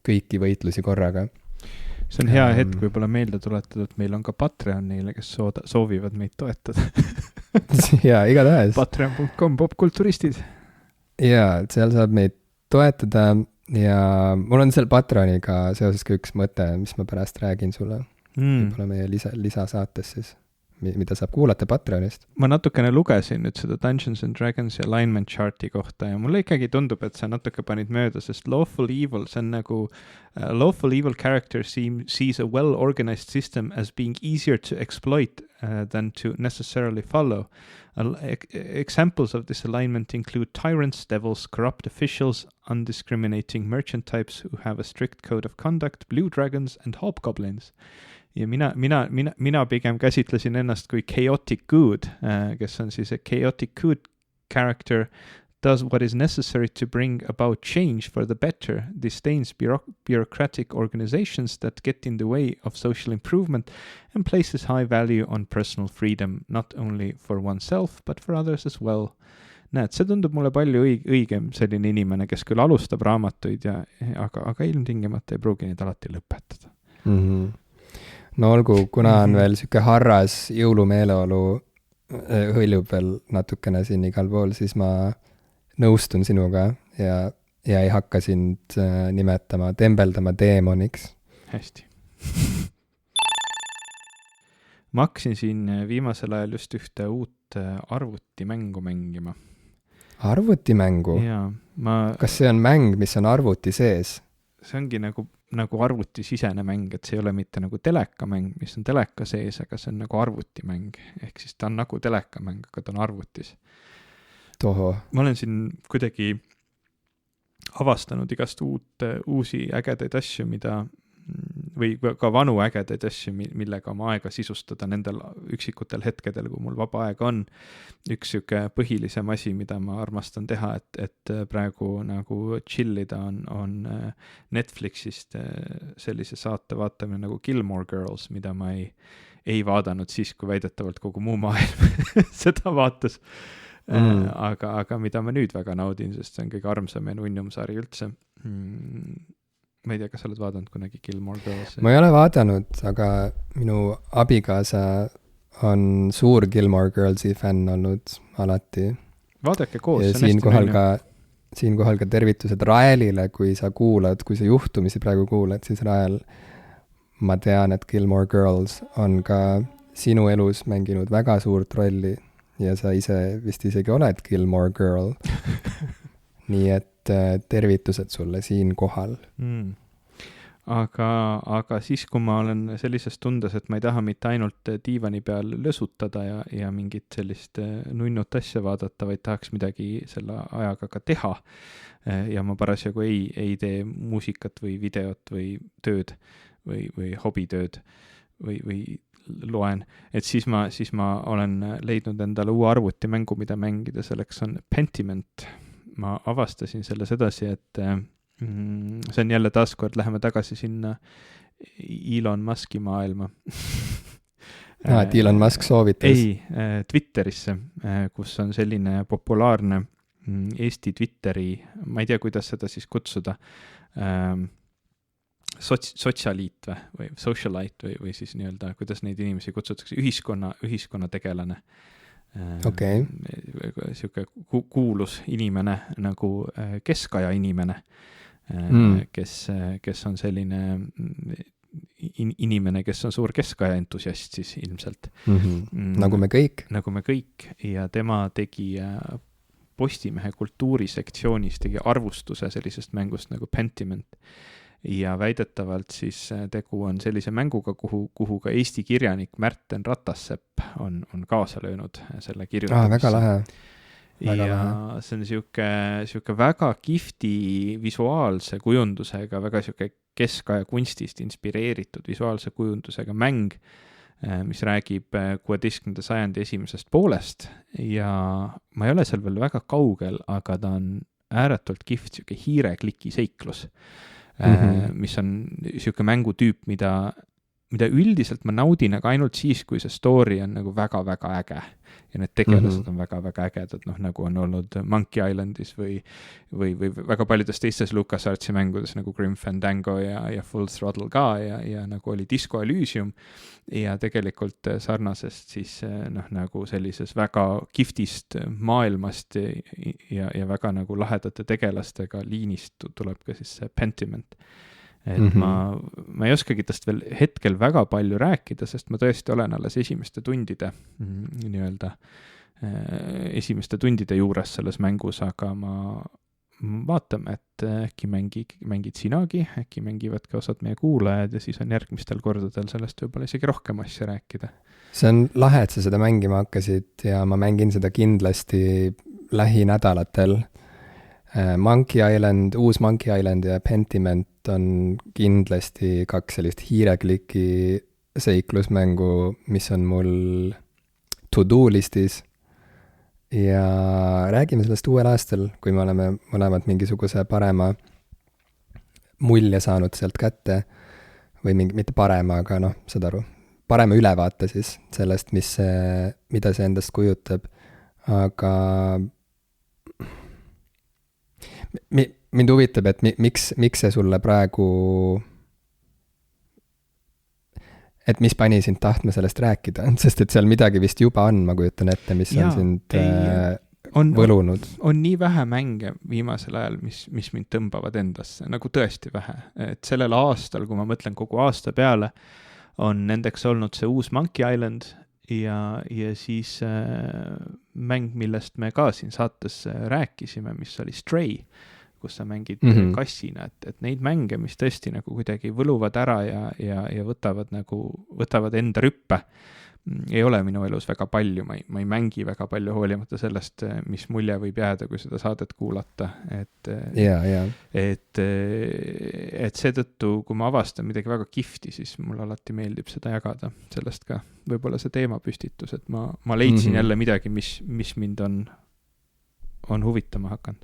Speaker 1: kõiki võitlusi korraga.
Speaker 2: See on hea hetk võib-olla meelde tuletada, et meil on ka Patreon neile, kes soovivad meid toetada.
Speaker 1: Jaa, igatahes.
Speaker 2: Patreon.com, popkulturistid.
Speaker 1: Jaa, seal saab meid toetada ja mul on seal Patreoniga seoses ka üks mõte, mis ma pärast räägin sulle. Võib-olla meie lisasaates siis, mida saab kuulata Patreonist.
Speaker 2: Ma natukene lugesin nüüd seda Dungeons and Dragons alignment charti kohta ja mulle ikkagi tundub, et sa natuke panid mööda, sest Lawful Evil, see on nagu Lawful Evil character sees a well-organized system as being easier to exploit than to necessarily follow. Examples of this alignment include tyrants, devils, corrupt officials, undiscriminating merchant types who have a strict code of conduct, blue dragons and hobgoblins. Ja mina pigem käsitlesin ennast kui chaotic good, kes on siis a chaotic good character does what is necessary to bring about change for the better, disdains bureaucratic organizations that get in the way of social improvement, and places high value on personal freedom, not only for oneself, but for others as well. Näed, see tundub mulle palju õigem selline inimene, kes küll alustab raamatuid, aga ilmtingimata ei pruugi neid alati lõpetada.
Speaker 1: Mm-hmm. No olgu, kuna on veel siuke harras jõulumeeleolu hõljub veel natukene siin igal pool, siis ma nõustun sinuga ja ei hakka sind nimetama, tembeldama teemoniks.
Speaker 2: Hästi. Ma hakkasin siin viimasel ajal just ühte uut arvutimängu mängima.
Speaker 1: Arvutimängu?
Speaker 2: Jaa.
Speaker 1: Kas see on mäng, mis on arvuti sees?
Speaker 2: See ongi nagu arvutisisene mäng, et see ei ole mitte nagu telekamäng, mis on teleka sees, aga see on nagu arvutimäng. Ehk siis ta on nagu telekamäng, aga ta on arvutis.
Speaker 1: Toho.
Speaker 2: Ma olen siin kuidagi avastanud igast uusi ägedaid asju, või ka vanu ägedaid asju, millega oma aega sisustada nendel üksikutel hetkedel, kui mul vaba aeg on. Üks siuke põhilisem asi, mida ma armastan teha, et praegu nagu chillida on Netflixist sellise saate vaatamine nagu Gilmore Girls, mida ma ei vaadanud siis, kui väidetavalt kogu muu maailm seda vaatas. Aga mida ma nüüd väga naudin, sest see on kõige armsam ja nunnum sari üldse. Ma ei tea, kas sa oled vaadanud kunagi Gilmore Girls?
Speaker 1: Ma ei ole vaadanud, aga minu abikaasa on suur Gilmore Girlsi fänn olnud alati.
Speaker 2: Vaadake koos,
Speaker 1: ja
Speaker 2: see on hästi
Speaker 1: siinkohal ka tervitused Raelile, kui sa juhtumisi praegu kuulad, siis Rael, ma tean, et Gilmore Girls on ka sinu elus mänginud väga suurt rolli ja sa ise vist isegi oled Gilmore Girl. Nii et tervitused sulle siin kohal.
Speaker 2: Aga siis, kui ma olen sellises tundes, et ma ei taha mitte ainult diivani peal lösutada ja mingit sellist nunnut asja vaadata, vaid tahaks midagi selle ajaga ka teha ja ma parasjagu ei tee muusikat või videot või tööd või hobitööd või loen, et siis ma olen leidnud endale uue arvutimängu, mida mängida, selleks on Pentiment. Ma avastasin selles edasi, et see on jälle taaskord, läheme tagasi sinna Elon Muski maailma.
Speaker 1: Et Elon Musk soovitas?
Speaker 2: Ei, Twitterisse, kus on selline populaarne Eesti Twitteri, ma ei tea, kuidas seda siis kutsuda, sotsialiit või socialite või siis nii-öelda, kuidas neid inimesi kutsutakse, ühiskonna tegelane.
Speaker 1: Okei.
Speaker 2: Sihuke kuulus inimene nagu keskaja inimene, kes on selline inimene, kes on suur keskaja entusiast siis ilmselt.
Speaker 1: Nagu me kõik.
Speaker 2: Nagu me kõik, ja tema tegi Postimehe kultuurisektsioonis tegi arvustuse sellisest mängust nagu Pentiment. Ja väidetavalt siis tegu on sellise mänguga, kuhu ka Eesti kirjanik Märten Ratassepp on kaasa löönud selle kirjutamisse.
Speaker 1: Väga lahe.
Speaker 2: Ja see on siuke väga kihvti visuaalse kujundusega, väga siuke keskaja kunstist inspireeritud visuaalse kujundusega mäng, mis räägib 16. sajandi esimesest poolest, ja ma ei ole seal veel väga kaugel, aga ta on ääretult kihvt siuke hiirekliki seiklus, mis on siuke mängutüüp, mida üldiselt ma naudin, aga ainult siis, kui see story on nagu väga-väga äge. Ja need tegelased on väga-väga ägedad, nagu on olnud Monkey Islandis või väga paljudes teistes LucasArtsi mängudes nagu Grim Fandango ja Full Throttle ka ja nagu oli Disco Elysium ja tegelikult sarnasest siis nagu sellises väga kihvtist maailmast ja väga nagu lahedate tegelastega liinist tuleb ka siis see Pentiment. Et ma ei oskagi tast veel hetkel väga palju rääkida, sest ma tõesti olen alles esimeste tundide juures selles mängus, aga ma vaatame, et äkki mängid sinagi, äkki mängivad ka osad meie kuulajad ja siis on järgmistel kordadel sellest võib-olla isegi rohkem asja rääkida.
Speaker 1: See on lahe, et sa seda mängima hakkasid ja ma mängin seda kindlasti lähinädalatel. Monkey Island, uus Monkey Island ja Pentiment on kindlasti 2 sellist hiirekliki seiklusmängu, mis on mul to-do listis. Ja räägime sellest uuel aastal, kui me oleme mõlemad mingisuguse parema mulje saanud sealt kätte või mitte parema, aga saad aru, parema ülevaate siis sellest, mida see endast kujutab. Aga mind huvitab, et miks see sulle praegu, et mis pani sind tahtma sellest rääkida, sest et seal midagi vist juba on, ma kujutan ette, mis on sind võlunud.
Speaker 2: On nii vähe mänge viimasel ajal, mis mind tõmbavad endasse, nagu tõesti vähe. Et sellel aastal, kui ma mõtlen kogu aasta peale, on nendeks olnud see uus Monkey Island ja siis mäng, millest me ka siin saates rääkisime, mis oli Stray, kus sa mängid kassina, et neid mänge, mis tõesti nagu kuidagi võluvad ära ja võtavad enda rüppe, ei ole minu elus väga palju, ma ei mängi väga palju hoolimata sellest, mis mulje võib jääda, kui seda saadet kuulata, et seetõttu, kui ma avastan midagi väga kihvti, siis mulle alati meeldib seda jagada, sellest ka võib-olla see teemapüstitus, et ma leidsin jälle midagi, mis mind on huvitama hakanud.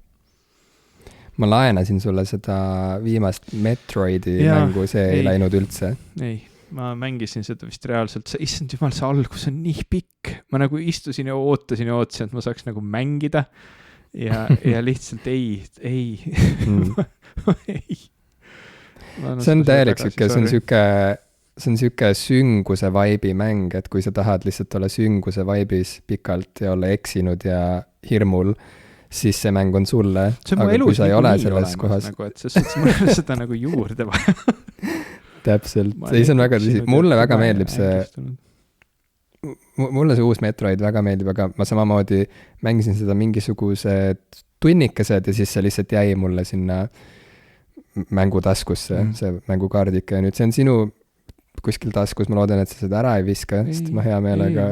Speaker 1: Ma laenasin sulle seda viimast Metroidi mängu, see ei läinud üldse.
Speaker 2: Ei, ma mängisin seda vist reaalselt, issand jumal, see algus on nii pikk. Ma nagu istusin ja ootasin, et ma saaks nagu mängida ja lihtsalt ei.
Speaker 1: See on täielik siuke, see on siuke sünguse vaibi mäng, et kui sa tahad lihtsalt olla sünguse vaibis pikalt ja olla eksinud ja hirmul, siis see mäng on sulle.
Speaker 2: See on mu elus nagu nii olemas, nagu, et mul on seda nagu juurde vaja.
Speaker 1: Täpselt, see on väga tõsi. Mulle väga meeldib see, mulle see uus Metroid väga meeldib, aga ma samamoodi mängisin seda mingisugused tunnikesed ja siis see lihtsalt jäi mulle sinna mängutaskusse, see mängukaardike ja nüüd see on sinu kuskil taskus, ma loodan, et sa seda ära ei viska, sest ma hea meelega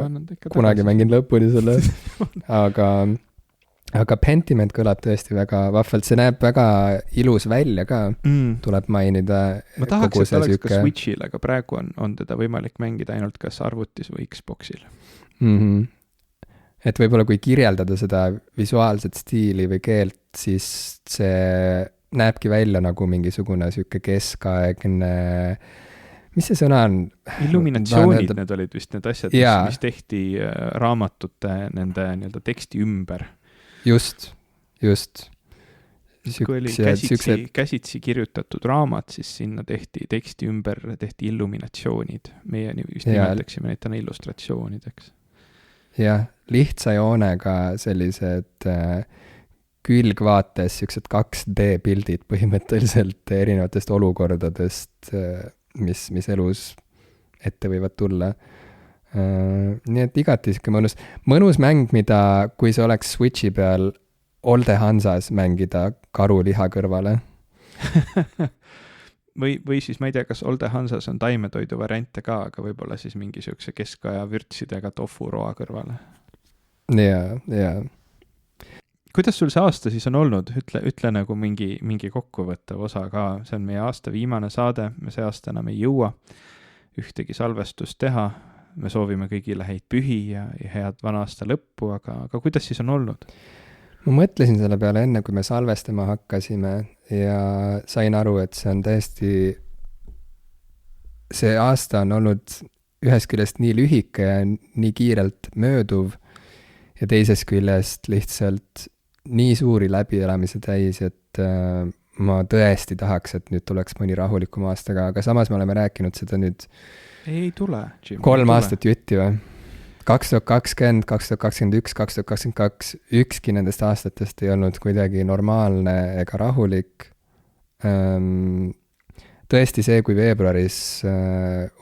Speaker 1: kunagi mängin lõpuni selle, aga Pentiment kõlab tõesti väga vahvalt, see näeb väga ilus välja ka, tuleb mainida.
Speaker 2: Ma tahaks, et oleks ka Switchil, aga praegu on teda võimalik mängida ainult kas arvutis või Xboxil.
Speaker 1: Et võib-olla kui kirjeldada seda visuaalset stiili või keelt, siis see näebki välja nagu mingisugune siuke keskaegne, mis see sõna on?
Speaker 2: Illuminatsioonid, need olid vist need asjad, mis tehti raamatute nende nii-öelda teksti ümber.
Speaker 1: Just.
Speaker 2: Kui oli käsitsi kirjutatud raamat, siis sinna tehti teksti ümber, tehti illuminatsioonid. Meie vist nimetaksime neid täna illustratsioonideks.
Speaker 1: jah, lihtsa joonega sellised külgvaates siuksed 2D pildid põhimõtteliselt erinevatest olukordadest, mis elus ette võivad tulla. Nii et igati siuke mõnus mäng, mida, kui see oleks Switchi peal Olde Hansas mängida karuliha kõrvale.
Speaker 2: või siis ma ei tea, kas Olde Hansas on taimetoidu variante ka, aga võib-olla siis mingi siukse keskaja vürtsidega tofuroa kõrvale.
Speaker 1: Jaa.
Speaker 2: Kuidas sul see aasta siis on olnud? Ütle nagu mingi kokkuvõttev osa ka. See on meie aasta viimane saade. Me see aasta enam ei jõua ühtegi salvestust teha. Me soovime kõigile häid pühi ja head vana aasta lõppu, aga kuidas siis on olnud?
Speaker 1: Ma mõtlesin selle peale enne, kui me salvestama hakkasime ja sain aru, et see on tõesti, see aasta on olnud ühest küljest nii lühike ja nii kiirelt mööduv ja teisest küljest lihtsalt nii suuri läbielamise täis, et ma tõesti tahaks, et nüüd tuleks mõni rahulikum aastaga, aga samas me oleme rääkinud seda nüüd
Speaker 2: ei tule, Jim,
Speaker 1: 3 aastat jutti või? 2020, 2021, 2022, ükski nendest aastatest ei olnud kuidagi normaalne ega rahulik. Tõesti see, kui veebruaris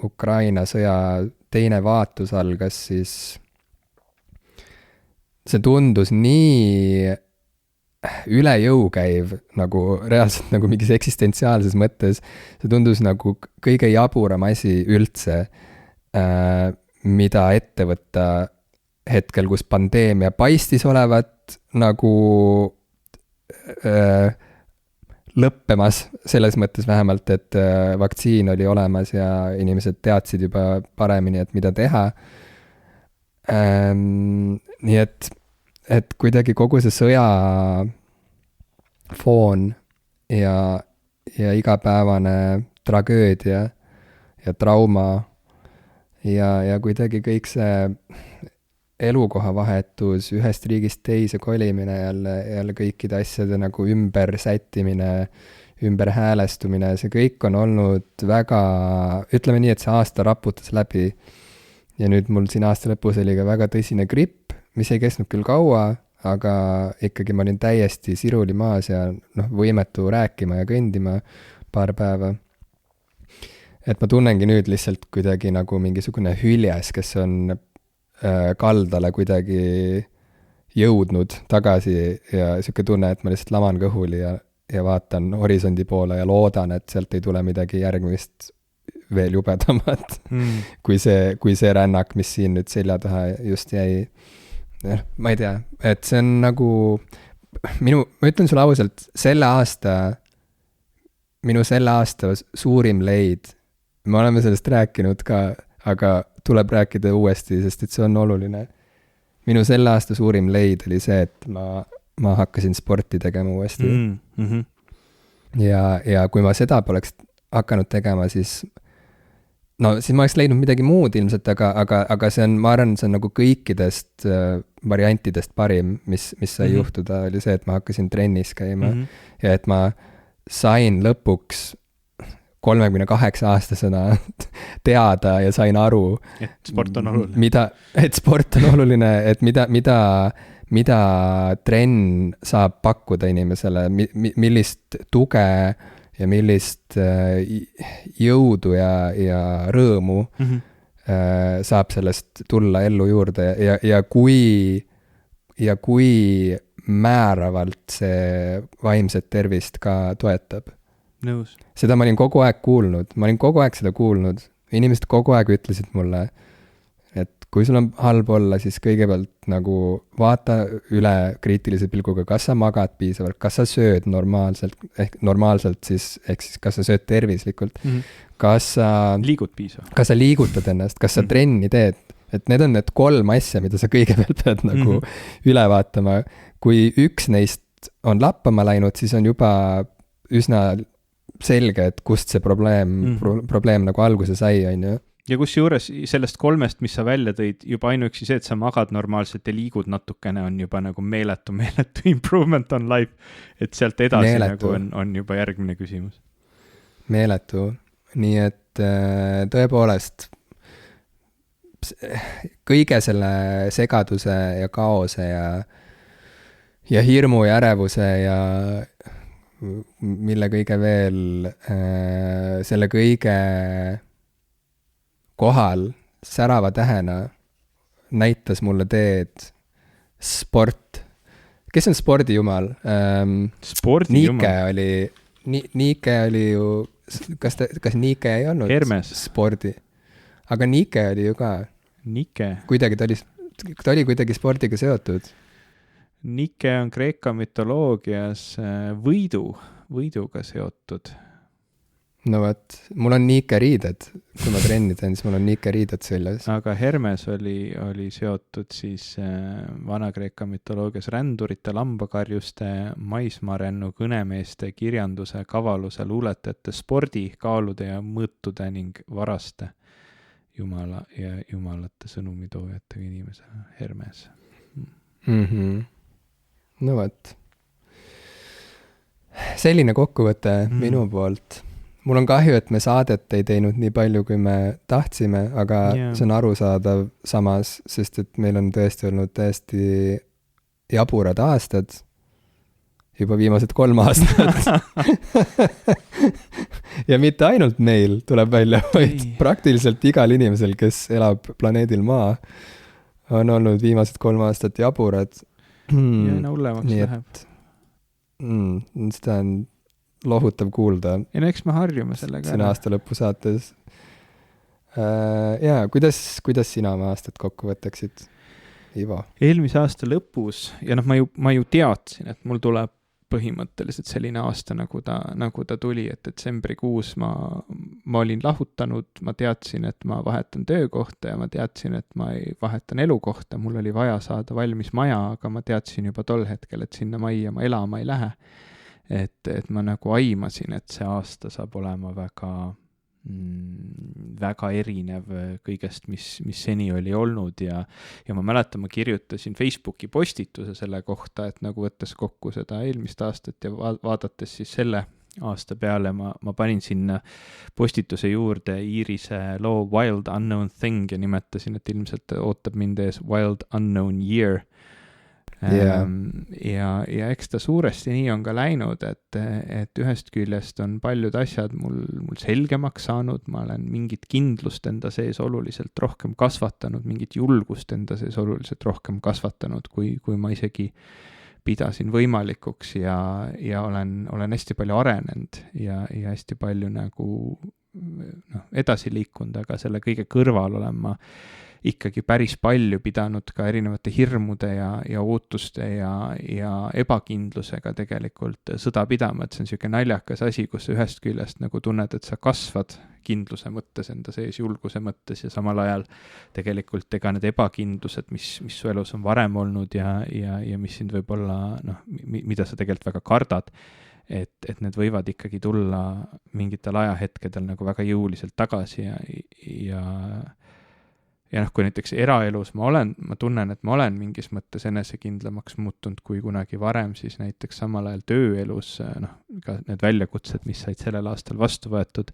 Speaker 1: Ukraina sõja teine vaatus algas, siis see tundus nii üle jõu käiv, nagu reaalselt nagu mingis eksistentsiaalses mõttes. See tundus nagu kõige jaburam asi üldse, mida ette võtta hetkel, kus pandeemia paistis olevat nagu lõppemas, selles mõttes vähemalt, et vaktsiin oli olemas ja inimesed teadsid juba paremini, et mida teha. Nii et kuidagi kogu see sõja foon ja igapäevane tragöödia ja trauma ja kuidagi kõik see elukoha vahetus, ühest riigist teise kolimine, jälle kõikide asjade nagu ümber sättimine, ümber häälestumine, see kõik on olnud väga, ütleme nii, et see aasta raputas läbi. Ja nüüd mul siin aasta lõpus oli ka väga tõsine gripp, mis ei kestnud küll kaua, aga ikkagi ma olin täiesti siruli maas ja võimetu rääkima ja kõndima paar päeva. Et ma tunnengi nüüd lihtsalt kuidagi nagu mingisugune hüljes, kes on kaldale kuidagi jõudnud tagasi ja siuke tunne, et ma lihtsalt laman kõhuli ja vaatan horisondi poole ja loodan, et sealt ei tule midagi järgmist veel jubedamat, kui see rännak, mis siin nüüd selja taha just jäi. Ma ei tea, et see on nagu ma ütlen sulle ausalt, minu selle aasta suurim leid, me oleme sellest rääkinud ka, aga tuleb rääkida uuesti, sest et see on oluline. Minu selle aasta suurim leid oli see, et ma hakkasin sporti tegema uuesti. Ja kui ma seda poleks hakanud tegema, siis ma oleks leidnud midagi muud ilmselt, aga see on, ma arvan, see on nagu kõikidest variantidest parim, mis sai juhtuda, oli see, et ma hakkasin trennis käima ja et ma sain lõpuks 38-aastasena teada ja sain aru,
Speaker 2: et sport on oluline.
Speaker 1: Et sport on oluline, et mida trenn saab pakkuda inimesele, millist tuge ja millist jõudu ja rõõmu saab sellest tulla ellu juurde ja kui määravalt see vaimset tervist ka toetab.
Speaker 2: Nõus.
Speaker 1: Seda ma olin kogu aeg kuulnud, seda kuulnud. Inimesed kogu aeg ütlesid mulle, et kui sul on halb olla, siis kõigepealt nagu vaata üle kriitilise pilguga, kas sa magad piisavalt, kas sa sööd normaalselt, ehk siis kas sa sööd tervislikult, kas sa
Speaker 2: liigud piisavalt,
Speaker 1: kas sa liigutad ennast, kas sa trenni teed, et need on need 3 asja, mida sa kõigepealt pead nagu üle vaatama. Kui üks neist on lappama läinud, siis on juba üsna selge, et kust see probleem nagu alguse sai, on ju.
Speaker 2: Ja kusjuures sellest 3, mis sa välja tõid, juba ainuüksi see, et sa magad normaalselt ja liigud natukene, on juba nagu meeletu improvement on life, et sealt edasi nagu on juba järgmine küsimus.
Speaker 1: Meeletu. Nii et tõepoolest kõige selle segaduse ja kaose ja hirmu ja ärevuse ja mille kõige veel, selle kõige kohal särava tähena näitas mulle teed sport. Kes on spordijumal?
Speaker 2: Spordijumal?
Speaker 1: Nike oli ju, kas Nike ei olnud
Speaker 2: Hermes.
Speaker 1: Spordi? Aga Nike oli ju ka.
Speaker 2: Nike?
Speaker 1: Kuidagi ta oli kuidagi spordiga seotud.
Speaker 2: Nike on Kreeka mütoloogias võiduga seotud.
Speaker 1: No võt, mul on Nike riided, kui ma trenni teen, siis mul on Nike riided seljas.
Speaker 2: Aga Hermes oli seotud siis Vana-Kreeka mütoloogias rändurite, lambakarjuste, maismaarennu, kõnemeeste, kirjanduse, kavaluse, luuletajate, spordi, kaalude ja mõõtude ning varaste jumala ja jumalate sõnumitoojatega inimesena Hermes.
Speaker 1: No võt. Selline kokkuvõte minu poolt. Mul on kahju, et me saadet ei teinud nii palju, kui me tahtsime, aga see on arusaadav samas, sest et meil on tõesti olnud täiesti jaburad aastad, juba viimased 3 aastat. Ja mitte ainult meil tuleb välja, vaid praktiliselt igal inimesel, kes elab planeedil Maa, on olnud viimased 3 aastat jaburad.
Speaker 2: Ja aina hullemaks läheb.
Speaker 1: Seda on lohutav kuulda.
Speaker 2: Ja eks me harjume sellega.
Speaker 1: Siin aasta lõpu saates. Kuidas sina oma aastat kokku võtaksid, Ivo?
Speaker 2: Eelmise aasta lõpus, ja ma ju teadsin, et mul tuleb põhimõtteliselt selline aasta, nagu ta tuli, et detsembrikuus ma olin lahutanud, ma teadsin, et ma vahetan töökohta ja ma teadsin, et ma ei vahetan elukohta, mul oli vaja saada valmis maja, aga ma teadsin juba tol hetkel, et sinna majja ma elama ei lähe. Et ma nagu aimasin, et see aasta saab olema väga erinev kõigest, mis seni oli olnud ja ma mäletan, ma kirjutasin Facebooki postituse selle kohta, et nagu võttes kokku seda eelmist aastat ja vaadates siis selle aasta peale, ma panin sinna postituse juurde Iirise loo Wild Unknown Thing ja nimetasin, et ilmselt ootab mind ees Wild Unknown Year.
Speaker 1: Yeah.
Speaker 2: Ja eks ta suuresti nii on ka läinud, et ühest küljest on paljud asjad mul selgemaks saanud, ma olen mingit kindlust enda sees oluliselt rohkem kasvatanud, mingit julgust enda sees oluliselt rohkem kasvatanud, kui ma isegi pidasin võimalikuks ja olen hästi palju arenenud ja hästi palju nagu edasi liikunud, aga selle kõige kõrval olen ma ikkagi päris palju pidanud ka erinevate hirmude ja ootuste ja ebakindlusega tegelikult sõda pidama, et see on selline naljakas asi, kus ühest küljest nagu tunned, et sa kasvad kindluse mõttes enda sees, julguse mõttes ja samal ajal tegelikult ega need ebakindlused, mis su elus on varem olnud ja mis sind võib-olla, mida sa tegelikult väga kardad, et need võivad ikkagi tulla mingitel ajahetkedel nagu väga jõuliselt tagasi ja kui näiteks eraelus ma tunnen, et ma olen mingis mõttes enesekindlamaks muutunud kui kunagi varem, siis näiteks samal ajal tööelus, ka need väljakutsed, mis said sellel aastal vastu võetud,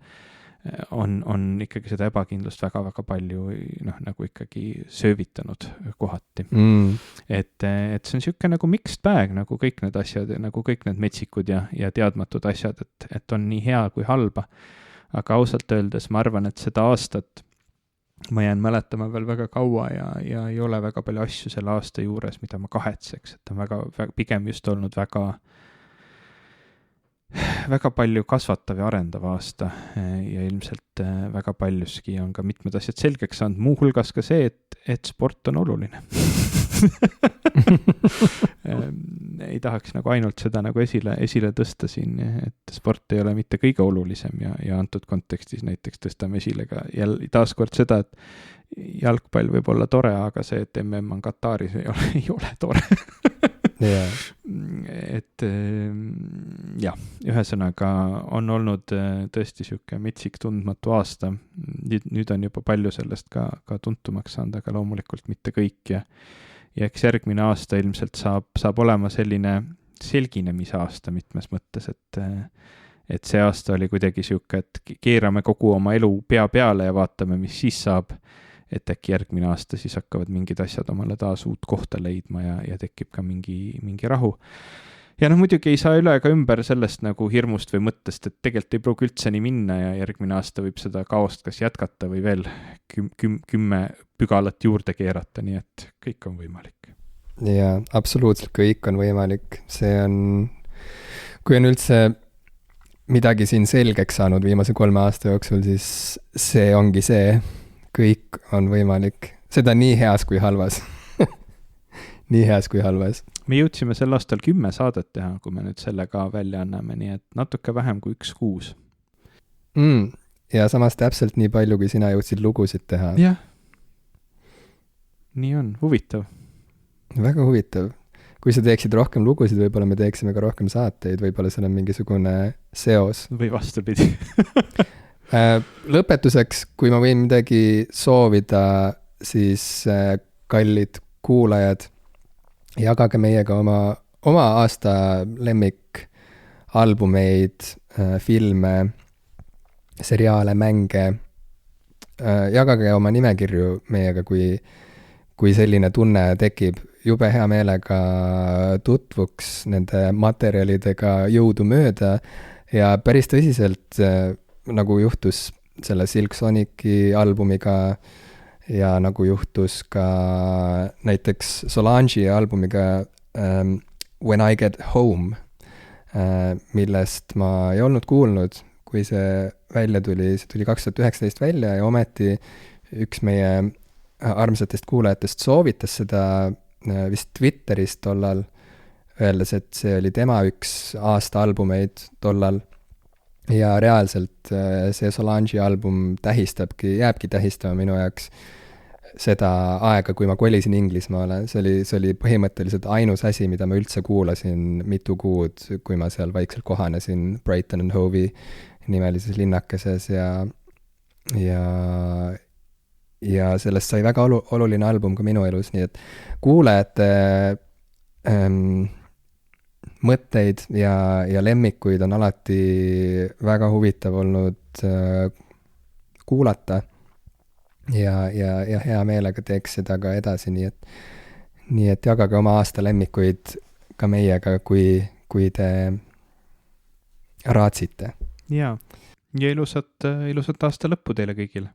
Speaker 2: on ikkagi seda ebakindlust väga-väga palju nagu ikkagi söövitanud kohati. Et see on siuke nagu mixed bag, nagu kõik need asjad, nagu kõik need metsikud ja teadmatud asjad, et on nii hea kui halba. Aga ausalt öeldes ma arvan, et seda aastat ma jään mäletama veel väga kaua ja ei ole väga palju asju selle aasta juures, mida ma kahetseks, et on väga pigem just olnud väga palju kasvatav ja arendav aasta ja ilmselt väga paljuski on ka mitmed asjad selgeks saanud, muuhulgas ka see, et sport on oluline. Ei tahaks nagu ainult seda nagu esile tõsta siin, et sport ei ole mitte kõige olulisem ja antud kontekstis näiteks tõstame esile ka taaskord seda, et jalgpall võib olla tore, aga see, et MM on Kataris ei ole tore.
Speaker 1: Yeah.
Speaker 2: Et ühesõnaga on olnud tõesti siuke metsik tundmatu aasta. Nüüd on juba palju sellest ka tuntumaks saanud, aga loomulikult mitte kõik ja eks järgmine aasta ilmselt saab olema selline selginemise aasta mitmes mõttes, et see aasta oli kuidagi siuke, et keerame kogu oma elu pea peale ja vaatame, mis siis saab. et äkki järgmine aasta siis hakkavad mingid asjad omale taas uut kohta leidma ja tekib ka mingi rahu. Ja muidugi ei saa üle ega ümber sellest nagu hirmust või mõttest, et tegelikult ei pruugi üldse nii minna ja järgmine aasta võib seda kaost kas jätkata või veel 10 pügalat juurde keerata, nii et kõik on võimalik.
Speaker 1: Jaa, absoluutselt kõik on võimalik. See on, kui on üldse midagi siin selgeks saanud viimase 3 aasta jooksul, siis see ongi see, kõik on võimalik. Seda nii heas kui halvas. nii heas kui halvas.
Speaker 2: Me jõudsime sel aastal 10 saadet teha, kui me nüüd selle ka välja anname, nii et natuke vähem kui 1 kuus.
Speaker 1: Ja samas täpselt nii palju, kui sina jõudsid lugusid teha.
Speaker 2: Jah, nii on, huvitav.
Speaker 1: Väga huvitav. Kui sa teeksid rohkem lugusid, võib-olla me teeksime ka rohkem saateid, võib-olla seal on mingisugune seos.
Speaker 2: Või vastupidi.
Speaker 1: Lõpetuseks, kui ma võin midagi soovida, siis kallid kuulajad, jagage meiega oma aasta lemmikalbumeid, filme, seriaale, mänge. Jagage oma nimekirju meiega, kui selline tunne tekib. Jube hea meelega tutvuks nende materjalidega jõudumööda ja päris tõsiselt, nagu juhtus selle Silk Sonici albumiga ja nagu juhtus ka näiteks Solange'i albumiga When I Get Home, millest ma ei olnud kuulnud, kui see välja tuli. See tuli 2019 välja ja ometi üks meie armsatest kuulajatest soovitas seda vist Twitteris tollal, öeldes, et see oli tema üks aasta albumeid tollal. Ja reaalselt see Solange'i album jääbki tähistama minu jaoks seda aega, kui ma kolisin Inglismaale. See oli põhimõtteliselt ainus asi, mida ma üldse kuulasin mitu kuud, kui ma seal vaikselt kohanesin Brighton and Hove'i nimelises linnakeses ja sellest sai väga oluline album ka minu elus, nii et kuulajate mõtteid ja lemmikuid on alati väga huvitav olnud kuulata ja hea meelega teeks seda ka edasi, nii et jagage oma aasta lemmikuid ka meiega, kui te raatsite.
Speaker 2: Ja ilusat aasta lõppu teile kõigile!